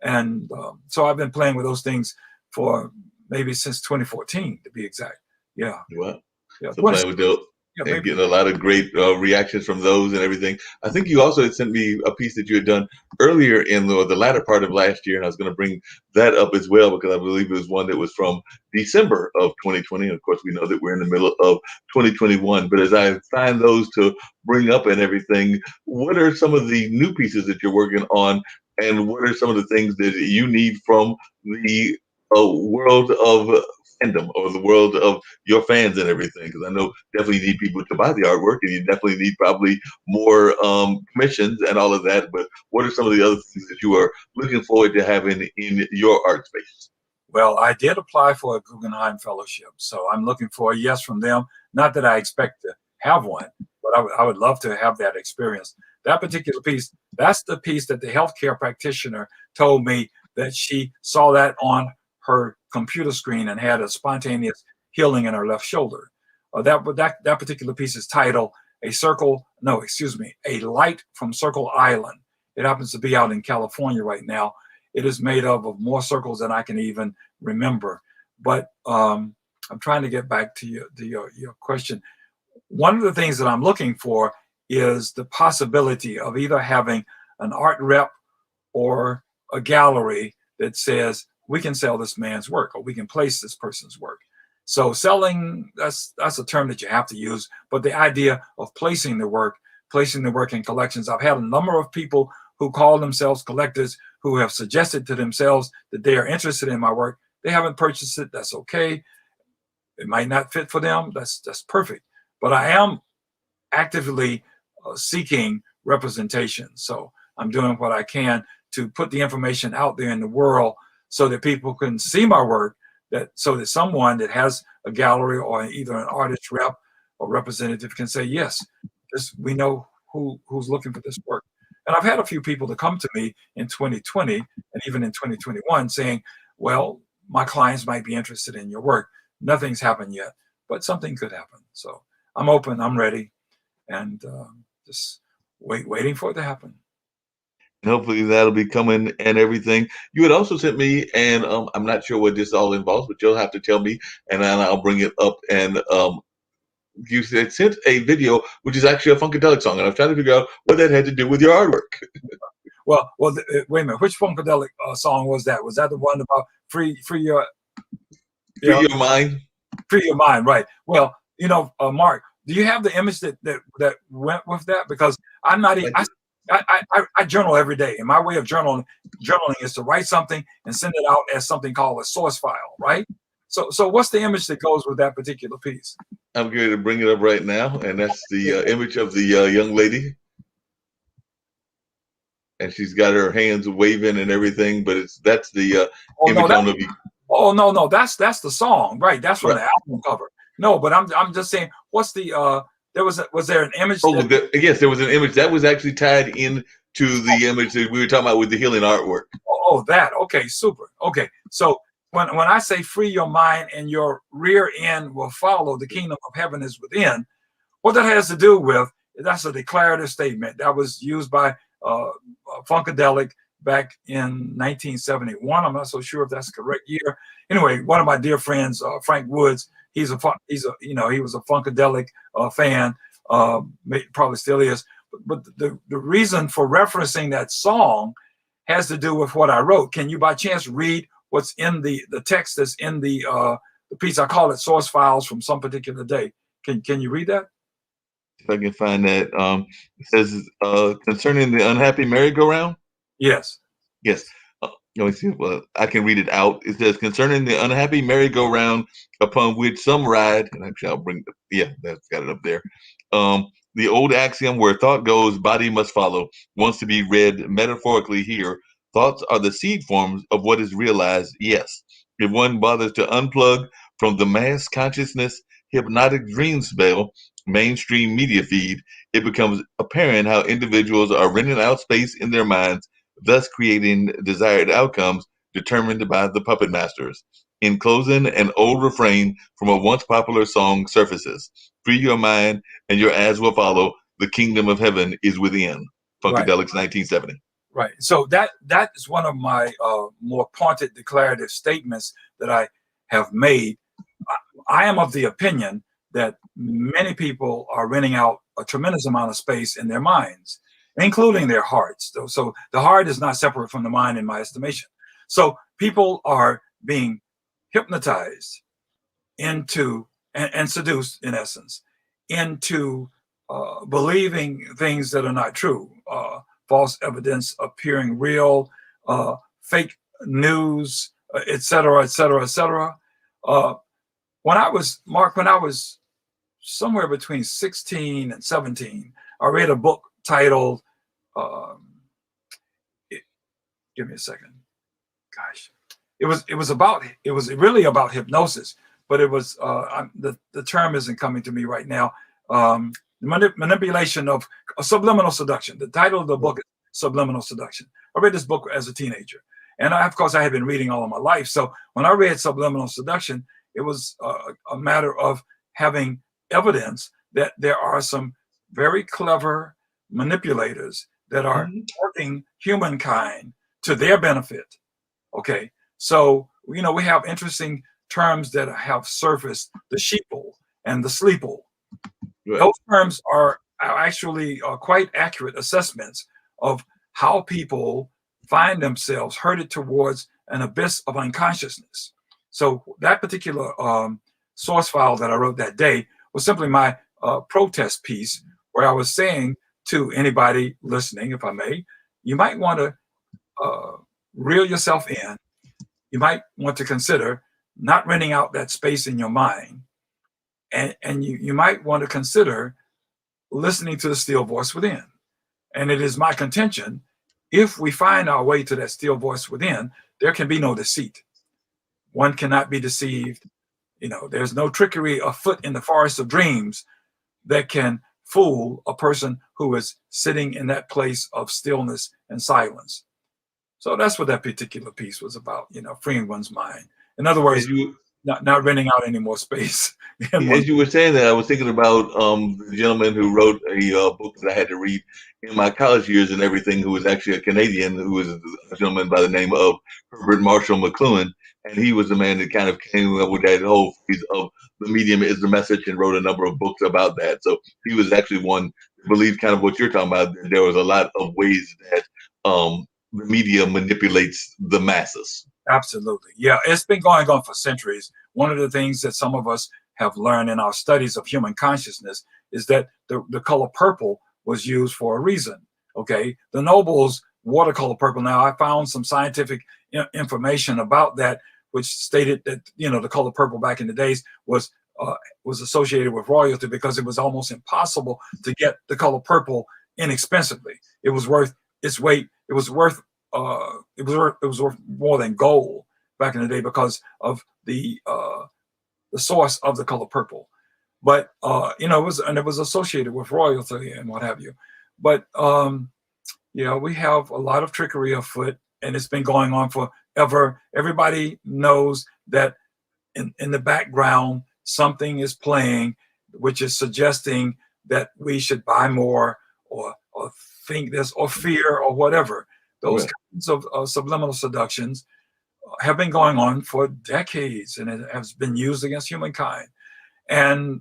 And so I've been playing with those things for maybe since 2014, to be exact. Yeah. Wow. Yeah. So playing with those. And getting a lot of great reactions from those and everything. I think you also had sent me a piece that you had done earlier in the latter part of last year, and I was going to bring that up as well, because I believe it was one that was from December of 2020. And of course, we know that we're in the middle of 2021. But as I find those to bring up and everything, what are some of the new pieces that you're working on, and what are some of the things that you need from the world of fandom, or the world of your fans and everything? Because I know definitely you need people to buy the artwork, and you definitely need probably more commissions and all of that. But what are some of the other things that you are looking forward to having in your art space? Well, I did apply for a Guggenheim Fellowship, so I'm looking for a yes from them. Not that I expect to have one, but I would love to have that experience. That particular piece, that's the piece that the healthcare practitioner told me that she saw that on her computer screen and had a spontaneous healing in her left shoulder. That particular piece is titled A Light from Circle Island. It happens to be out in California right now. It is made up of more circles than I can even remember. But I'm trying to get back to your question. One of the things that I'm looking for is the possibility of either having an art rep or a gallery that says, we can sell this man's work, or we can place this person's work. So selling, that's a term that you have to use, but the idea of placing the work in collections. I've had a number of people who call themselves collectors who have suggested to themselves that they are interested in my work. They haven't purchased it. That's okay. It might not fit for them. That's perfect. But I am actively seeking representation. So I'm doing what I can to put the information out there in the world so that people can see my work, so that someone that has a gallery or either an artist rep or representative can say, yes, we know who's looking for this work. And I've had a few people to come to me in 2020 and even in 2021 saying, well, my clients might be interested in your work. Nothing's happened yet, but something could happen. So I'm open, I'm ready, and just waiting for it to happen. hopefully that'll be coming and everything. You had also sent me, and I'm not sure what this all involves, but you'll have to tell me, and then I'll bring it up. And you had sent a video, which is actually a funkadelic song, and I was trying to figure out what that had to do with your artwork. Well, wait a minute. Which funkadelic song was that? Was that the one about free your Free yeah your mind. free your mind? Right. Well, Mark, do you have the image that went with that? Because I'm not. I journal every day, and my way of journaling is to write something and send it out as something called a source file. Right. So what's the image that goes with that particular piece? I'm going to bring it up right now, and that's the image of the young lady, and she's got her hands waving and everything. But that's the Oh no, image on the no, that's the song, right? That's from right. the album cover. No, but I'm just saying, what's the was there an image Oh, that? yes, there was an image that was actually tied in to the image that we were talking about with the healing artwork. Oh, that. Okay, super. Okay, so when I say free your mind and your rear end will follow, the kingdom of heaven is within. What that has to do with, that's a declarative statement that was used by Funkadelic back in 1971. I'm not so sure if that's the correct year. Anyway, one of my dear friends, Frank Woods, he was a Funkadelic fan, probably still is. But the reason for referencing that song has to do with what I wrote. Can you by chance read what's in the text that's in the piece? I call it source files from some particular day. Can you read that? If I can find that, it says concerning the unhappy merry-go-round. Yes. Yes. Let me see. Well, I can read it out. It says concerning the unhappy merry-go-round upon which some ride, and actually I'll bring. Yeah, that's got it up there. The old axiom where thought goes, body must follow, wants to be read metaphorically here. Thoughts are the seed forms of what is realized. Yes, if one bothers to unplug from the mass consciousness hypnotic dream spell mainstream media feed, it becomes apparent how individuals are renting out space in their minds, thus creating desired outcomes determined by the puppet masters. In closing, an old refrain from a once popular song surfaces: free your mind and your eyes will follow. The kingdom of heaven is within. Right. Funkadelics 1970. Right. So that is one of my more pointed declarative statements that I have made. I am of the opinion that many people are renting out a tremendous amount of space in their minds, including their hearts. So the heart is not separate from the mind in my estimation. So people are being hypnotized into and seduced, in essence, into believing things that are not true, false evidence appearing real, fake news, et cetera, et cetera, et cetera. When I was, Mark, when I was somewhere between 16 and 17, I read a book titled, um, give me a second. Gosh, it was really about hypnosis, but it was the term isn't coming to me right now. Manipulation of subliminal seduction. The title of the book is Subliminal Seduction. I read this book as a teenager, and of course I had been reading all of my life. So when I read Subliminal Seduction, it was a matter of having evidence that there are some very clever manipulators that are working humankind to their benefit. Okay, so we have interesting terms that have surfaced: the sheeple and the sleeple. Right. Those terms are actually quite accurate assessments of how people find themselves herded towards an abyss of unconsciousness. So that particular source file that I wrote that day was simply my protest piece, where I was saying to anybody listening, if I may, you might want to reel yourself in. You might want to consider not renting out that space in your mind. And you might want to consider listening to the still voice within. And it is my contention, if we find our way to that still voice within, there can be no deceit. One cannot be deceived. There's no trickery afoot in the forest of dreams that can fool a person who is sitting in that place of stillness and silence. So that's what that particular piece was about, freeing one's mind. In other words, not renting out any more space in one. As you were saying that, I was thinking about the gentleman who wrote a book that I had to read in my college years and everything, who was actually a Canadian, who was a gentleman by the name of Herbert Marshall McLuhan. And he was the man that kind of came up with that whole phrase of the medium is the message and wrote a number of books about that. So he was actually one that believed kind of what you're talking about. There was a lot of ways that the media manipulates the masses. Absolutely. Yeah, it's been going on for centuries. One of the things that some of us have learned in our studies of human consciousness is that the color purple was used for a reason. Okay. The nobles watercolor purple. Now, I found some scientific information about that, which stated that, the color purple back in the days was associated with royalty because it was almost impossible to get the color purple inexpensively. It was worth its weight. It was worth more than gold back in the day because of the source of the color purple. But it was associated with royalty and what have you. But we have a lot of trickery afoot, and it's been going on forever. Everybody knows that in the background something is playing, which is suggesting that we should buy more or think this or fear or whatever. Those Right. kinds of subliminal seductions have been going on for decades, and it has been used against humankind. And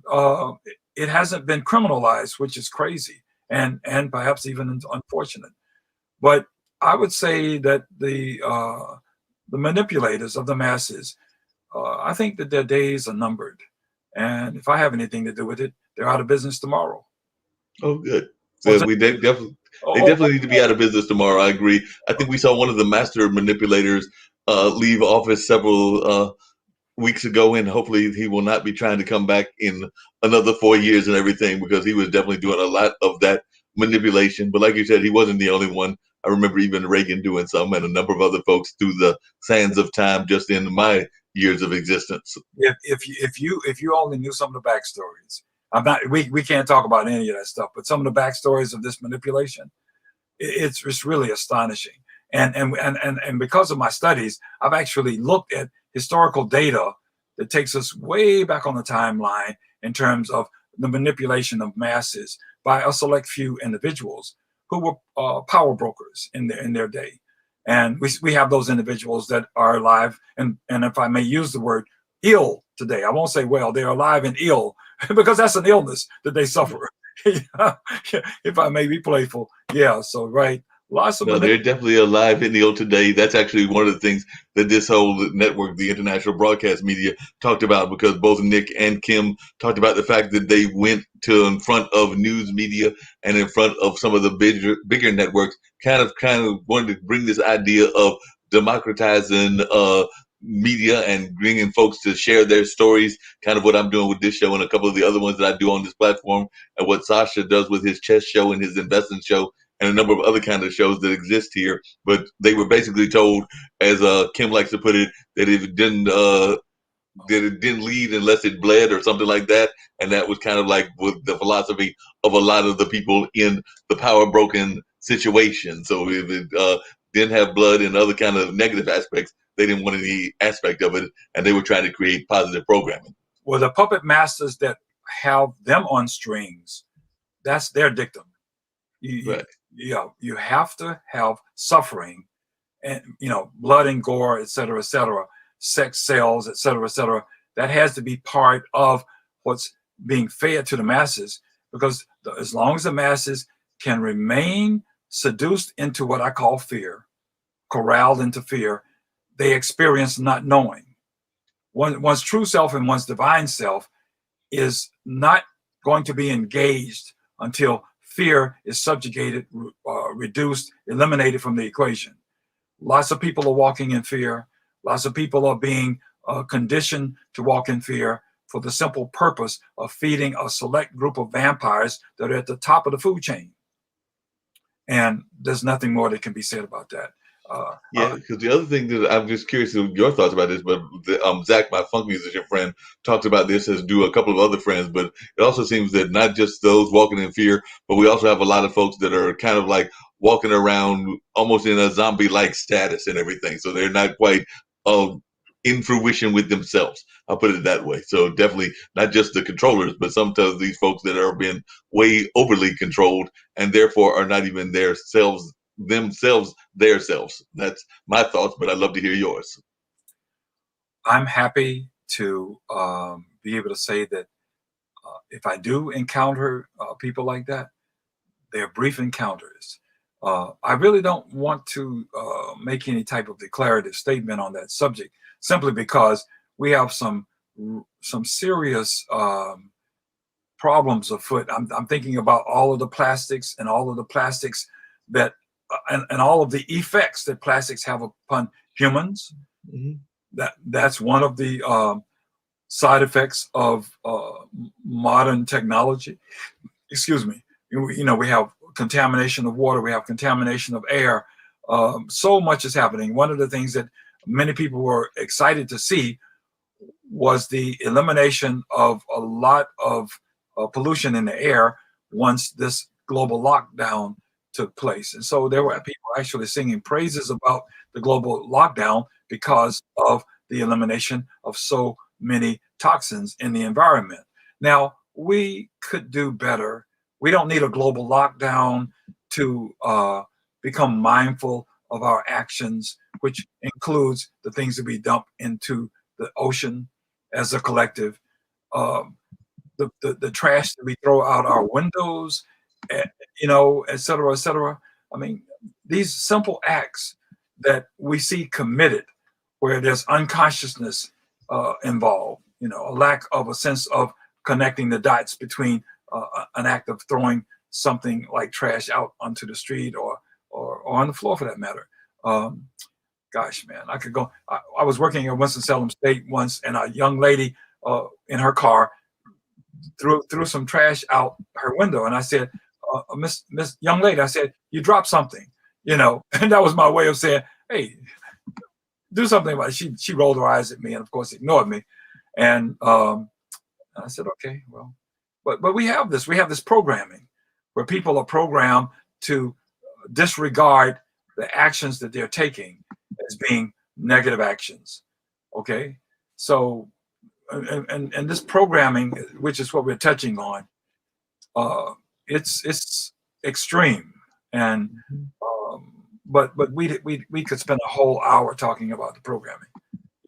it hasn't been criminalized, which is crazy and perhaps even unfortunate. But I would say that the manipulators of the masses, I think that their days are numbered. And if I have anything to do with it, they're out of business tomorrow. Oh, good. Or, So definitely they or, definitely need to be out of business tomorrow. I agree. I think we saw one of the master manipulators leave office several weeks ago, and hopefully he will not be trying to come back in another 4 years and everything, because he was definitely doing a lot of that manipulation. But like you said, he wasn't the only one. I remember even Reagan doing some, and a number of other folks through the sands of time just in my years of existence. if you only knew some of the backstories, we can't talk about any of that stuff, but some of the backstories of this manipulation, it's really astonishing. And because of my studies, I've actually looked at historical data that takes us way back on the timeline in terms of the manipulation of masses by a select few individuals who were power brokers in their day. And we have those individuals that are alive, and if I may use the word, ill today. I won't say well, they're alive and ill because that's an illness that they suffer. If I may be playful. Yeah, so right. Lots of No, they're definitely alive and ill today. That's actually one of the things that this whole network, the international broadcast media, talked about, because both Nick and Kim talked about the fact that they went to in front of news media and in front of some of the bigger networks, kind of wanted to bring this idea of democratizing media and bringing folks to share their stories, kind of what I'm doing with this show and a couple of the other ones that I do on this platform, and what Sasha does with his chess show and his investment show and a number of other kind of shows that exist here. But they were basically told, as Kim likes to put it, that if it didn't that it didn't lead unless it bled or something like that. And that was kind of like with the philosophy of a lot of the people in the power broken situation. So if it didn't have blood and other kind of negative aspects, they didn't want any aspect of it, and they were trying to create positive programming. Well, the puppet masters that have them on strings, that's their dictum. You, Right. you have to have suffering and blood and gore, et cetera, sex sells, et cetera. That has to be part of what's being fed to the masses, because as long as the masses can remain seduced into what I call fear, corralled into fear, they experience not knowing. One's true self and one's divine self is not going to be engaged until fear is subjugated, reduced, eliminated from the equation. Lots of people are walking in fear. Lots of people are being conditioned to walk in fear for the simple purpose of feeding a select group of vampires that are at the top of the food chain. And there's nothing more that can be said about that. Yeah, because the other thing that I'm just curious of your thoughts about this, but Zach, my funk musician friend, talks about this, as do a couple of other friends. But it also seems that not just those walking in fear, but we also have a lot of folks that are kind of like walking around almost in a zombie-like status and everything. So they're not quite in fruition with themselves. I'll put it that way. So definitely not just the controllers, but sometimes these folks that are being way overly controlled and therefore are not even their selves themselves, their selves. That's my thoughts, but I'd love to hear yours. I'm happy to be able to say that if I do encounter people like that, they're brief encounters. I really don't want to make any type of declarative statement on that subject, simply because we have some serious problems afoot. I'm thinking about all of the plastics and all of the plastics that and all of the effects that plastics have upon humans. Mm-hmm. That's one of the side effects of modern technology. Excuse me. We have contamination of water, we have contamination of air. So much is happening. One of the things that many people were excited to see was the elimination of a lot of pollution in the air once this global lockdown took place. And so there were people actually singing praises about the global lockdown because of the elimination of so many toxins in the environment. Now, we could do better. We don't need a global lockdown to become mindful of our actions, which includes the things that we dump into the ocean as a collective, um, the trash that we throw out our windows, eh, et cetera, et cetera. I mean, these simple acts that we see committed where there's unconsciousness involved, a lack of a sense of connecting the dots between an act of throwing something like trash out onto the street or on the floor for that matter. Um, Gosh, man, I could go. I was working in Winston-Salem State once, and a young lady in her car threw some trash out her window, and I said, Miss young lady, I said, you dropped something, and that was my way of saying, hey, do something about it. She rolled her eyes at me, and of course ignored me, and I said, okay, well, but we have this programming where people are programmed to disregard the actions that they're taking as being negative actions. Okay, so and this programming, which is what we're touching on, it's extreme, and but we could spend a whole hour talking about the programming.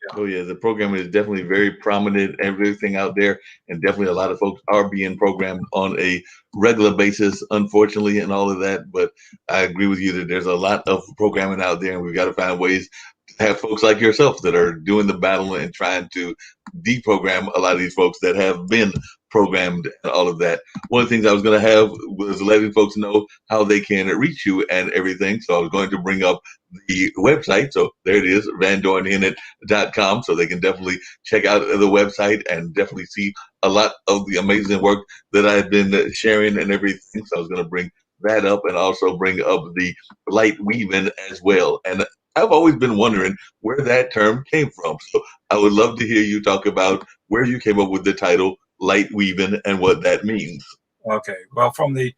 Yeah. Oh yeah, the program is definitely very prominent, everything out there, and definitely a lot of folks are being programmed on a regular basis, unfortunately, and all of that. But I agree with you that there's a lot of programming out there, and we've got to find ways to have folks like yourself that are doing the battle and trying to deprogram a lot of these folks that have been programmed and all of that. One of the things I was going to have was letting folks know how they can reach you and everything. So I was going to bring up the website. So there it is, vandornhinnant.com. So they can definitely check out the website and definitely see a lot of the amazing work that I've been sharing and everything. So I was going to bring that up and also bring up the light weaving as well. And I've always been wondering where that term came from. So I would love to hear you talk about where you came up with the title light weaving and what that means. Okay. Well, from the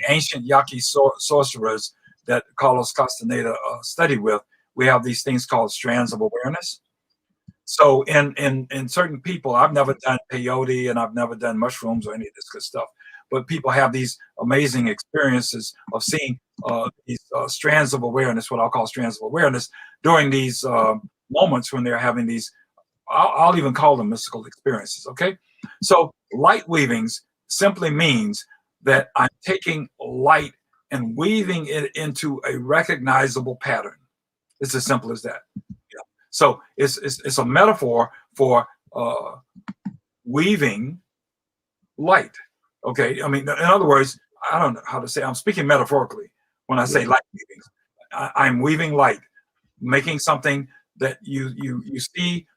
ancient Yaqui sorcerers that Carlos Castaneda studied with, we have these things called strands of awareness. So in certain people, I've never done peyote and I've never done mushrooms or any of this good stuff, but people have these amazing experiences of seeing these strands of awareness, what I'll call strands of awareness, during these moments when they're having these, I'll even call them mystical experiences. Okay, so light weavings simply means that I'm taking light and weaving it into a recognizable pattern. It's as simple as that. So it's a metaphor for weaving light. Okay, I mean, in other words, I don't know how to say. I'm speaking metaphorically when I say light weaving. I'm weaving light, making something that you see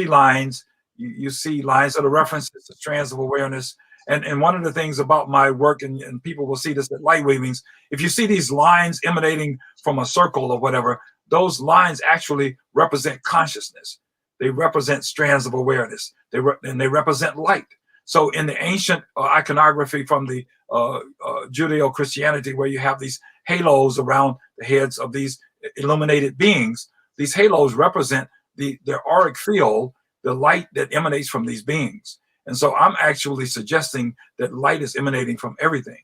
lines, you see lines that are references to strands of awareness. And one of the things about my work, and people will see this at light weavings, if you see these lines emanating from a circle or whatever, those lines actually represent consciousness. They represent strands of awareness. And they represent light. So in the ancient iconography from the Judeo-Christianity, where you have these halos around the heads of these illuminated beings, these halos represent the auric field, the light that emanates from these beings. And so I'm actually suggesting that light is emanating from everything,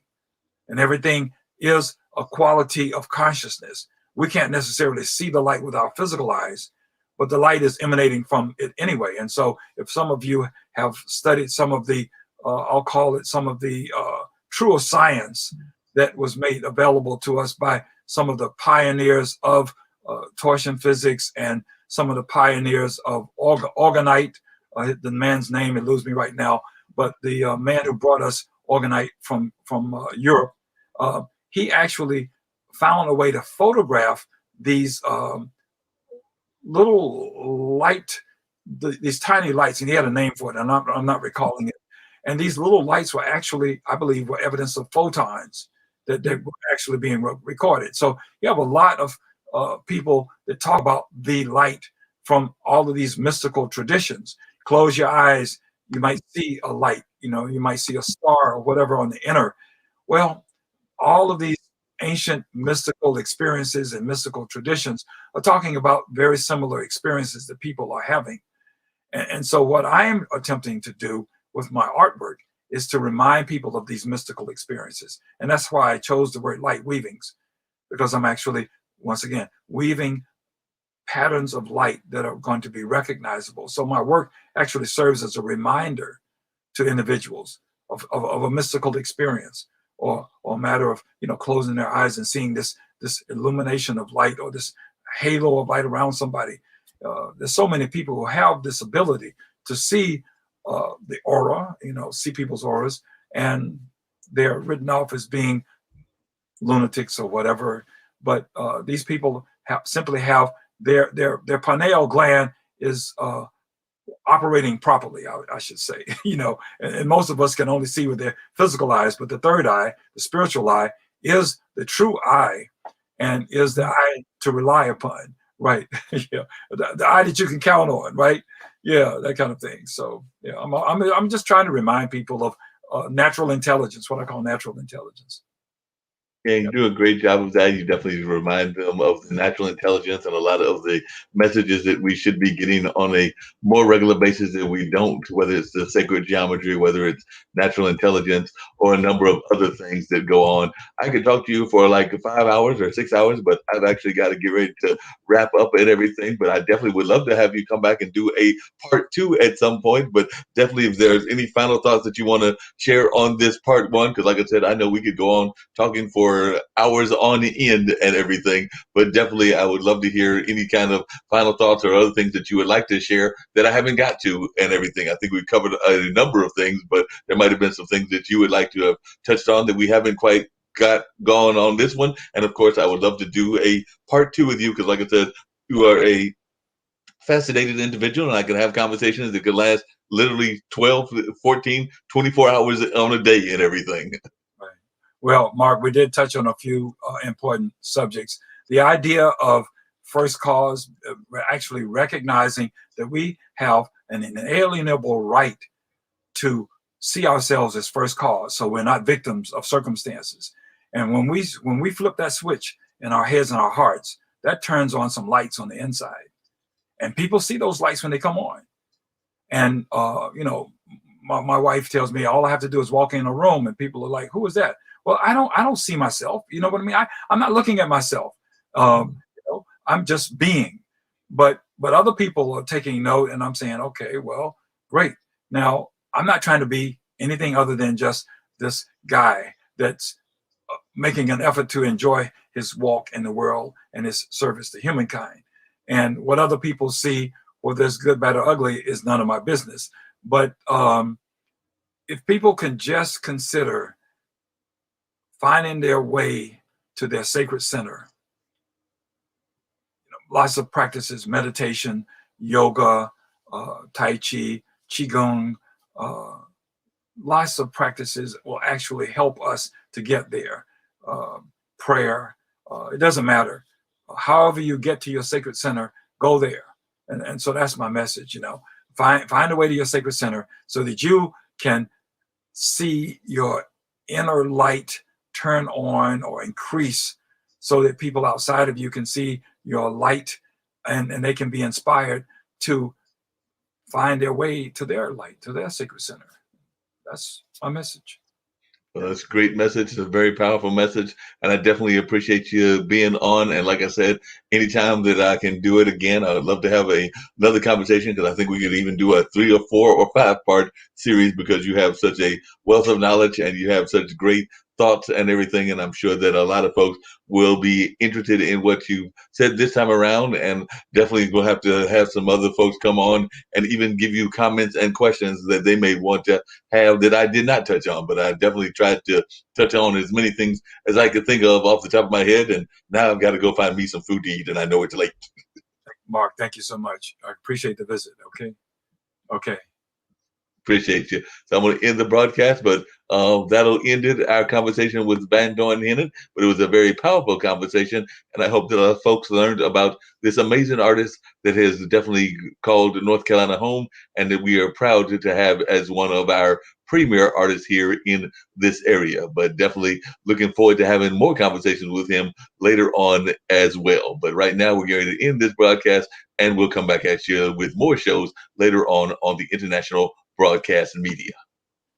and everything is a quality of consciousness. We can't necessarily see the light with our physical eyes, but the light is emanating from it anyway. And so if some of you have studied some of the, I'll call it some of the truer science that was made available to us by some of the pioneers of torsion physics and some of the pioneers of orgonite. The man's name eludes me right now, but the man who brought us orgonite from Europe, he actually found a way to photograph these little light, these tiny lights, and he had a name for it, and I'm not recalling it. And these little lights were actually, I believe, were evidence of photons that they were actually being recorded. So you have a lot of people that talk about the light from all of these mystical traditions. Close your eyes, you might see a light, you might see a star or whatever on the inner. Well, all of these ancient mystical experiences and mystical traditions are talking about very similar experiences that people are having. And so what I am attempting to do with my artwork is to remind people of these mystical experiences. And that's why I chose the word light weavings, because I'm actually, once again, weaving patterns of light that are going to be recognizable. So my work actually serves as a reminder to individuals of a mystical experience, or a matter of closing their eyes and seeing this illumination of light, or this halo of light around somebody. There's so many people who have this ability to see the aura, see people's auras, and they're written off as being lunatics or whatever. But these people simply have their pineal gland is operating properly, I should say, and most of us can only see with their physical eyes, but the third eye, the spiritual eye, is the true eye, and is the eye to rely upon, right? Yeah, the eye that you can count on, right? Yeah, that kind of thing. So yeah, I'm just trying to remind people of natural intelligence, what I call natural intelligence. Yeah, you do a great job of that. You definitely remind them of the natural intelligence and a lot of the messages that we should be getting on a more regular basis that we don't, whether it's the sacred geometry, whether it's natural intelligence, or a number of other things that go on. I could talk to you for like 5 hours or 6 hours, but I've actually got to get ready to wrap up and everything. But I definitely would love to have you come back and do a part two at some point. But definitely, if there's any final thoughts that you want to share on this part one, because like I said, I know we could go on talking for hours on end and everything, but definitely I would love to hear any kind of final thoughts or other things that you would like to share that I haven't got to and everything. I think we've covered a number of things, but there might have been some things that you would like to have touched on that we haven't quite got gone on this one. And of course, I would love to do a part two with you, because like I said, you are a fascinated individual, and I can have conversations that could last literally 12, 14, 24 hours on a day and everything. Well, Mark, we did touch on a few important subjects. The idea of first cause, actually recognizing that we have an inalienable right to see ourselves as first cause, so we're not victims of circumstances. And when we flip that switch in our heads and our hearts, that turns on some lights on the inside, and people see those lights when they come on. And my wife tells me all I have to do is walk in a room, and people are like, "Who is that?" Well, I don't see myself. You know what I mean? I'm not looking at myself. I'm just being. But other people are taking note, and I'm saying, okay, well, great. Now I'm not trying to be anything other than just this guy that's making an effort to enjoy his walk in the world and his service to humankind. And what other people see, whether it's good, bad, or ugly, is none of my business. But if people can just consider finding their way to their sacred center, lots of practices, meditation, yoga, Tai Chi, Qigong, lots of practices will actually help us to get there. Prayer, it doesn't matter. However you get to your sacred center, go there. And so that's my message, find a way to your sacred center so that you can see your inner light turn on or increase, so that people outside of you can see your light, and they can be inspired to find their way to their light, to their sacred center. That's my message. Well, that's a great message. It's a very powerful message. And I definitely appreciate you being on. And like I said, anytime that I can do it again, I would love to have another conversation because I think we could even do a 3 or 4 or 5 part series because you have such a wealth of knowledge and you have such great thoughts and everything. And I'm sure that a lot of folks will be interested in what you said this time around. And definitely we'll have to have some other folks come on and even give you comments and questions that they may want to have that I did not touch on, but I definitely tried to touch on as many things as I could think of off the top of my head. And now I've got to go find me some food to eat, and I know it's late. Mark, thank you so much. I appreciate the visit. Okay. Okay. Appreciate you. So I'm going to end the broadcast, but that'll end it. Our conversation with Vandorn Hinnant, but it was a very powerful conversation, and I hope that folks learned about this amazing artist that has definitely called North Carolina home, and that we are proud to have as one of our premier artists here in this area. But definitely looking forward to having more conversations with him later on as well. But right now, we're going to end this broadcast, and we'll come back at you with more shows later on the International Broadcast Media.